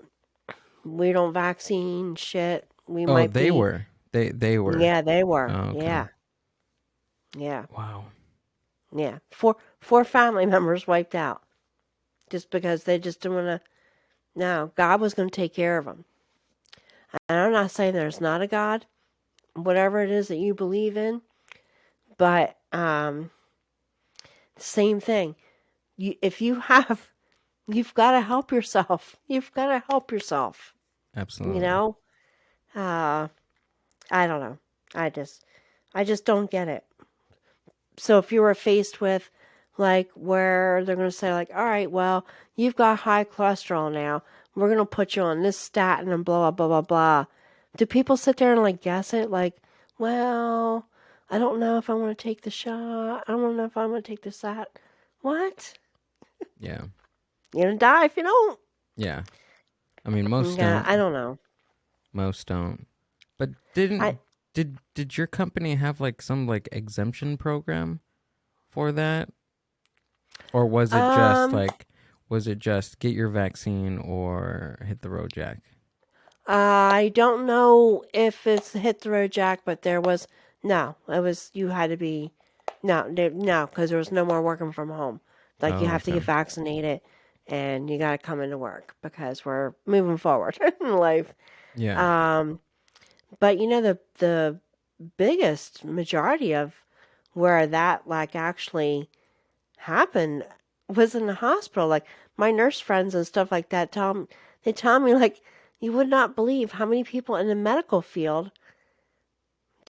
we don't vaccine shit. We Oh, might they be. were. They were. Yeah, they were. Oh, okay. Yeah, yeah, Wow. yeah. Four family members wiped out just because they just didn't want to. No, God was going to take care of them. And I'm not saying there's not a God, whatever it is that you believe in, but same thing. If you have, you've got to help yourself. You've got to help yourself. You Absolutely. know. Uh, I don't know. I just don't get it. So if you were faced with like where they're going to say like, all right, well, you've got high cholesterol now. We're going to put you on this statin and blah, blah, blah, blah, blah. Do people sit there and like guess it? Like, well, I don't know if I want to take the shot. I don't know if I want to take the shot. What? Yeah. You're going to die if you don't. Yeah. I mean, most Yeah, I don't. don't know. Most don't. But I did your company have like some like exemption program for that? Or um was it just get your vaccine or hit the road, Jack? I don't know if it's hit the road jack, but there was no. It was you had to be no because there was no more working from home. Like you Oh, have to okay. get vaccinated, and you got to come into work because we're moving forward in life. Yeah. Um, but the biggest majority of where that like actually happened was in the hospital. Like my nurse friends and stuff like that they tell me like you would not believe how many people in the medical field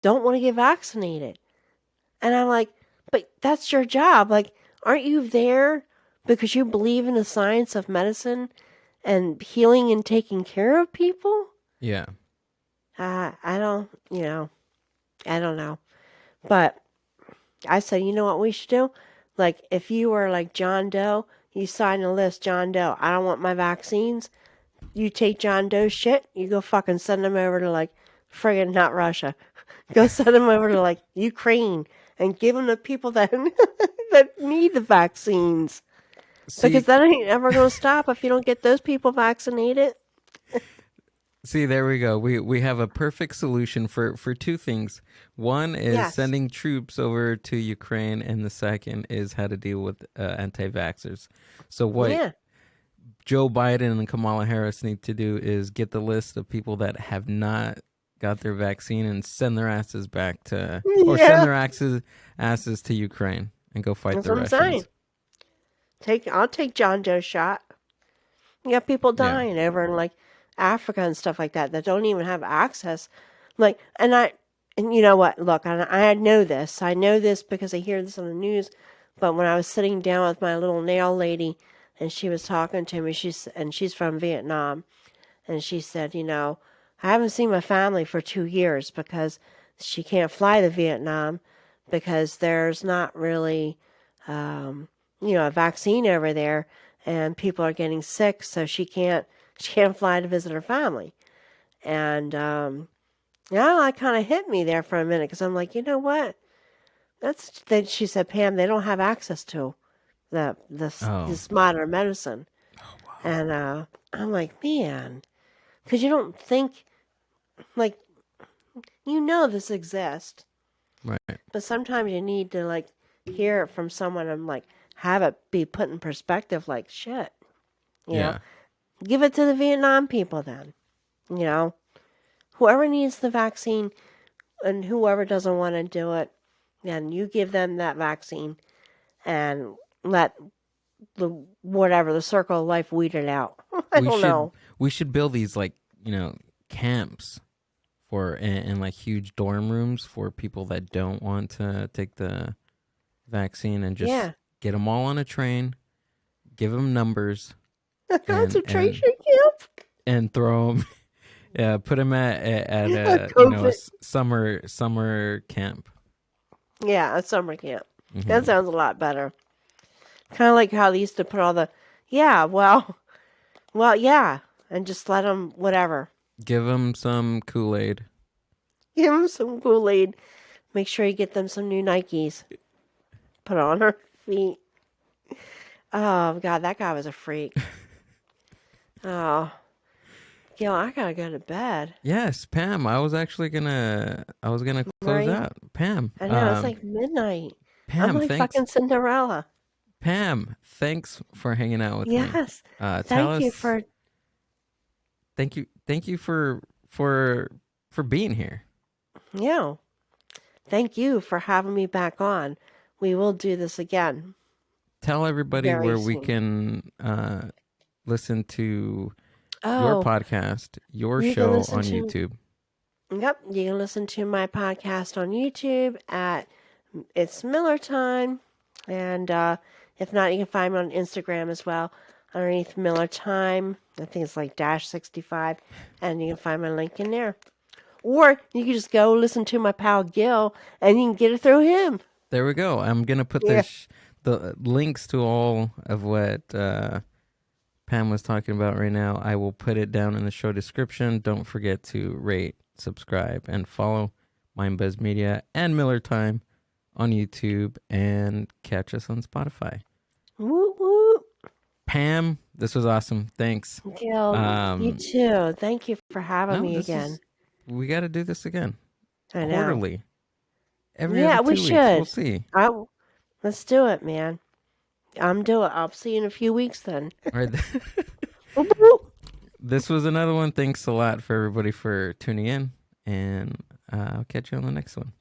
don't want to get vaccinated. And I'm like, but that's your job. Like, aren't you there because you believe in the science of medicine and healing and taking care of people? Yeah. I don't, I don't know. But I said, you know what we should do? Like, if you were like John Doe, you sign a list, John Doe, I don't want my vaccines. You take John Doe's shit, you go fucking send them over to like friggin' not Russia. Go send them over to like Ukraine and give them to people that that need the vaccines. Because See, that ain't ever gonna stop if you don't get those people vaccinated. See, there we go. We have a perfect solution for two things. One is Yes. sending troops over to Ukraine, and the second is how to deal with anti-vaxxers. So what Yeah. Joe Biden and Kamala Harris need to do is get the list of people that have not got their vaccine and send their asses back to, or send Yeah, their asses to Ukraine and go fight that's the what I'm saying. Russians. I'll take John Doe's shot. You got people Yeah. dying over in like Africa and stuff like that don't even have access. Like, and you know what? Look, I know this. I know this because I hear this on the news. But when I was sitting down with my little nail lady, and she was talking to me, she's from Vietnam, and she said, I haven't seen my family for 2 years because she can't fly to Vietnam because there's not really, a vaccine over there, and people are getting sick, so she can't fly to visit her family. And yeah, that kind of hit me there for a minute because I'm like, you know what? That's that. She said, Pam, they don't have access to Oh. this modern medicine, Oh wow. and I'm like, man, because you don't think like this exists, Right. but sometimes you need to like hear it from someone and like have it be put in perspective. Like shit, you know, Yeah. give it to the Vietnam people then. You know, whoever needs the vaccine and whoever doesn't want to do it, then you give them that vaccine and let the circle of life weed it out. I We don't should know. we should build these like, camps for and like huge dorm rooms for people that don't want to take the vaccine and just Yeah. get them all on a train, give them numbers A and concentration camp? throw them yeah, put them at A COVID. summer camp. Yeah, a summer camp. That Hmm. sounds a lot better. Kind of like how they used to put all the, yeah, yeah, and just let them, whatever. Give them some Kool-Aid. Give them some Kool-Aid. Make sure you get them some new Nikes. Put on her feet. Oh, God, that guy was a freak. Oh, Gil, I gotta go to bed. Yes, Pam. I was gonna close Right? out. Pam. I know, it's like midnight. I'm Pam, like thanks. fucking Cinderella. Pam, thanks for hanging out with me. Yes. Tell Thank you us. for, Thank you for being here. yeah. Thank you for having me back on. We will do this again Tell everybody very where we soon. can listen to your Oh, podcast, your you can show listen on to, YouTube. yep, you can listen to my podcast on YouTube at It's Miller Time. And if not, you can find me on Instagram as well underneath Miller Time. I think it's like -65. And you can find my link in there. Or you can just go listen to my pal Gil and you can get it through him. There we go. I'm gonna put Yeah. the links to all of what Pam was talking about right now. I will put it down in the show description. Don't forget to rate, subscribe, and follow Mindbuzz Media and Miller Time on YouTube, and catch us on Spotify. Woo woo. Pam, this was awesome. Thanks. Gil, you Um, too. Thank you for having no, me again. we got to do this again I know. quarterly, every other Yeah, we 2 weeks. We'll should. see. I, let's do it, man. I'm doing. I'll see you in a few weeks then. All right. Whoop, whoop. This was another one. Thanks a lot for everybody for tuning in, and I'll catch you on the next one.